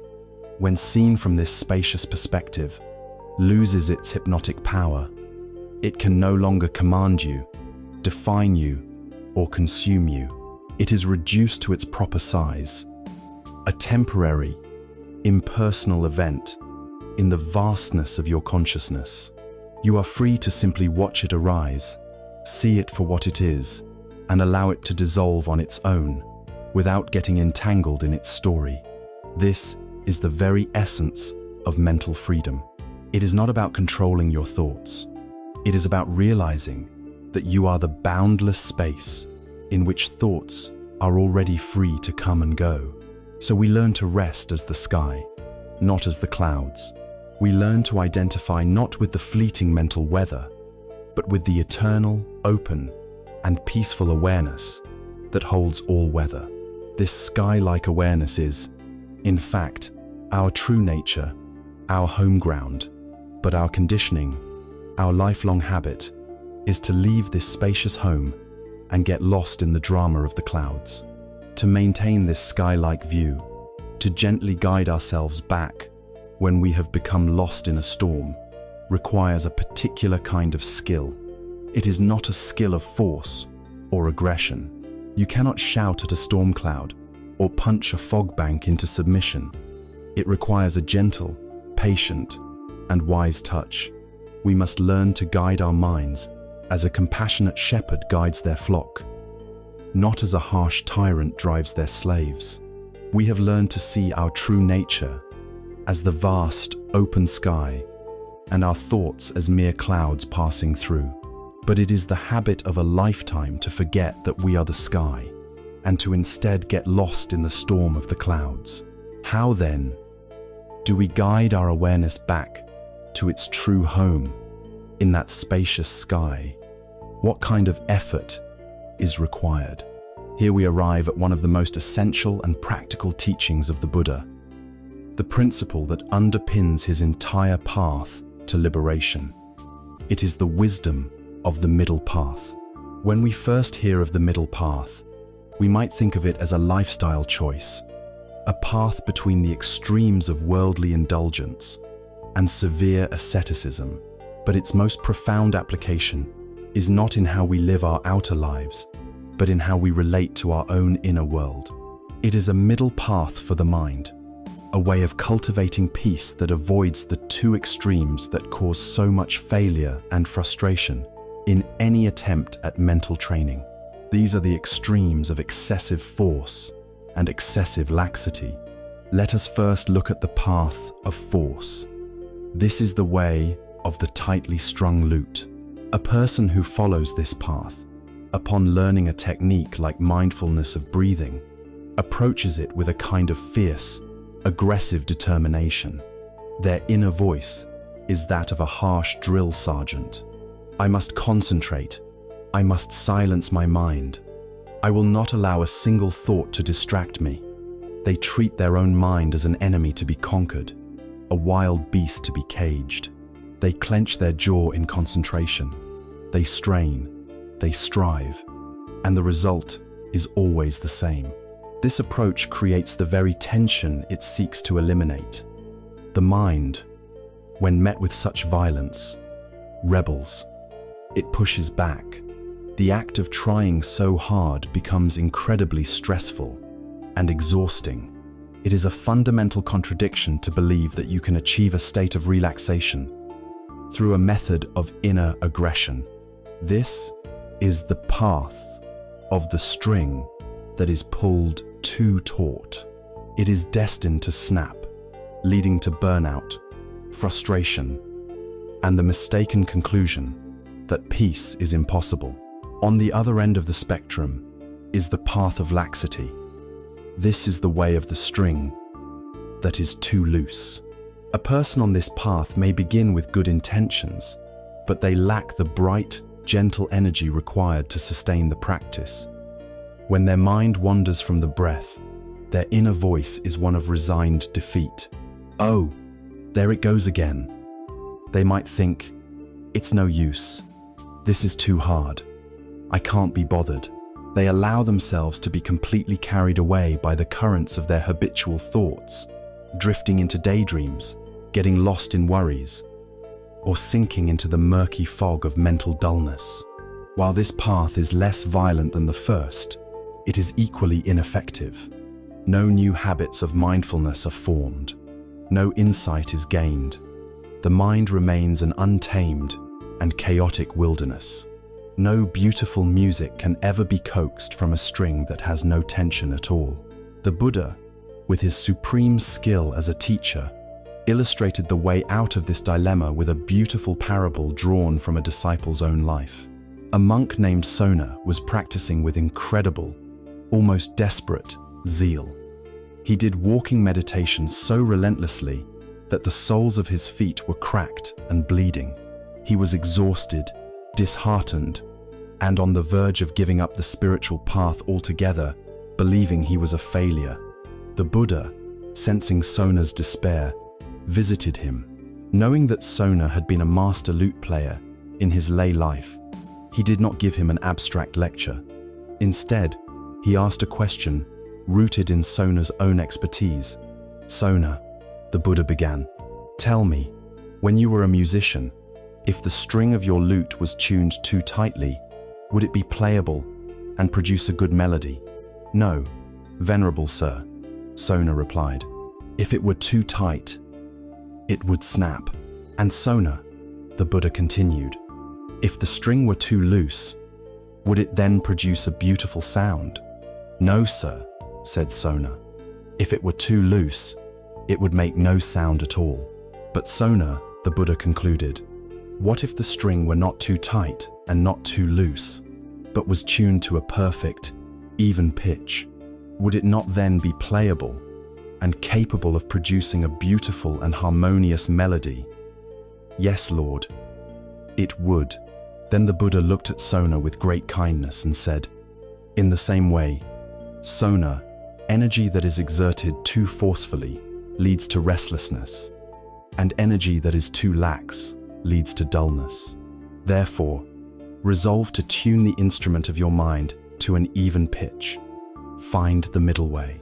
S1: when seen from this spacious perspective, loses its hypnotic power. It can no longer command you, define you, or consume you. It is reduced to its proper size, a temporary, impersonal event in the vastness of your consciousness. You are free to simply watch it arise, see it for what it is, and allow it to dissolve on its own, without getting entangled in its story. This is the very essence of mental freedom. It is not about controlling your thoughts. It is about realizing that you are the boundless space in which thoughts are already free to come and go. So we learn to rest as the sky, not as the clouds. We learn to identify not with the fleeting mental weather, but with the eternal, open, and peaceful awareness that holds all weather. This sky-like awareness is, in fact, our true nature, our home ground, but our conditioning, our lifelong habit, is to leave this spacious home and get lost in the drama of the clouds. To maintain this sky-like view, to gently guide ourselves back when we have become lost in a storm, requires a particular kind of skill. It is not a skill of force or aggression. You cannot shout at a storm cloud or punch a fog bank into submission. It requires a gentle, patient, and wise touch. We must learn to guide our minds as a compassionate shepherd guides their flock, not as a harsh tyrant drives their slaves. We have learned to see our true nature as the vast, open sky, and our thoughts as mere clouds passing through. But it is the habit of a lifetime to forget that we are the sky, and to instead get lost in the storm of the clouds. How then do we guide our awareness back to its true home in that spacious sky? What kind of effort is required? Here we arrive at one of the most essential and practical teachings of the Buddha, the principle that underpins his entire path to liberation. It is the wisdom of the middle path. When we first hear of the middle path, we might think of it as a lifestyle choice, a path between the extremes of worldly indulgence and severe asceticism. But its most profound application is not in how we live our outer lives, but in how we relate to our own inner world. It is a middle path for the mind, a way of cultivating peace that avoids the two extremes that cause so much failure and frustration in any attempt at mental training. These are the extremes of excessive force and excessive laxity. Let us first look at the path of force. This is the way of the tightly strung lute. A person who follows this path, upon learning a technique like mindfulness of breathing, approaches it with a kind of fierce, aggressive determination. Their inner voice is that of a harsh drill sergeant. I must concentrate. I must silence my mind. I will not allow a single thought to distract me. They treat their own mind as an enemy to be conquered, a wild beast to be caged. They clench their jaw in concentration. They strain, they strive, and the result is always the same. This approach creates the very tension it seeks to eliminate. The mind, when met with such violence, rebels. It pushes back. The act of trying so hard becomes incredibly stressful and exhausting. It is a fundamental contradiction to believe that you can achieve a state of relaxation through a method of inner aggression. This is the path of the string that is pulled too taut. It is destined to snap, leading to burnout, frustration, and the mistaken conclusion that peace is impossible. On the other end of the spectrum is the path of laxity. This is the way of the string that is too loose. A person on this path may begin with good intentions, but they lack the bright, gentle energy required to sustain the practice. When their mind wanders from the breath, their inner voice is one of resigned defeat. Oh, there it goes again. They might think, it's no use. This is too hard. I can't be bothered. They allow themselves to be completely carried away by the currents of their habitual thoughts, drifting into daydreams, getting lost in worries, or sinking into the murky fog of mental dullness. While this path is less violent than the first, it is equally ineffective. No new habits of mindfulness are formed. No insight is gained. The mind remains an untamed and chaotic wilderness. No beautiful music can ever be coaxed from a string that has no tension at all. The Buddha, with his supreme skill as a teacher, illustrated the way out of this dilemma with a beautiful parable drawn from a disciple's own life. A monk named Sona was practicing with incredible, almost desperate zeal. He did walking meditation so relentlessly that the soles of his feet were cracked and bleeding. He was exhausted, disheartened, and on the verge of giving up the spiritual path altogether, believing he was a failure. The Buddha, sensing Sona's despair, visited him. Knowing that Sona had been a master lute player in his lay life, he did not give him an abstract lecture. Instead, he asked a question rooted in Sona's own expertise. Sona, the Buddha began, tell me, when you were a musician, if the string of your lute was tuned too tightly, would it be playable and produce a good melody? No, venerable sir, Sona replied. If it were too tight, it would snap. And Sona, the Buddha continued, if the string were too loose, would it then produce a beautiful sound? No, sir, said Sona. If it were too loose, it would make no sound at all. But Sona, the Buddha concluded, what if the string were not too tight and not too loose, but was tuned to a perfect, even pitch? Would it not then be playable and capable of producing a beautiful and harmonious melody? Yes, Lord, it would. Then the Buddha looked at Sona with great kindness and said, in the same way, Sona, energy that is exerted too forcefully leads to restlessness, and energy that is too lax leads to dullness. Therefore, Resolve to tune the instrument of your mind to an even pitch. Find the middle way.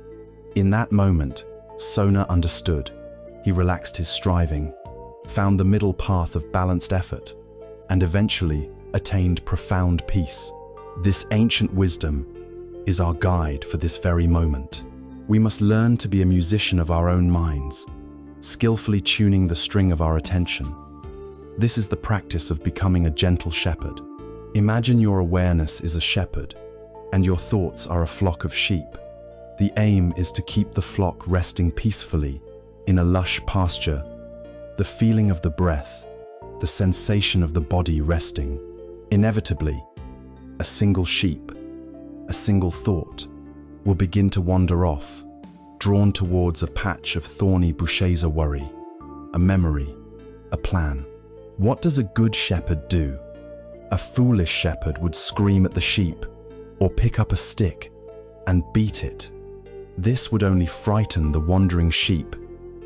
S1: In that moment, Sona understood. He relaxed his striving, found the middle path of balanced effort, and eventually attained profound peace. This ancient wisdom is our guide for this very moment. We must learn to be a musician of our own minds, skillfully tuning the string of our attention. This is the practice of becoming a gentle shepherd. Imagine your awareness is a shepherd, and your thoughts are a flock of sheep. The aim is to keep the flock resting peacefully in a lush pasture. The feeling of the breath, the sensation of the body resting. Inevitably, a single sheep, a single thought, will begin to wander off, drawn towards a patch of thorny bushes, a worry, a memory, a plan. What does a good shepherd do? A foolish shepherd would scream at the sheep, or pick up a stick and beat it. This would only frighten the wandering sheep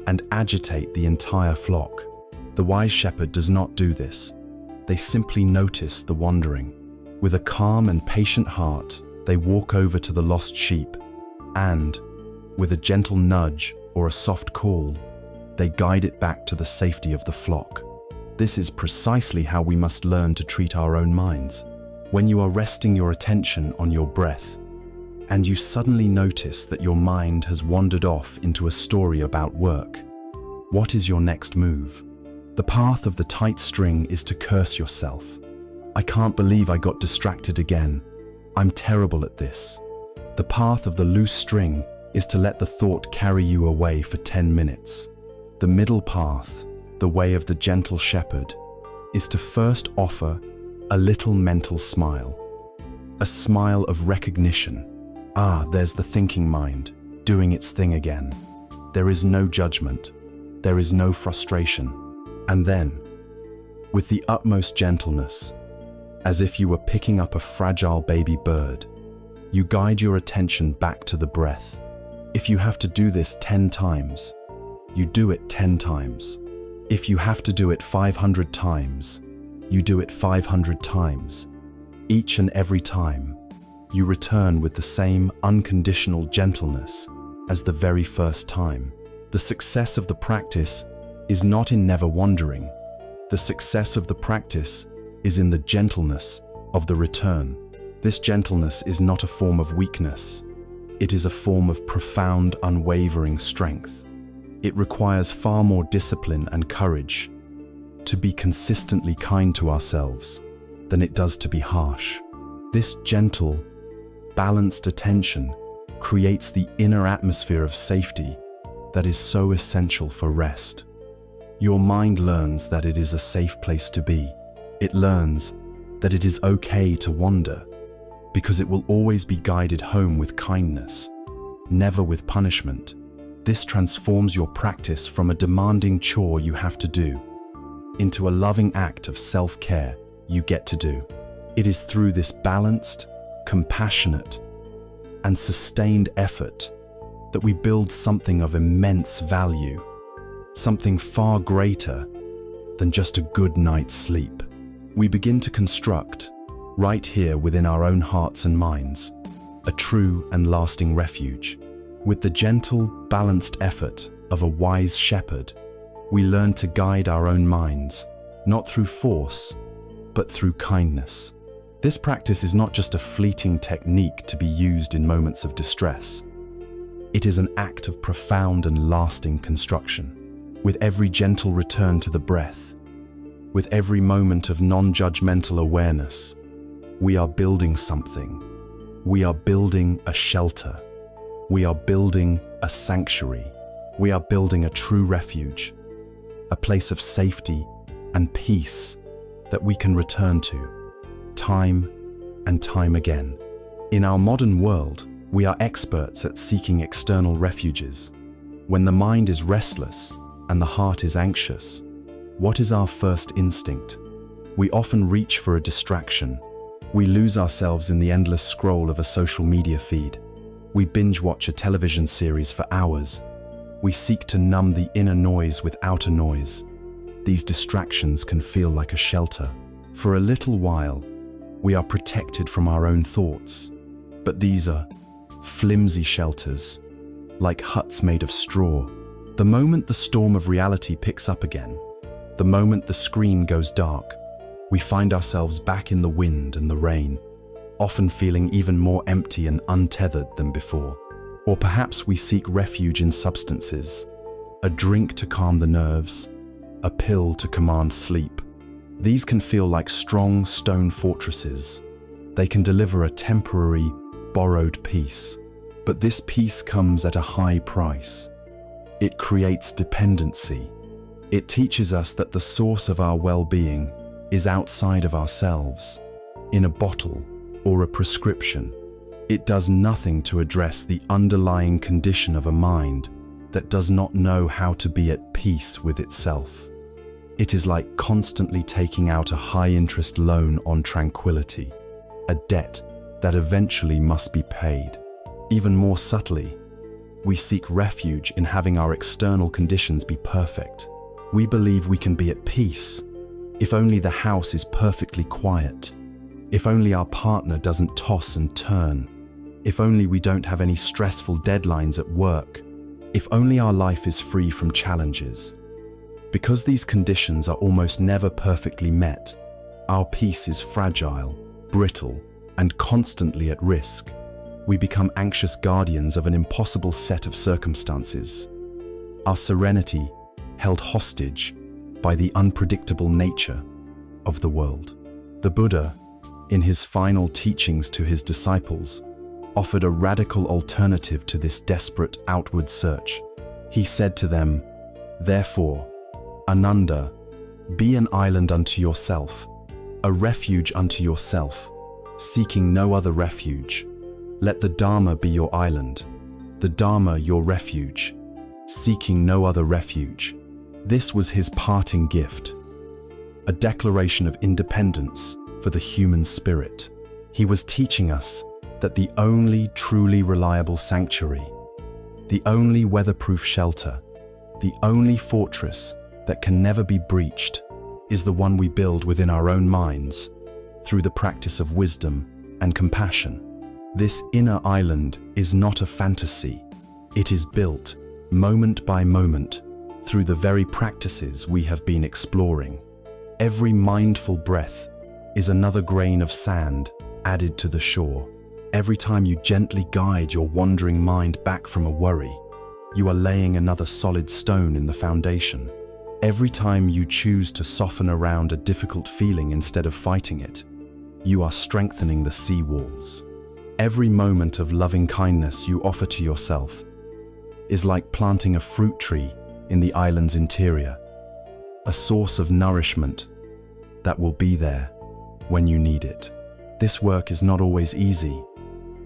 S1: and agitate the entire flock. The wise shepherd does not do this. They simply notice the wandering. With a calm and patient heart, they walk over to the lost sheep and, with a gentle nudge or a soft call, they guide it back to the safety of the flock. This is precisely how we must learn to treat our own minds. When you are resting your attention on your breath, and you suddenly notice that your mind has wandered off into a story about work, what is your next move? The path of the tight string is to curse yourself. I can't believe I got distracted again. I'm terrible at this. The path of the loose string is to let the thought carry you away for 10 minutes. The middle path, the way of the gentle shepherd, is to first offer a little mental smile. A smile of recognition. Ah, there's the thinking mind, doing its thing again. There is no judgment. There is no frustration. And then, with the utmost gentleness, as if you were picking up a fragile baby bird, you guide your attention back to the breath. If you have to do this 10 times, you do it 10 times. If you have to do it 500 times, you do it 500 times. Each and every time, you return with the same unconditional gentleness as the very first time. The success of the practice is not in never wandering. The success of the practice is in the gentleness of the return. This gentleness is not a form of weakness. It is a form of profound, unwavering strength. It requires far more discipline and courage to be consistently kind to ourselves than it does to be harsh. This gentle, balanced attention creates the inner atmosphere of safety that is so essential for rest. Your mind learns that it is a safe place to be. It learns that it is okay to wander because it will always be guided home with kindness, never with punishment. This transforms your practice from a demanding chore you have to do into a loving act of self-care you get to do. It is through this balanced, compassionate, and sustained effort that we build something of immense value, something far greater than just a good night's sleep. We begin to construct, right here within our own hearts and minds, a true and lasting refuge. With the gentle, balanced effort of a wise shepherd, we learn to guide our own minds, not through force, but through kindness. This practice is not just a fleeting technique to be used in moments of distress. It is an act of profound and lasting construction. With every gentle return to the breath, with every moment of non-judgmental awareness, we are building something. We are building a shelter. We are building a sanctuary. We are building a true refuge, a place of safety and peace that we can return to time and time again. In our modern world, we are experts at seeking external refuges. When the mind is restless and the heart is anxious, what is our first instinct? We often reach for a distraction. We lose ourselves in the endless scroll of a social media feed. We binge watch a television series for hours. We seek to numb the inner noise with outer noise. These distractions can feel like a shelter. For a little while, We are protected from our own thoughts. But these are flimsy shelters, like huts made of straw. The moment the storm of reality picks up again, the moment the screen goes dark, we find ourselves back in the wind and the rain, often feeling even more empty and untethered than before. Or perhaps we seek refuge in substances, a drink to calm the nerves, a pill to command sleep. These can feel like strong stone fortresses. They can deliver a temporary, borrowed peace. But this peace comes at a high price. It creates dependency. It teaches us that the source of our well-being is outside of ourselves, in a bottle or a prescription. It does nothing to address the underlying condition of a mind that does not know how to be at peace with itself. It is like constantly taking out a high-interest loan on tranquility, a debt that eventually must be paid. Even more subtly, we seek refuge in having our external conditions be perfect. We believe we can be at peace if only the house is perfectly quiet, if only our partner doesn't toss and turn, if only we don't have any stressful deadlines at work, if only our life is free from challenges. Because these conditions are almost never perfectly met, our peace is fragile, brittle, and constantly at risk. We become anxious guardians of an impossible set of circumstances. Our serenity held hostage by the unpredictable nature of the world. The Buddha, in his final teachings to his disciples, offered a radical alternative to this desperate outward search. He said to them, "Therefore, Ananda, be an island unto yourself, a refuge unto yourself, seeking no other refuge. Let the Dharma be your island, the Dharma your refuge, seeking no other refuge." This was his parting gift, a declaration of independence for the human spirit. He was teaching us that the only truly reliable sanctuary, the only weatherproof shelter, the only fortress that can never be breached is the one we build within our own minds through the practice of wisdom and compassion. This inner island is not a fantasy. It is built, moment by moment, through the very practices we have been exploring. Every mindful breath is another grain of sand added to the shore. Every time you gently guide your wandering mind back from a worry, you are laying another solid stone in the foundation. Every time you choose to soften around a difficult feeling instead of fighting it, you are strengthening the sea walls. Every moment of loving kindness you offer to yourself is like planting a fruit tree in the island's interior, a source of nourishment that will be there when you need it. This work is not always easy,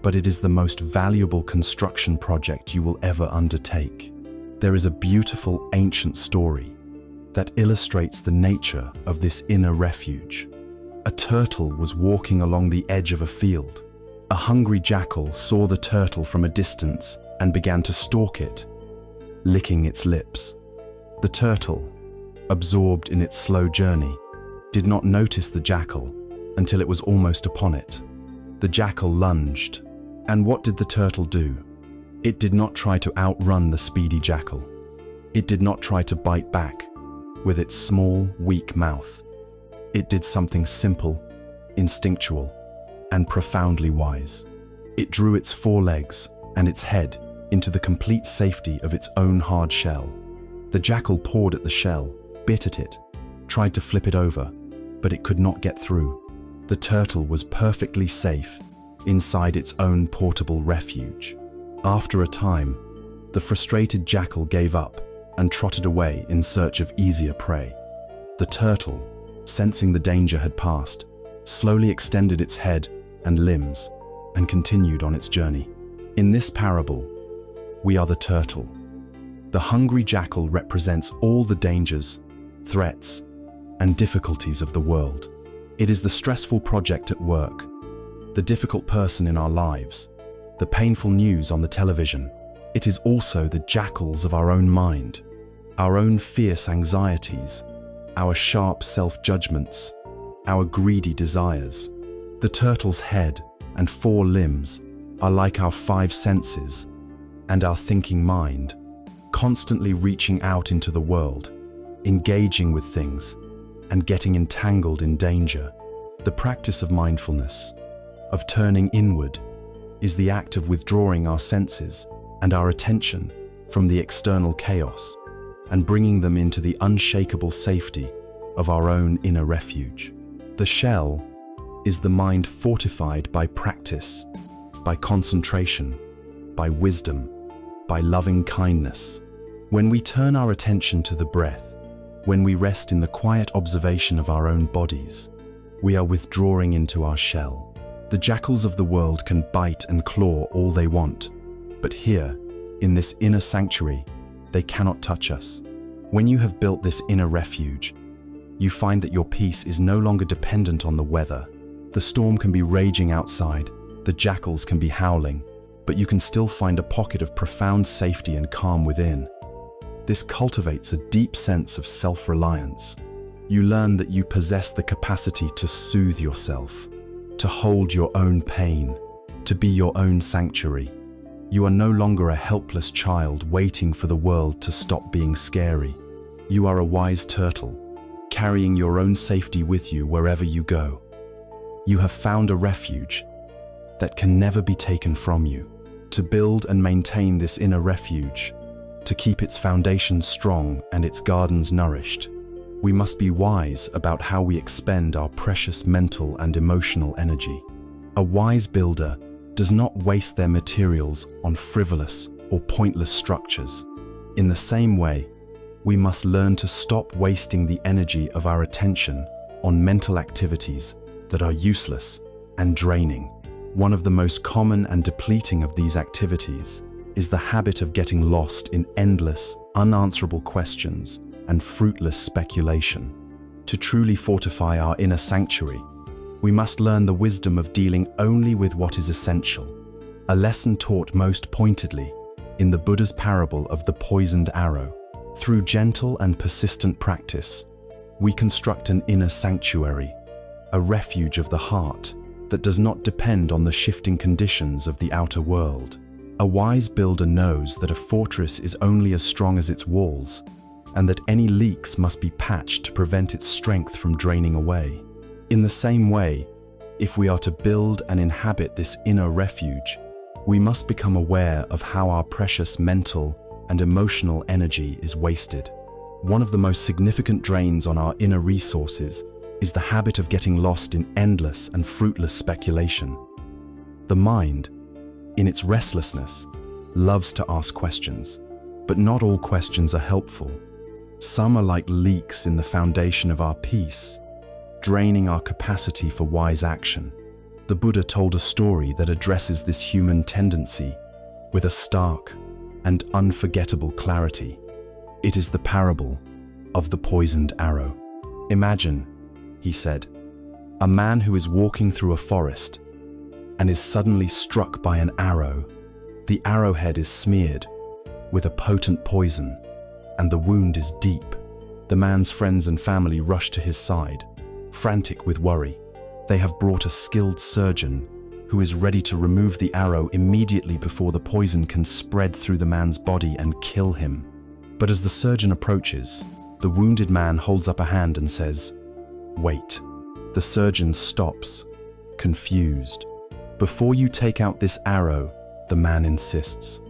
S1: but it is the most valuable construction project you will ever undertake. There is a beautiful ancient story that illustrates the nature of this inner refuge. A turtle was walking along the edge of a field. A hungry jackal saw the turtle from a distance and began to stalk it, licking its lips. The turtle, absorbed in its slow journey, did not notice the jackal until it was almost upon it. The jackal lunged, and what did the turtle do? It did not try to outrun the speedy jackal. It did not try to bite back with its small, weak mouth. It did something simple, instinctual, and profoundly wise. It drew its forelegs and its head into the complete safety of its own hard shell. The jackal pawed at the shell, bit at it, tried to flip it over, but it could not get through. The turtle was perfectly safe inside its own portable refuge. After a time, the frustrated jackal gave up and trotted away in search of easier prey. The turtle, sensing the danger had passed, slowly extended its head and limbs and continued on its journey. In this parable, we are the turtle. The hungry jackal represents all the dangers, threats, and difficulties of the world. It is the stressful project at work, the difficult person in our lives, the painful news on the television. It is also the jackals of our own mind, our own fierce anxieties, our sharp self-judgments, our greedy desires. The turtle's head and 4 limbs are like our 5 senses and our thinking mind, constantly reaching out into the world, engaging with things, and getting entangled in danger. The practice of mindfulness, of turning inward, is the act of withdrawing our senses and our attention from the external chaos and bringing them into the unshakable safety of our own inner refuge. The shell is the mind fortified by practice, by concentration, by wisdom, by loving kindness. When we turn our attention to the breath, when we rest in the quiet observation of our own bodies, we are withdrawing into our shell. The jackals of the world can bite and claw all they want, but here, in this inner sanctuary, they cannot touch us. When you have built this inner refuge, you find that your peace is no longer dependent on the weather. The storm can be raging outside, the jackals can be howling, but you can still find a pocket of profound safety and calm within. This cultivates a deep sense of self-reliance. You learn that you possess the capacity to soothe yourself, to hold your own pain, to be your own sanctuary. You are no longer a helpless child waiting for the world to stop being scary. You are a wise turtle, carrying your own safety with you wherever you go. You have found a refuge that can never be taken from you. To build and maintain this inner refuge, to keep its foundations strong and its gardens nourished, we must be wise about how we expend our precious mental and emotional energy. A wise builder does not waste their materials on frivolous or pointless structures. In the same way, we must learn to stop wasting the energy of our attention on mental activities that are useless and draining. One of the most common and depleting of these activities is the habit of getting lost in endless, unanswerable questions and fruitless speculation. To truly fortify our inner sanctuary, we must learn the wisdom of dealing only with what is essential, a lesson taught most pointedly in the Buddha's parable of the poisoned arrow. Through gentle and persistent practice, we construct an inner sanctuary, a refuge of the heart that does not depend on the shifting conditions of the outer world. A wise builder knows that a fortress is only as strong as its walls, and that any leaks must be patched to prevent its strength from draining away. In the same way, if we are to build and inhabit this inner refuge, we must become aware of how our precious mental and emotional energy is wasted. One of the most significant drains on our inner resources is the habit of getting lost in endless and fruitless speculation. The mind, in its restlessness, loves to ask questions, but not all questions are helpful. Some are like leaks in the foundation of our peace, draining our capacity for wise action. The Buddha told a story that addresses this human tendency with a stark and unforgettable clarity. It is the parable of the poisoned arrow. Imagine, he said, a man who is walking through a forest and is suddenly struck by an arrow. The arrowhead is smeared with a potent poison, and the wound is deep. The man's friends and family rush to his side, frantic with worry. They have brought a skilled surgeon who is ready to remove the arrow immediately before the poison can spread through the man's body and kill him. But as the surgeon approaches, the wounded man holds up a hand and says, "Wait." The surgeon stops, confused. "Before you take out this arrow," the man insists,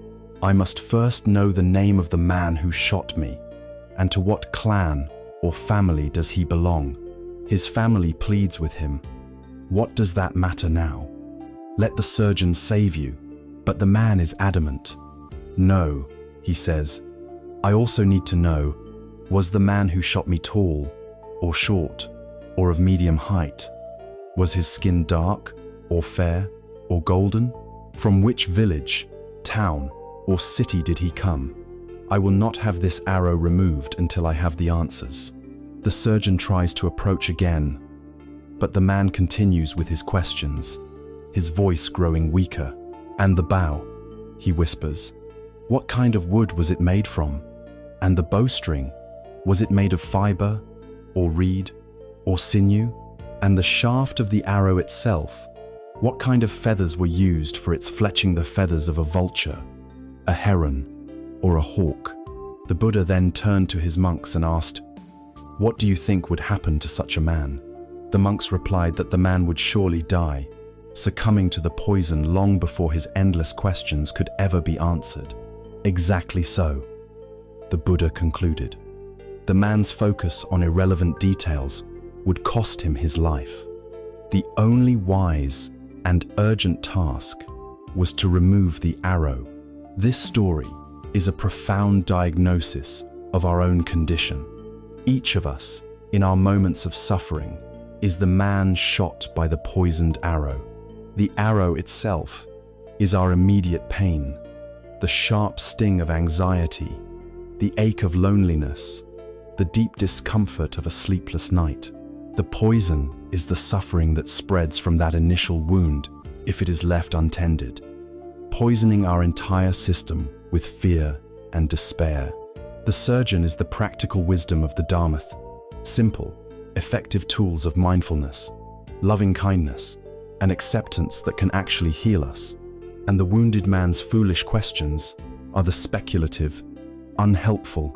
S1: "I must first know the name of the man who shot me, and to what clan or family does he belong?" His family pleads with him. "What does that matter now? Let the surgeon save you." But the man is adamant. "No," he says, "I also need to know, was the man who shot me tall or short or of medium height? Was his skin dark or fair or golden? From which village, town, or city did he come? I will not have this arrow removed until I have the answers." The surgeon tries to approach again, but the man continues with his questions, his voice growing weaker. "And the bow," he whispers, "what kind of wood was it made from? And the bowstring, was it made of fiber, or reed, or sinew?" And the shaft of the arrow itself, what kind of feathers were used for its fletching? The feathers of a vulture, a heron, or a hawk? The Buddha then turned to his monks and asked, "What do you think would happen to such a man?" The monks replied that the man would surely die, succumbing to the poison long before his endless questions could ever be answered. Exactly so, the Buddha concluded. The man's focus on irrelevant details would cost him his life. The only wise and urgent task was to remove the arrow. This story is a profound diagnosis of our own condition. Each of us, in our moments of suffering, is the man shot by the poisoned arrow. The arrow itself is our immediate pain, the sharp sting of anxiety, the ache of loneliness, the deep discomfort of a sleepless night. The poison is the suffering that spreads from that initial wound if it is left untended, poisoning our entire system with fear and despair. The surgeon is the practical wisdom of the Dharma, simple, effective tools of mindfulness, loving kindness, and acceptance that can actually heal us. And the wounded man's foolish questions are the speculative, unhelpful,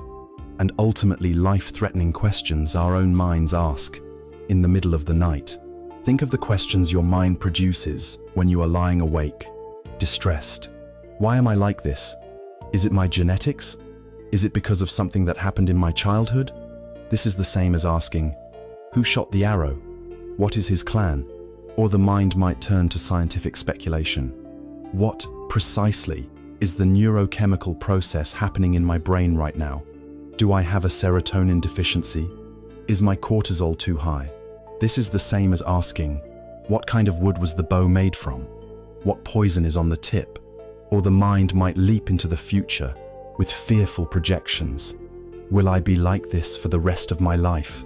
S1: and ultimately life-threatening questions our own minds ask in the middle of the night. Think of the questions your mind produces when you are lying awake, distressed. Why am I like this? Is it my genetics? Is it because of something that happened in my childhood? This is the same as asking, who shot the arrow? What is his clan? Or the mind might turn to scientific speculation. What, precisely, is the neurochemical process happening in my brain right now? Do I have a serotonin deficiency? Is my cortisol too high? This is the same as asking, what kind of wood was the bow made from? What poison is on the tip? Or the mind might leap into the future with fearful projections. Will I be like this for the rest of my life?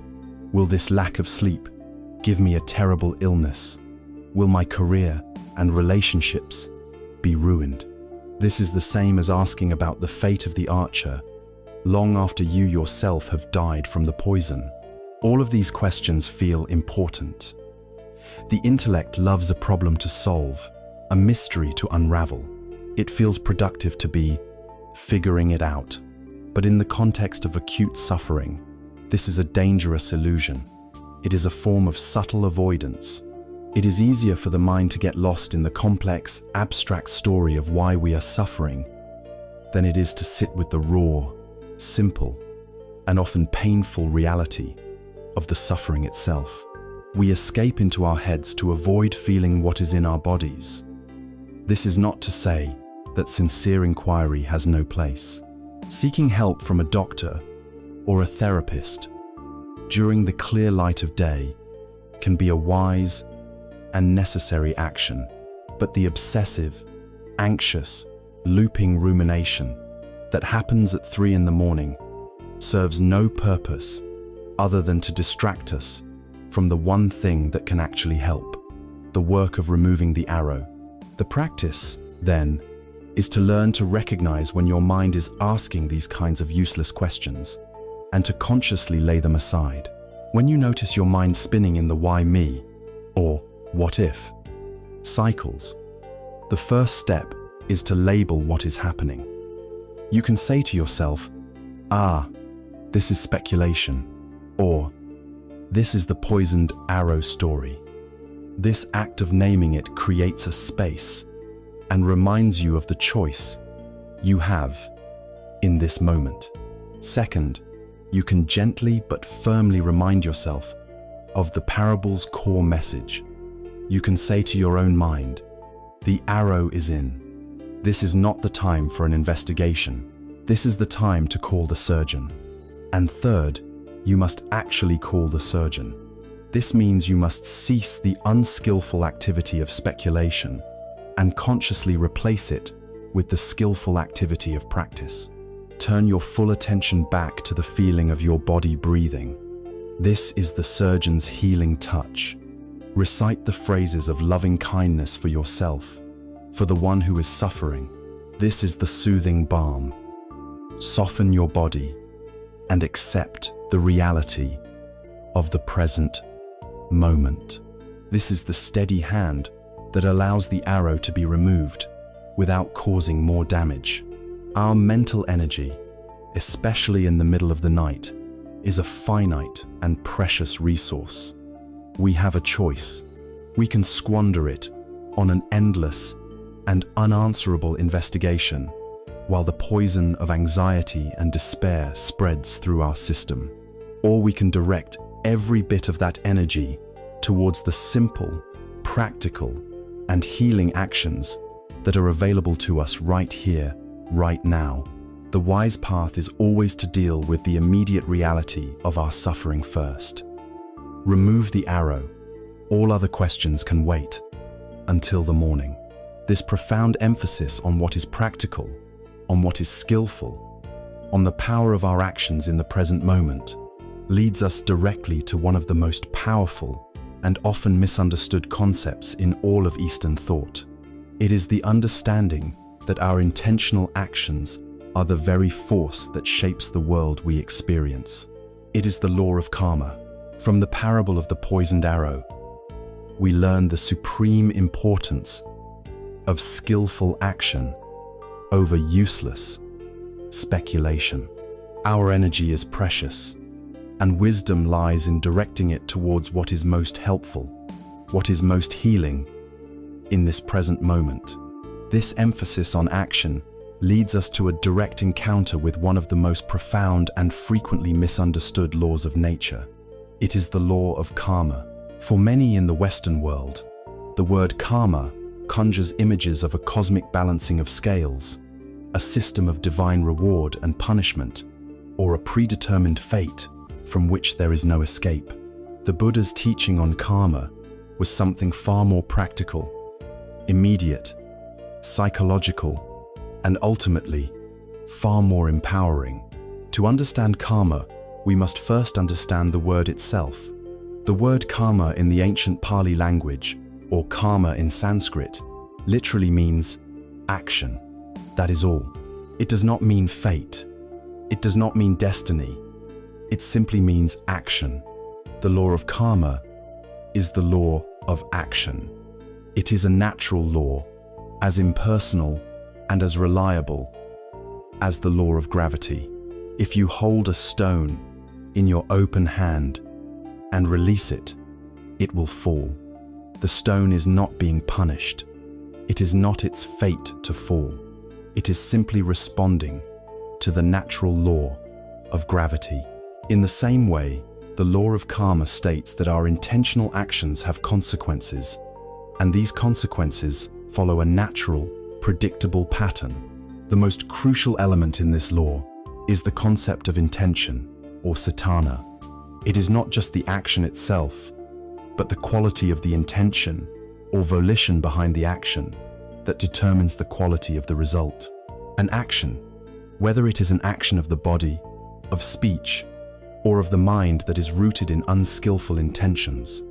S1: Will this lack of sleep give me a terrible illness? Will my career and relationships be ruined? This is the same as asking about the fate of the archer long after you yourself have died from the poison. All of these questions feel important. The intellect loves a problem to solve, a mystery to unravel. It feels productive to be figuring it out. But in the context of acute suffering, this is a dangerous illusion. It is a form of subtle avoidance. It is easier for the mind to get lost in the complex, abstract story of why we are suffering than it is to sit with the raw, simple, and often painful reality of the suffering itself. We escape into our heads to avoid feeling what is in our bodies. This is not to say that sincere inquiry has no place. Seeking help from a doctor or a therapist during the clear light of day can be a wise and necessary action, but the obsessive, anxious, looping rumination that happens at 3 in the morning serves no purpose other than to distract us from the one thing that can actually help, the work of removing the arrow. The practice, then, is to learn to recognize when your mind is asking these kinds of useless questions and to consciously lay them aside. When you notice your mind spinning in the why me or what if cycles, the first step is to label what is happening. You can say to yourself, this is speculation, or this is the poisoned arrow story. This act of naming it creates a space and reminds you of the choice you have in this moment. Second, you can gently but firmly remind yourself of the parable's core message. You can say to your own mind, the arrow is in. This is not the time for an investigation. This is the time to call the surgeon. And third, you must actually call the surgeon. This means you must cease the unskillful activity of speculation and consciously replace it with the skillful activity of practice. Turn your full attention back to the feeling of your body breathing. This is the surgeon's healing touch. Recite the phrases of loving kindness for yourself, for the one who is suffering. This is the soothing balm. Soften your body and accept the reality of the present moment. This is the steady hand that allows the arrow to be removed without causing more damage. Our mental energy, especially in the middle of the night, is a finite and precious resource. We have a choice. We can squander it on an endless and unanswerable investigation, while the poison of anxiety and despair spreads through our system. Or we can direct every bit of that energy towards the simple, practical, and healing actions that are available to us right here, right now. The wise path is always to deal with the immediate reality of our suffering first. Remove the arrow. All other questions can wait until the morning. This profound emphasis on what is practical, on what is skillful, on the power of our actions in the present moment, leads us directly to one of the most powerful and often misunderstood concepts in all of Eastern thought. It is the understanding that our intentional actions are the very force that shapes the world we experience. It is the law of karma. From the parable of the poisoned arrow, we learn the supreme importance of skillful action over useless speculation. Our energy is precious, and wisdom lies in directing it towards what is most helpful, what is most healing in this present moment. This emphasis on action leads us to a direct encounter with one of the most profound and frequently misunderstood laws of nature. It is the law of karma. For many in the Western world, the word karma conjures images of a cosmic balancing of scales, a system of divine reward and punishment, or a predetermined fate from which there is no escape. The Buddha's teaching on karma was something far more practical, immediate, psychological, and ultimately, far more empowering. To understand karma, we must first understand the word itself. The word karma in the ancient Pali language, or karma in Sanskrit, literally means action. That is all. It does not mean fate. It does not mean destiny. It simply means action. The law of karma is the law of action. It is a natural law, as impersonal and as reliable as the law of gravity. If you hold a stone in your open hand and release it, it will fall. The stone is not being punished. It is not its fate to fall. It is simply responding to the natural law of gravity. In the same way, the law of karma states that our intentional actions have consequences, and these consequences follow a natural, predictable pattern. The most crucial element in this law is the concept of intention, or satana. It is not just the action itself, but the quality of the intention, or volition behind the action, that determines the quality of the result. An action, whether it is an action of the body, of speech, or of the mind that is rooted in unskillful intentions,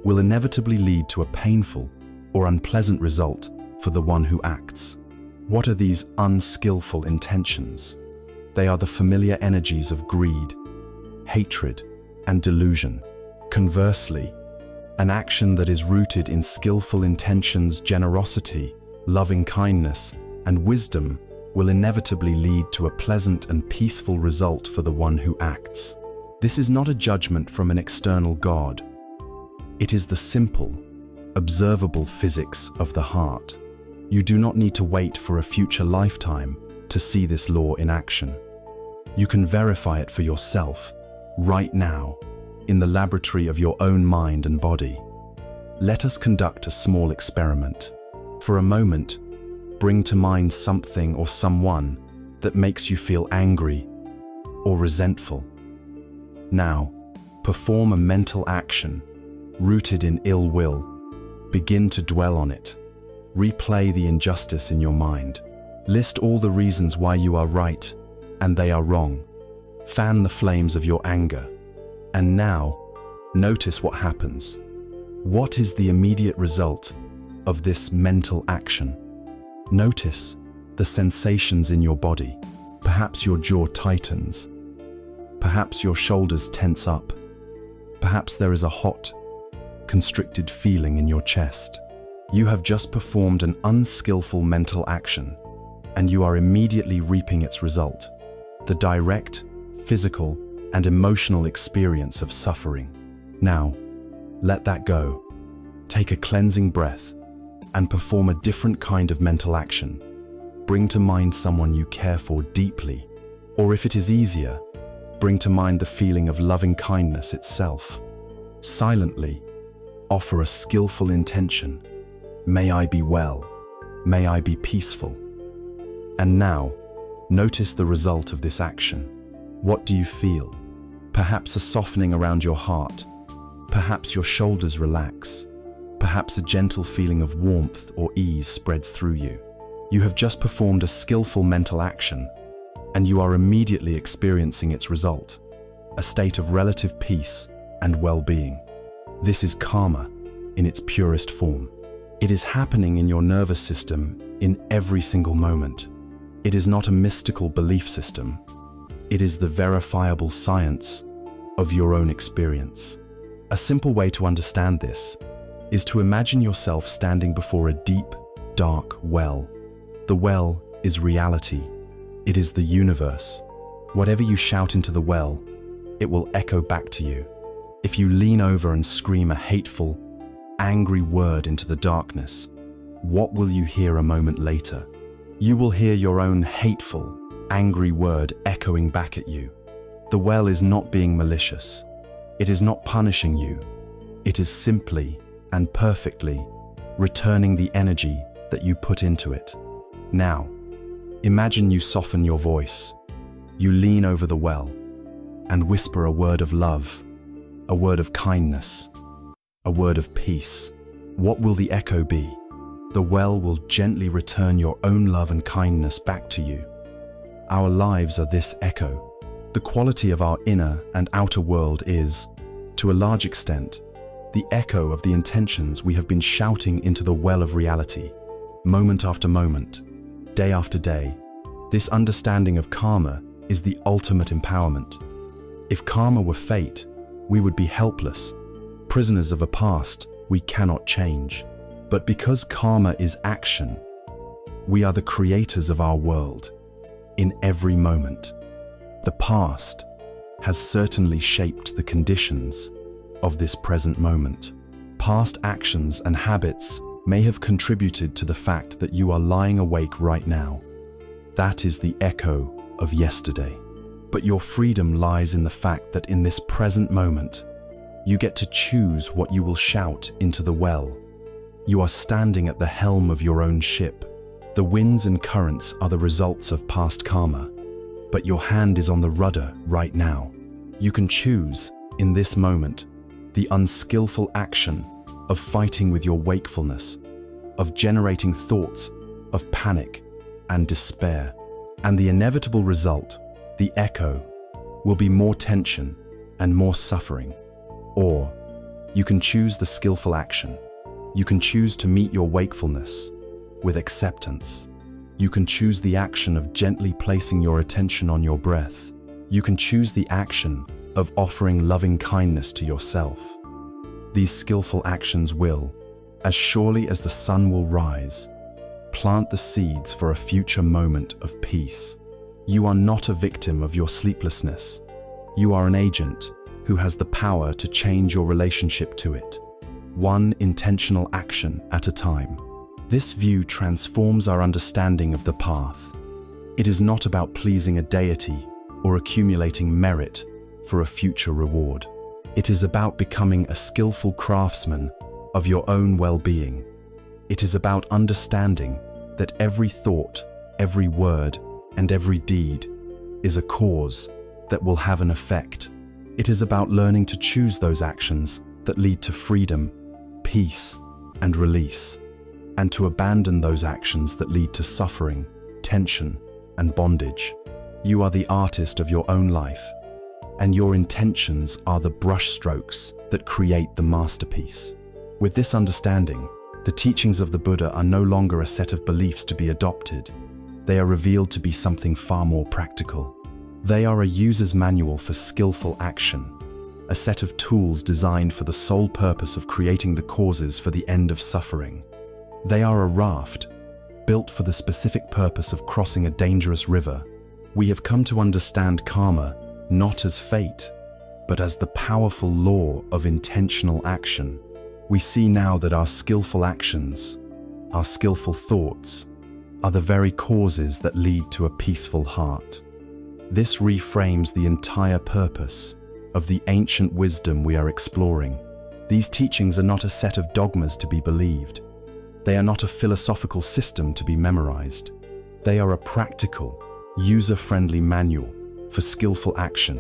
S1: will inevitably lead to a painful or unpleasant result for the one who acts. What are these unskillful intentions? They are the familiar energies of greed, hatred, and delusion. Conversely, an action that is rooted in skillful intentions, generosity, loving kindness, and wisdom will inevitably lead to a pleasant and peaceful result for the one who acts. This is not a judgment from an external God. It is the simple, observable physics of the heart. You do not need to wait for a future lifetime to see this law in action. You can verify it for yourself, right now, in the laboratory of your own mind and body. Let us conduct a small experiment. For a moment, bring to mind something or someone that makes you feel angry or resentful. Now, perform a mental action rooted in ill will. Begin to dwell on it. Replay the injustice in your mind. List all the reasons why you are right and they are wrong. Fan the flames of your anger. And now, notice what happens. What is the immediate result of this mental action? Notice the sensations in your body. Perhaps your jaw tightens. Perhaps your shoulders tense up. Perhaps there is a hot, constricted feeling in your chest. You have just performed an unskillful mental action, and you are immediately reaping its result, the direct, physical, and emotional experience of suffering. Now, let that go. Take a cleansing breath and perform a different kind of mental action. Bring to mind someone you care for deeply, or if it is easier, bring to mind the feeling of loving kindness itself. Silently, offer a skillful intention. May I be well. May I be peaceful. And now, notice the result of this action. What do you feel? Perhaps a softening around your heart. Perhaps your shoulders relax. Perhaps a gentle feeling of warmth or ease spreads through you. You have just performed a skillful mental action, and you are immediately experiencing its result, a state of relative peace and well-being. This is karma in its purest form. It is happening in your nervous system in every single moment. It is not a mystical belief system. It is the verifiable science of your own experience. A simple way to understand this is to imagine yourself standing before a deep, dark well. The well is reality. It is the universe. Whatever you shout into the well, it will echo back to you. If you lean over and scream a hateful, angry word into the darkness, what will you hear a moment later? You will hear your own hateful, angry word echoing back at you. The well is not being malicious. It is not punishing you. It is simply and perfectly returning the energy that you put into it. Now, imagine you soften your voice. You lean over the well and whisper a word of love, a word of kindness, a word of peace. What will the echo be? The well will gently return your own love and kindness back to you. Our lives are this echo. The quality of our inner and outer world is, to a large extent, the echo of the intentions we have been shouting into the well of reality, moment after moment, day after day. This understanding of karma is the ultimate empowerment. If karma were fate, we would be helpless, prisoners of a past we cannot change. But because karma is action, we are the creators of our world in every moment. The past has certainly shaped the conditions of this present moment. Past actions and habits may have contributed to the fact that you are lying awake right now. That is the echo of yesterday. But your freedom lies in the fact that in this present moment, you get to choose what you will shout into the well. You are standing at the helm of your own ship. The winds and currents are the results of past karma, but your hand is on the rudder right now. You can choose, in this moment, the unskillful action of fighting with your wakefulness, of generating thoughts of panic and despair. And the inevitable result, the echo, will be more tension and more suffering. Or you can choose the skillful action. You can choose to meet your wakefulness with acceptance. You can choose the action of gently placing your attention on your breath. You can choose the action of offering loving kindness to yourself. These skillful actions will, as surely as the sun will rise, plant the seeds for a future moment of peace. You are not a victim of your sleeplessness. You are an agent who has the power to change your relationship to it, one intentional action at a time. This view transforms our understanding of the path. It is not about pleasing a deity or accumulating merit for a future reward. It is about becoming a skillful craftsman of your own well-being. It is about understanding that every thought, every word, and every deed is a cause that will have an effect. It is about learning to choose those actions that lead to freedom, peace, and release, and to abandon those actions that lead to suffering, tension, and bondage. You are the artist of your own life, and your intentions are the brushstrokes that create the masterpiece. With this understanding, the teachings of the Buddha are no longer a set of beliefs to be adopted. They are revealed to be something far more practical. They are a user's manual for skillful action, a set of tools designed for the sole purpose of creating the causes for the end of suffering. They are a raft, built for the specific purpose of crossing a dangerous river. We have come to understand karma not as fate, but as the powerful law of intentional action. We see now that our skillful actions, our skillful thoughts, are the very causes that lead to a peaceful heart. This reframes the entire purpose of the ancient wisdom we are exploring. These teachings are not a set of dogmas to be believed. They are not a philosophical system to be memorized. They are a practical, user-friendly manual for skillful action,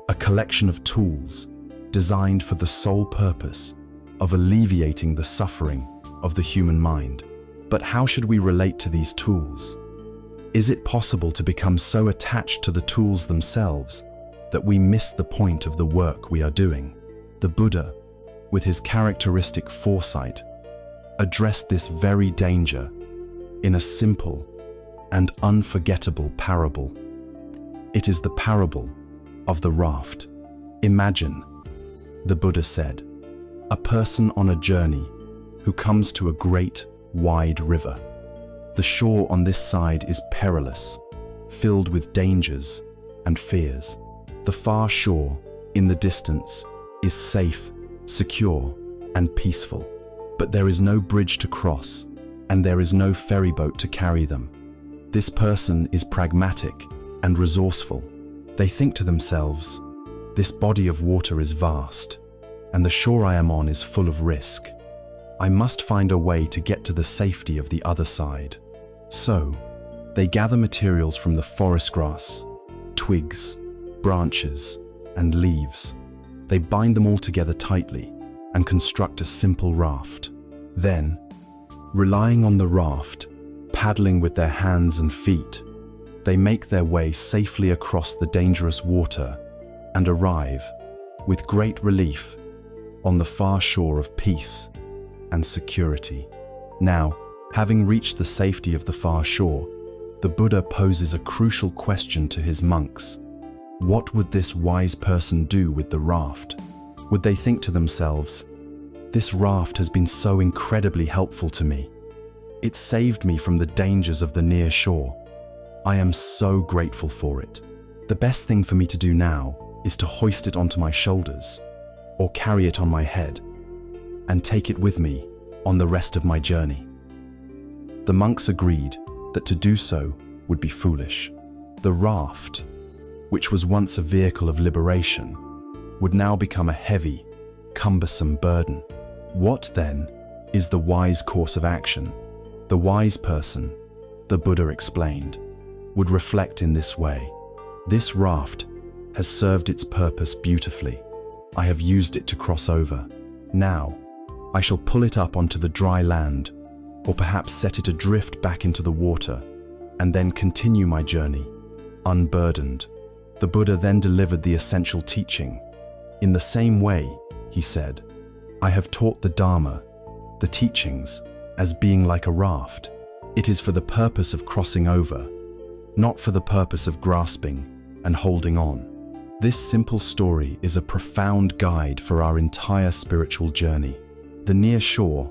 S1: a collection of tools designed for the sole purpose of alleviating the suffering of the human mind. But how should we relate to these tools? Is it possible to become so attached to the tools themselves that we miss the point of the work we are doing? The Buddha, with his characteristic foresight, addressed this very danger in a simple and unforgettable parable. It is the parable of the raft. Imagine, the Buddha said, a person on a journey who comes to a great, wide river. The shore on this side is perilous, filled with dangers and fears. The far shore, in the distance, is safe, secure, and peaceful. But there is no bridge to cross, and there is no ferry boat to carry them. This person is pragmatic and resourceful. They think to themselves, this body of water is vast, and the shore I am on is full of risk. I must find a way to get to the safety of the other side. So, they gather materials from the forest grass, twigs, branches, and leaves. They bind them all together tightly and construct a simple raft. Then, relying on the raft, paddling with their hands and feet, they make their way safely across the dangerous water and arrive, with great relief, on the far shore of peace and security. Now, having reached the safety of the far shore, the Buddha poses a crucial question to his monks. What would this wise person do with the raft? Would they think to themselves, this raft has been so incredibly helpful to me. It saved me from the dangers of the near shore. I am so grateful for it. The best thing for me to do now is to hoist it onto my shoulders, or carry it on my head, and take it with me on the rest of my journey. The monks agreed that to do so would be foolish. The raft, which was once a vehicle of liberation, would now become a heavy, cumbersome burden. What, then, is the wise course of action? The wise person, the Buddha explained, would reflect in this way. This raft has served its purpose beautifully. I have used it to cross over. Now, I shall pull it up onto the dry land, or perhaps set it adrift back into the water, and then continue my journey, unburdened. The Buddha then delivered the essential teaching. In the same way, he said, I have taught the Dharma, the teachings, as being like a raft. It is for the purpose of crossing over, not for the purpose of grasping and holding on. This simple story is a profound guide for our entire spiritual journey. The near shore,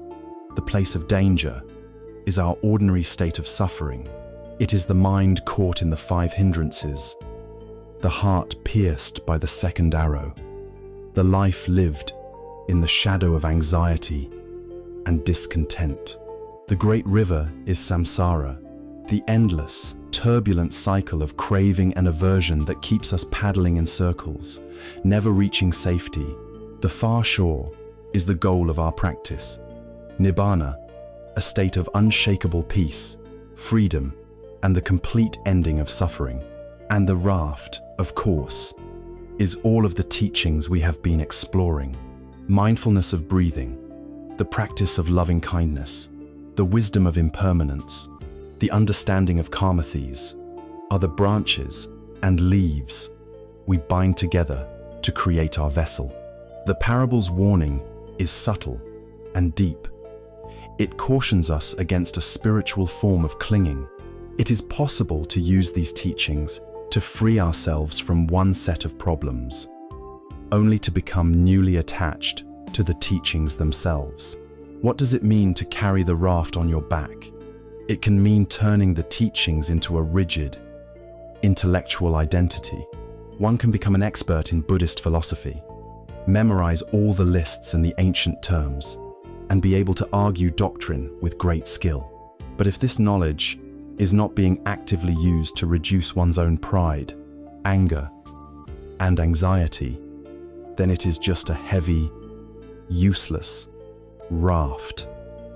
S1: the place of danger, is our ordinary state of suffering. It is the mind caught in the 5 hindrances, the heart pierced by the second arrow, the life lived in the shadow of anxiety and discontent. The great river is samsara, the endless, turbulent cycle of craving and aversion that keeps us paddling in circles, never reaching safety. The far shore is the goal of our practice. Nibbana, a state of unshakable peace, freedom, and the complete ending of suffering. And the raft, of course, is all of the teachings we have been exploring. Mindfulness of breathing, the practice of loving kindness, the wisdom of impermanence, the understanding of karmathes, are the branches and leaves we bind together to create our vessel. The parable's warning is subtle and deep. It cautions us against a spiritual form of clinging. It is possible to use these teachings to free ourselves from one set of problems, only to become newly attached to the teachings themselves. What does it mean to carry the raft on your back? It can mean turning the teachings into a rigid, intellectual identity. One can become an expert in Buddhist philosophy, memorize all the lists and the ancient terms, and be able to argue doctrine with great skill. But if this knowledge is not being actively used to reduce one's own pride, anger, and anxiety, then it is just a heavy, useless raft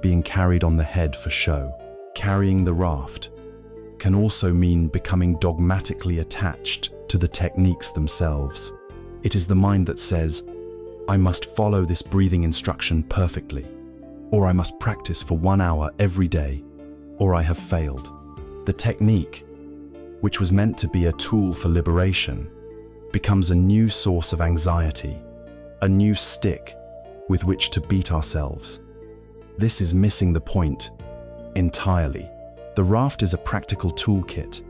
S1: being carried on the head for show. Carrying the raft can also mean becoming dogmatically attached to the techniques themselves. It is the mind that says, I must follow this breathing instruction perfectly, or I must practice for 1 hour every day, or I have failed. The technique, which was meant to be a tool for liberation, becomes a new source of anxiety, a new stick with which to beat ourselves. This is missing the point entirely. The raft is a practical toolkit,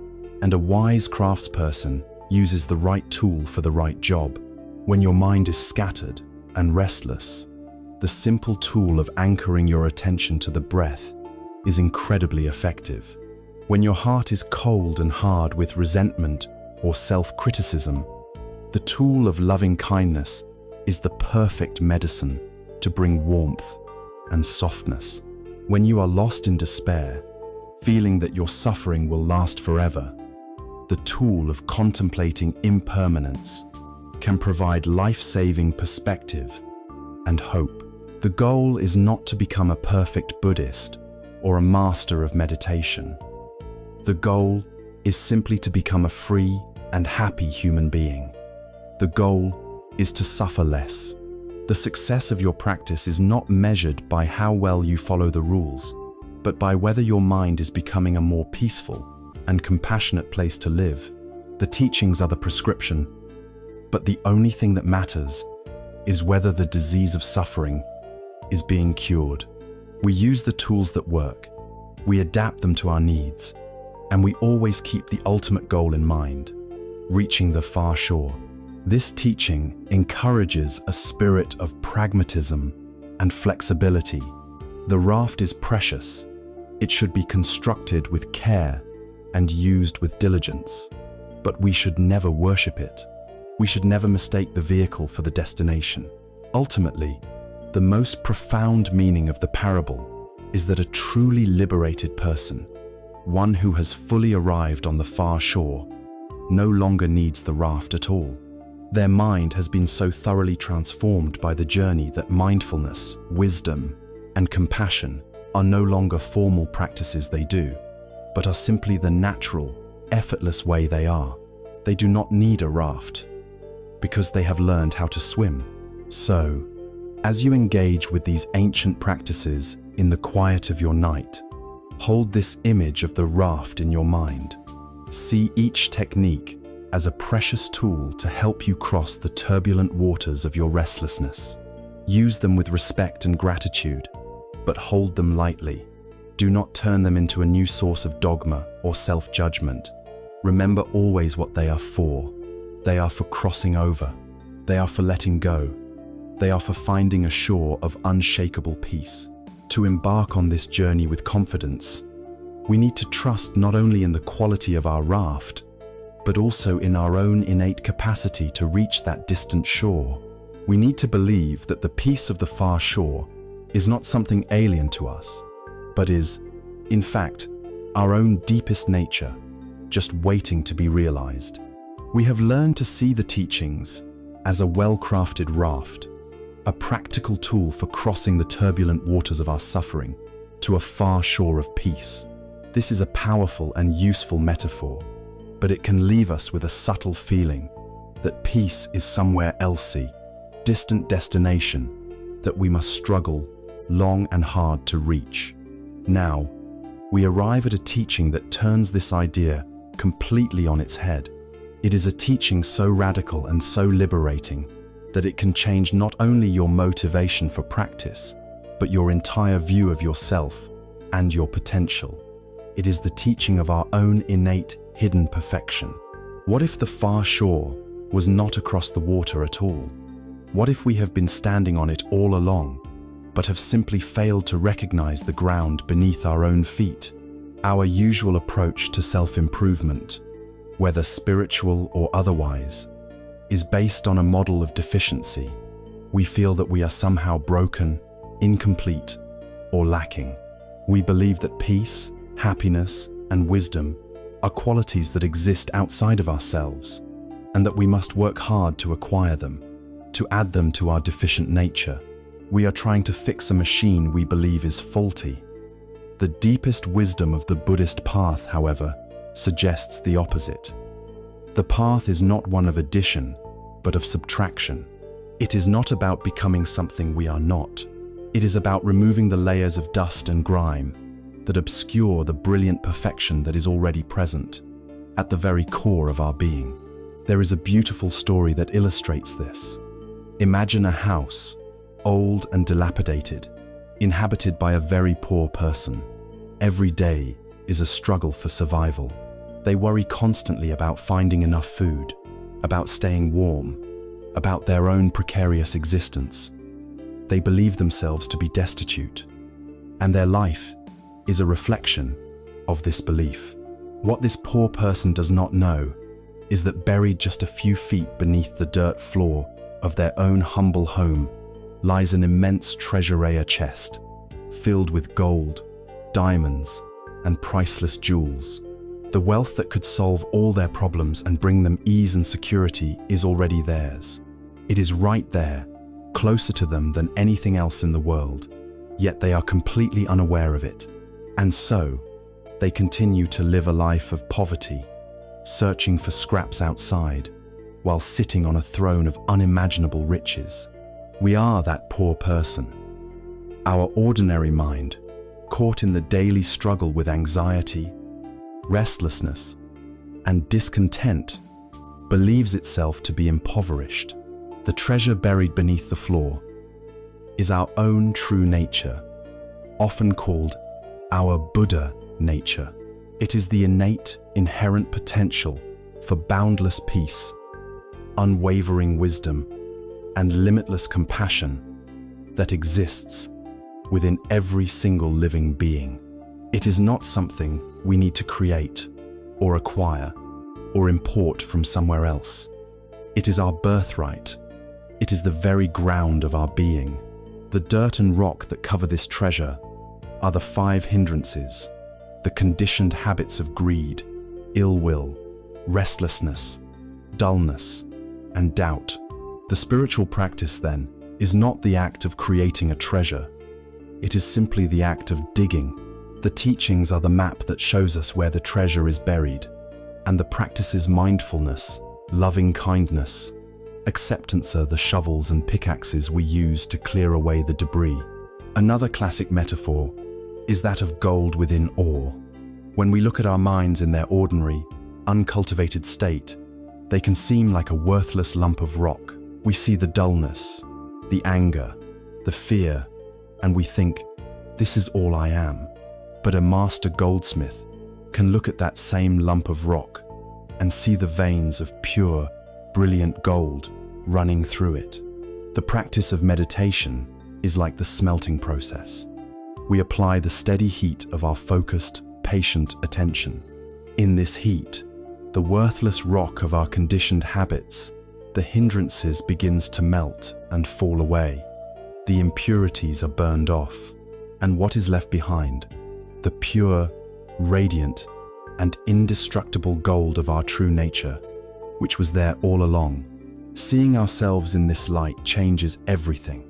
S1: and a wise craftsperson uses the right tool for the right job. When your mind is scattered and restless, the simple tool of anchoring your attention to the breath is incredibly effective. When your heart is cold and hard with resentment or self-criticism, the tool of loving kindness is the perfect medicine to bring warmth and softness. When you are lost in despair, feeling that your suffering will last forever, the tool of contemplating impermanence can provide life-saving perspective and hope. The goal is not to become a perfect Buddhist or a master of meditation. The goal is simply to become a free and happy human being. The goal is to suffer less. The success of your practice is not measured by how well you follow the rules, but by whether your mind is becoming a more peaceful and compassionate place to live. The teachings are the prescription, but the only thing that matters is whether the disease of suffering is being cured. We use the tools that work, we adapt them to our needs, and we always keep the ultimate goal in mind, reaching the far shore. This teaching encourages a spirit of pragmatism and flexibility. The raft is precious. It should be constructed with care and used with diligence. But we should never worship it. We should never mistake the vehicle for the destination. Ultimately, the most profound meaning of the parable is that a truly liberated person, one who has fully arrived on the far shore, no longer needs the raft at all. Their mind has been so thoroughly transformed by the journey that mindfulness, wisdom, and compassion are no longer formal practices they do, but are simply the natural, effortless way they are. They do not need a raft, because they have learned how to swim. So, as you engage with these ancient practices in the quiet of your night, hold this image of the raft in your mind. See each technique as a precious tool to help you cross the turbulent waters of your restlessness. Use them with respect and gratitude, but hold them lightly. Do not turn them into a new source of dogma or self-judgment. Remember always what they are for. They are for crossing over. They are for letting go. They are for finding a shore of unshakable peace. To embark on this journey with confidence, we need to trust not only in the quality of our raft, but also in our own innate capacity to reach that distant shore. We need to believe that the peace of the far shore is not something alien to us, but is, in fact, our own deepest nature, just waiting to be realized. We have learned to see the teachings as a well-crafted raft, a practical tool for crossing the turbulent waters of our suffering to a far shore of peace. This is a powerful and useful metaphor, but it can leave us with a subtle feeling that peace is somewhere else, distant destination that we must struggle long and hard to reach. Now, we arrive at a teaching that turns this idea completely on its head. It is a teaching so radical and so liberating that it can change not only your motivation for practice, but your entire view of yourself and your potential. It is the teaching of our own innate, hidden perfection. What if the far shore was not across the water at all? What if we have been standing on it all along, but have simply failed to recognize the ground beneath our own feet? Our usual approach to self-improvement, whether spiritual or otherwise, is based on a model of deficiency. We feel that we are somehow broken, incomplete, or lacking. We believe that peace, happiness, and wisdom are qualities that exist outside of ourselves, and that we must work hard to acquire them, to add them to our deficient nature. We are trying to fix a machine we believe is faulty. The deepest wisdom of the Buddhist path, however, suggests the opposite. The path is not one of addition, but of subtraction. It is not about becoming something we are not. It is about removing the layers of dust and grime that obscure the brilliant perfection that is already present at the very core of our being. There is a beautiful story that illustrates this. Imagine a house, old and dilapidated, inhabited by a very poor person. Every day is a struggle for survival. They worry constantly about finding enough food, about staying warm, about their own precarious existence. They believe themselves to be destitute, and their life is a reflection of this belief. What this poor person does not know is that buried just a few feet beneath the dirt floor of their own humble home lies an immense treasure chest filled with gold, diamonds, and priceless jewels. The wealth that could solve all their problems and bring them ease and security is already theirs. It is right there, closer to them than anything else in the world, yet they are completely unaware of it. And so, they continue to live a life of poverty, searching for scraps outside, while sitting on a throne of unimaginable riches. We are that poor person. Our ordinary mind, caught in the daily struggle with anxiety, restlessness, and discontent, believes itself to be impoverished. The treasure buried beneath the floor is our own true nature, often called our Buddha nature. It is the innate, inherent potential for boundless peace, unwavering wisdom, and limitless compassion that exists within every single living being. It is not something we need to create or acquire or import from somewhere else. It is our birthright. It is the very ground of our being. The dirt and rock that cover this treasure are the 5 hindrances, the conditioned habits of greed, ill will, restlessness, dullness, and doubt. The spiritual practice, then, is not the act of creating a treasure. It is simply the act of digging. The teachings are the map that shows us where the treasure is buried, and the practices mindfulness, loving kindness, acceptance are the shovels and pickaxes we use to clear away the debris. Another classic metaphor is that of gold within ore. When we look at our minds in their ordinary, uncultivated state, they can seem like a worthless lump of rock. We see the dullness, the anger, the fear, and we think, this is all I am. But a master goldsmith can look at that same lump of rock and see the veins of pure, brilliant gold running through it. The practice of meditation is like the smelting process. We apply the steady heat of our focused, patient attention. In this heat, the worthless rock of our conditioned habits, the hindrances begins to melt and fall away. The impurities are burned off, and what is left behind? The pure, radiant, and indestructible gold of our true nature, which was there all along. Seeing ourselves in this light changes everything.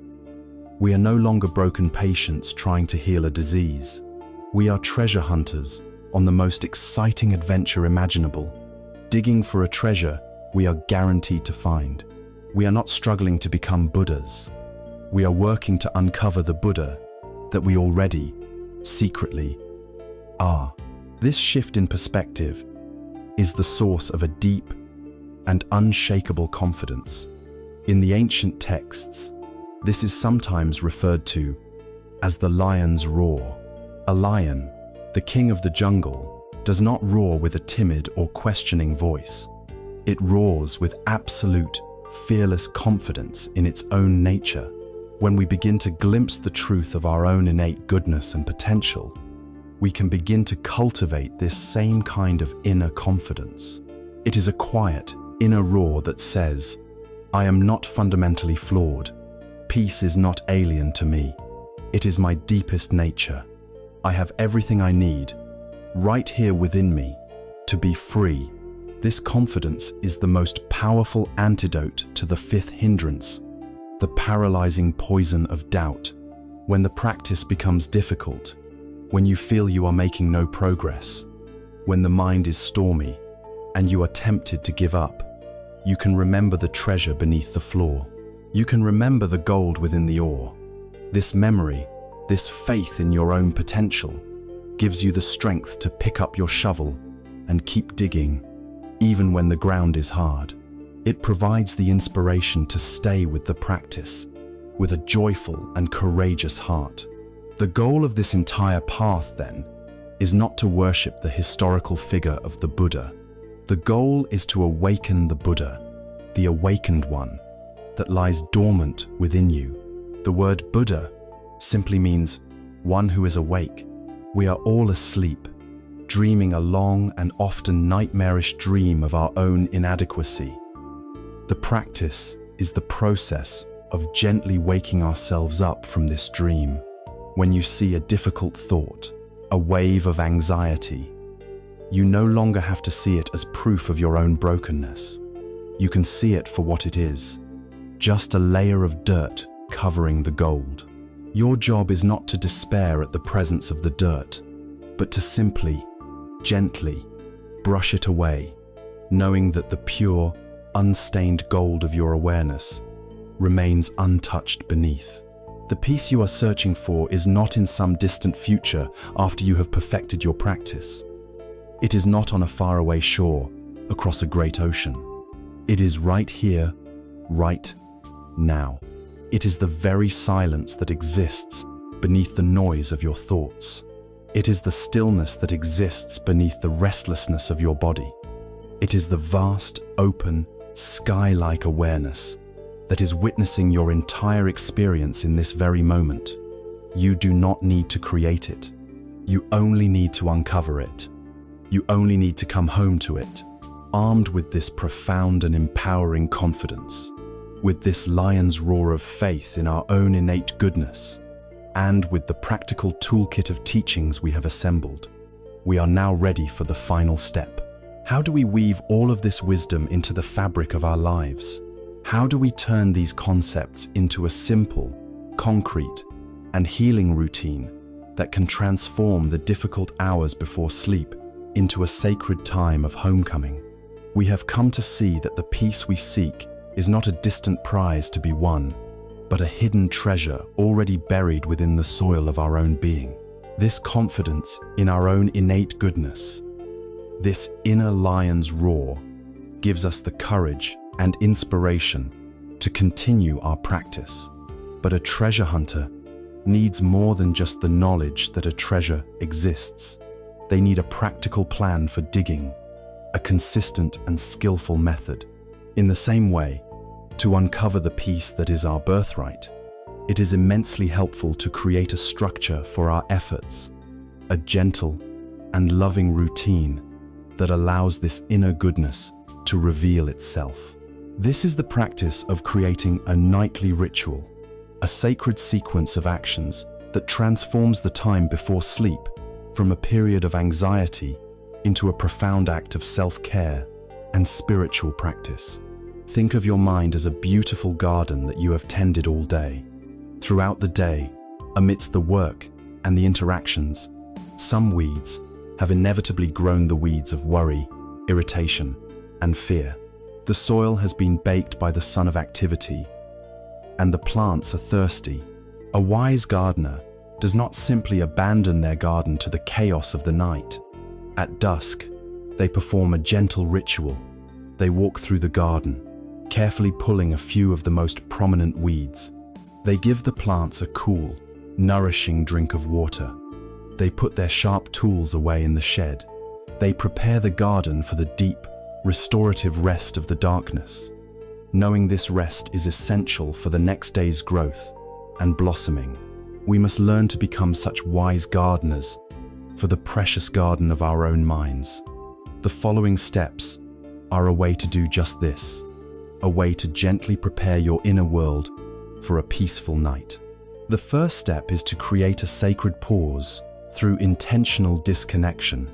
S1: We are no longer broken patients trying to heal a disease. We are treasure hunters on the most exciting adventure imaginable. Digging for a treasure we are guaranteed to find. We are not struggling to become Buddhas. We are working to uncover the Buddha that we already, secretly, are. This shift in perspective is the source of a deep and unshakable confidence. In the ancient texts, this is sometimes referred to as the lion's roar. A lion, the king of the jungle, does not roar with a timid or questioning voice. It roars with absolute, fearless confidence in its own nature. When we begin to glimpse the truth of our own innate goodness and potential, we can begin to cultivate this same kind of inner confidence. It is a quiet, inner roar that says, "I am not fundamentally flawed. Peace is not alien to me. It is my deepest nature. I have everything I need, right here within me, to be free." This confidence is the most powerful antidote to the fifth hindrance, the paralyzing poison of doubt. When the practice becomes difficult, when you feel you are making no progress, when the mind is stormy and you are tempted to give up, you can remember the treasure beneath the floor. You can remember the gold within the ore. This memory, this faith in your own potential, gives you the strength to pick up your shovel and keep digging, even when the ground is hard. It provides the inspiration to stay with the practice, with a joyful and courageous heart. The goal of this entire path, then, is not to worship the historical figure of the Buddha. The goal is to awaken the Buddha, the awakened one, that lies dormant within you. The word Buddha simply means one who is awake. We are all asleep, dreaming a long and often nightmarish dream of our own inadequacy. The practice is the process of gently waking ourselves up from this dream. When you see a difficult thought, a wave of anxiety, you no longer have to see it as proof of your own brokenness. You can see it for what it is, just a layer of dirt covering the gold. Your job is not to despair at the presence of the dirt, but to simply, gently, brush it away, knowing that the pure, unstained gold of your awareness remains untouched beneath. The peace you are searching for is not in some distant future after you have perfected your practice. It is not on a faraway shore across a great ocean. It is right here, right now. It is the very silence that exists beneath the noise of your thoughts. It is the stillness that exists beneath the restlessness of your body. It is the vast, open, sky-like awareness that is witnessing your entire experience in this very moment. You do not need to create it. You only need to uncover it. You only need to come home to it, armed with this profound and empowering confidence, with this lion's roar of faith in our own innate goodness, and with the practical toolkit of teachings we have assembled. We are now ready for the final step. How do we weave all of this wisdom into the fabric of our lives? How do we turn these concepts into a simple, concrete, and healing routine that can transform the difficult hours before sleep into a sacred time of homecoming? We have come to see that the peace we seek is not a distant prize to be won, but a hidden treasure already buried within the soil of our own being. This confidence in our own innate goodness, this inner lion's roar, gives us the courage and inspiration to continue our practice. But a treasure hunter needs more than just the knowledge that a treasure exists. They need a practical plan for digging, a consistent and skillful method. In the same way, to uncover the peace that is our birthright, it is immensely helpful to create a structure for our efforts, a gentle and loving routine that allows this inner goodness to reveal itself. This is the practice of creating a nightly ritual, a sacred sequence of actions that transforms the time before sleep from a period of anxiety into a profound act of self-care and spiritual practice. Think of your mind as a beautiful garden that you have tended all day. Throughout the day, amidst the work and the interactions, some weeds have inevitably grown the weeds of worry, irritation, and fear. The soil has been baked by the sun of activity, and the plants are thirsty. A wise gardener does not simply abandon their garden to the chaos of the night. At dusk, they perform a gentle ritual. They walk through the garden, carefully pulling a few of the most prominent weeds. They give the plants a cool, nourishing drink of water. They put their sharp tools away in the shed. They prepare the garden for the deep, restorative rest of the darkness. knowing this rest is essential for the next day's growth and blossoming. We must learn to become such wise gardeners for the precious garden of our own minds. The following steps are a way to do just this, a way to gently prepare your inner world for a peaceful night. The first step is to create a sacred pause through intentional disconnection.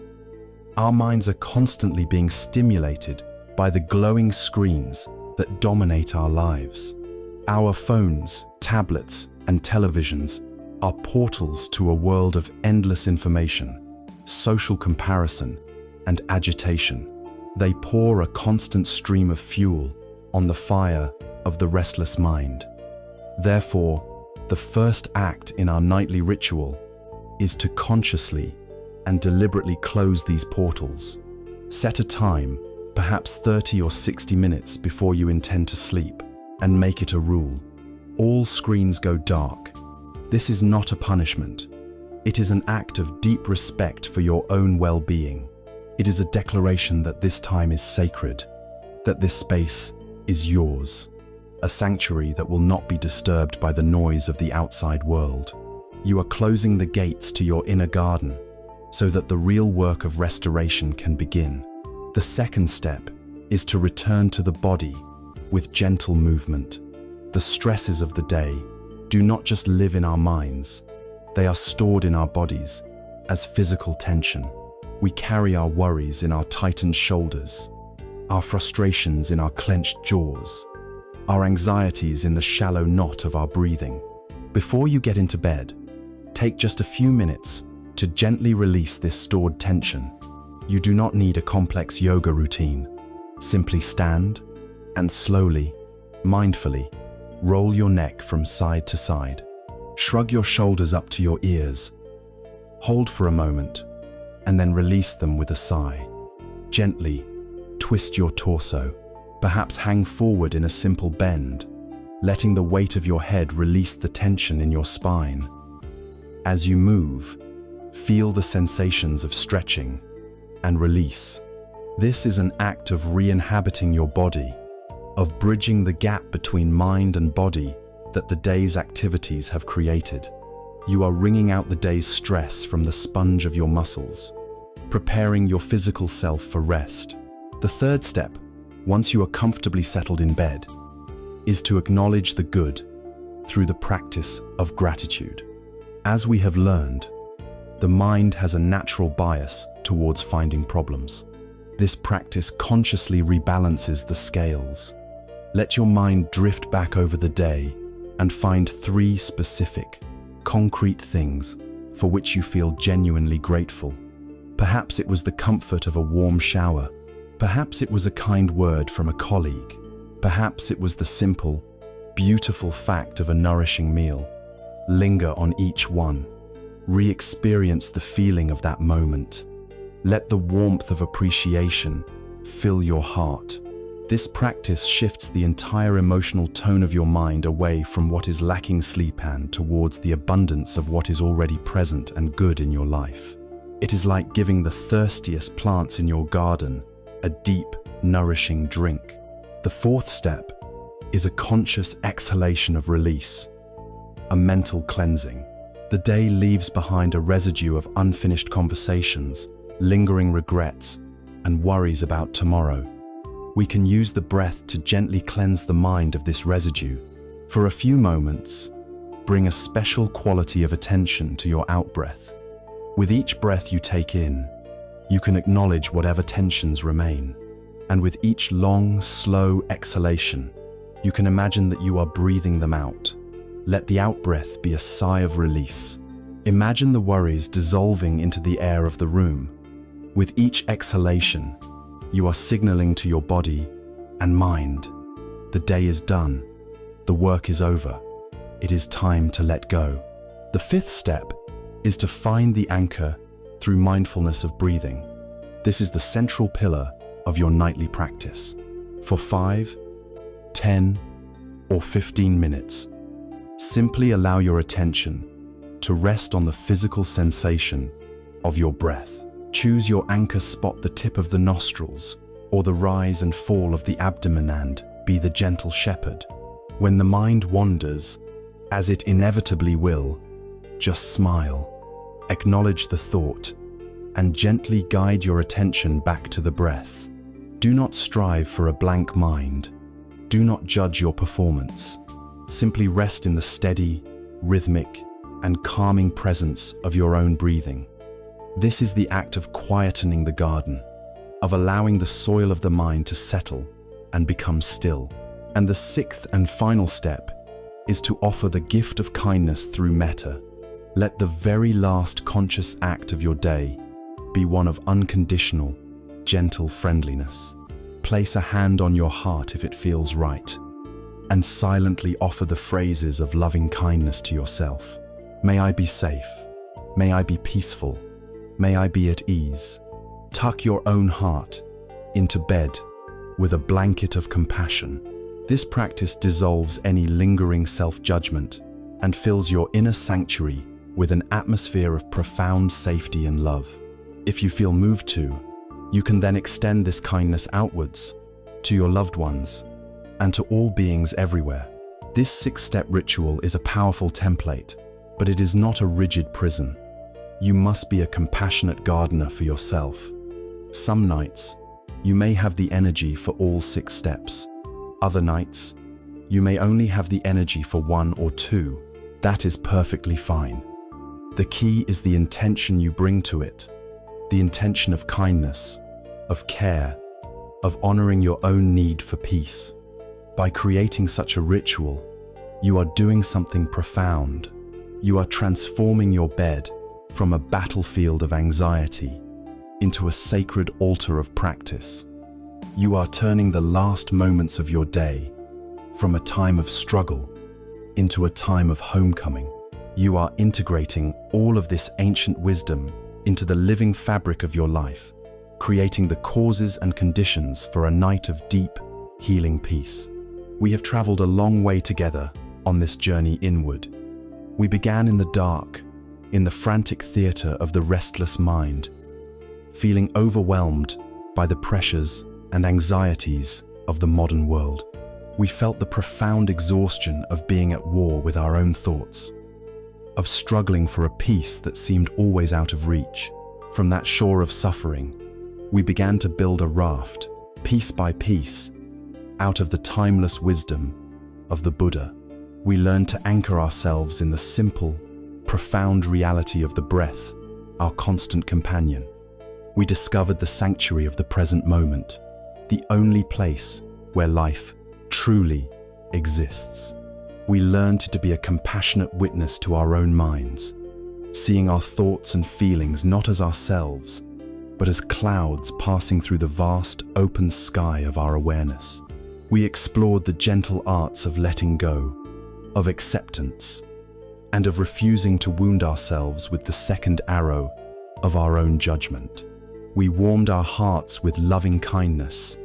S1: Our minds are constantly being stimulated by the glowing screens that dominate our lives. Our phones, tablets, and televisions are portals to a world of endless information, social comparison, and agitation. They pour a constant stream of fuel on the fire of the restless mind. Therefore, the first act in our nightly ritual is to consciously and deliberately close these portals. Set a time, perhaps 30 or 60 minutes before you intend to sleep, and make it a rule. All screens go dark. This is not a punishment. It is an act of deep respect for your own well-being. It is a declaration that this time is sacred, that this space is yours, a sanctuary that will not be disturbed by the noise of the outside world. You are closing the gates to your inner garden so that the real work of restoration can begin. The second step is to return to the body with gentle movement. The stresses of the day do not just live in our minds, they are stored in our bodies as physical tension. We carry our worries in our tightened shoulders, our frustrations in our clenched jaws, our anxieties in the shallow knot of our breathing. Before you get into bed, take just a few minutes to gently release this stored tension. You do not need a complex yoga routine. Simply stand and slowly, mindfully, roll your neck from side to side. Shrug your shoulders up to your ears. Hold for a moment, and then release them with a sigh. Gently twist your torso, perhaps hang forward in a simple bend, letting the weight of your head release the tension in your spine. As you move, feel the sensations of stretching and release. This is an act of re-inhabiting your body, of bridging the gap between mind and body that the day's activities have created. You are wringing out the day's stress from the sponge of your muscles, preparing your physical self for rest. The third step, once you are comfortably settled in bed, is to acknowledge the good through the practice of gratitude. As we have learned, the mind has a natural bias towards finding problems. This practice consciously rebalances the scales. Let your mind drift back over the day and find 3 specific, concrete things for which you feel genuinely grateful. Perhaps it was the comfort of a warm shower. Perhaps it was a kind word from a colleague. Perhaps it was the simple, beautiful fact of a nourishing meal. Linger on each one. Re-experience the feeling of that moment. Let the warmth of appreciation fill your heart. This practice shifts the entire emotional tone of your mind away from what is lacking sleep and towards the abundance of what is already present and good in your life. It is like giving the thirstiest plants in your garden a deep, nourishing drink. The fourth step is a conscious exhalation of release, a mental cleansing. The day leaves behind a residue of unfinished conversations, lingering regrets, and worries about tomorrow. We can use the breath to gently cleanse the mind of this residue. For a few moments, bring a special quality of attention to your out-breath. With each breath you take in, you can acknowledge whatever tensions remain. And with each long, slow exhalation, you can imagine that you are breathing them out. Let the out-breath be a sigh of release. Imagine the worries dissolving into the air of the room. With each exhalation, you are signaling to your body and mind, the day is done, the work is over, it is time to let go. The fifth step is to find the anchor through mindfulness of breathing. This is the central pillar of your nightly practice. For 5, 10, or 15 minutes, simply allow your attention to rest on the physical sensation of your breath. Choose your anchor spot, the tip of the nostrils, or the rise and fall of the abdomen, and be the gentle shepherd. When the mind wanders, as it inevitably will, just smile, acknowledge the thought, and gently guide your attention back to the breath. Do not strive for a blank mind. Do not judge your performance. Simply rest in the steady, rhythmic, and calming presence of your own breathing. This is the act of quietening the garden, of allowing the soil of the mind to settle and become still. And the sixth and final step is to offer the gift of kindness through metta. Let the very last conscious act of your day be one of unconditional, gentle friendliness. Place a hand on your heart if it feels right, and silently offer the phrases of loving kindness to yourself. May I be safe. May I be peaceful. May I be at ease. Tuck your own heart into bed with a blanket of compassion. This practice dissolves any lingering self-judgment and fills your inner sanctuary with an atmosphere of profound safety and love. If you feel moved to, you can then extend this kindness outwards to your loved ones and to all beings everywhere. This six-step ritual is a powerful template, but it is not a rigid prison. You must be a compassionate gardener for yourself. Some nights, you may have the energy for all 6 steps. Other nights, you may only have the energy for 1 or 2. That is perfectly fine. The key is the intention you bring to it. The intention of kindness, of care, of honoring your own need for peace. By creating such a ritual, you are doing something profound. You are transforming your bed from a battlefield of anxiety into a sacred altar of practice. You are turning the last moments of your day from a time of struggle into a time of homecoming. You are integrating all of this ancient wisdom into the living fabric of your life, creating the causes and conditions for a night of deep, healing peace. We have traveled a long way together on this journey inward. We began in the dark, in the frantic theater of the restless mind, feeling overwhelmed by the pressures and anxieties of the modern world. We felt the profound exhaustion of being at war with our own thoughts, of struggling for a peace that seemed always out of reach. From that shore of suffering, we began to build a raft, piece by piece, out of the timeless wisdom of the Buddha. We learned to anchor ourselves in the simple, profound reality of the breath, our constant companion. We discovered the sanctuary of the present moment, the only place where life truly exists. We learned to be a compassionate witness to our own minds, seeing our thoughts and feelings not as ourselves, but as clouds passing through the vast, open sky of our awareness. We explored the gentle arts of letting go, of acceptance, and of refusing to wound ourselves with the second arrow of our own judgment. We warmed our hearts with loving kindness,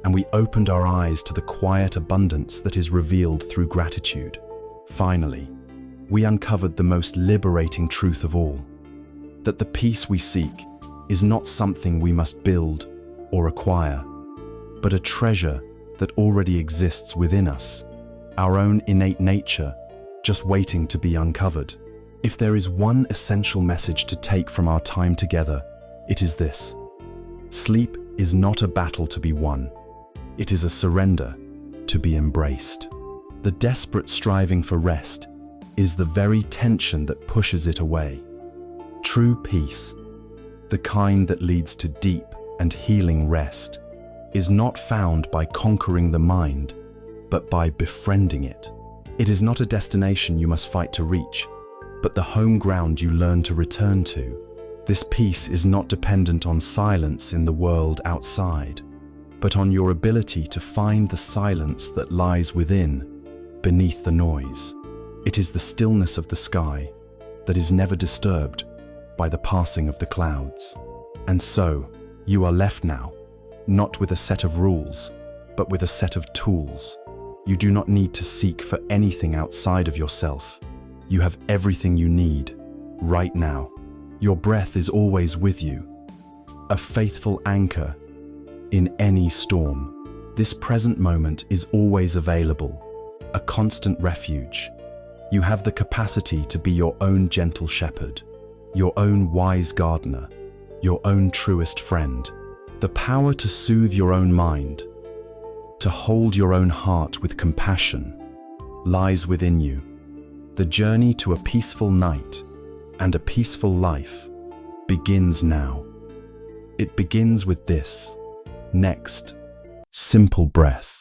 S1: and we opened our eyes to the quiet abundance that is revealed through gratitude. Finally, we uncovered the most liberating truth of all, that the peace we seek is not something we must build or acquire, but a treasure that already exists within us, our own innate nature, just waiting to be uncovered. If there is one essential message to take from our time together, it is this: sleep is not a battle to be won. It is a surrender to be embraced. The desperate striving for rest is the very tension that pushes it away. True peace, the kind that leads to deep and healing rest, is not found by conquering the mind, but by befriending it. It is not a destination you must fight to reach, but the home ground you learn to return to. This peace is not dependent on silence in the world outside, but on your ability to find the silence that lies within, beneath the noise. It is the stillness of the sky that is never disturbed by the passing of the clouds. And so, you are left now, not with a set of rules, but with a set of tools. You do not need to seek for anything outside of yourself. You have everything you need, right now. Your breath is always with you, a faithful anchor in any storm. This present moment is always available, a constant refuge. You have the capacity to be your own gentle shepherd, your own wise gardener, your own truest friend. The power to soothe your own mind, to hold your own heart with compassion, lies within you. The journey to a peaceful night and a peaceful life begins now. It begins with this next simple breath.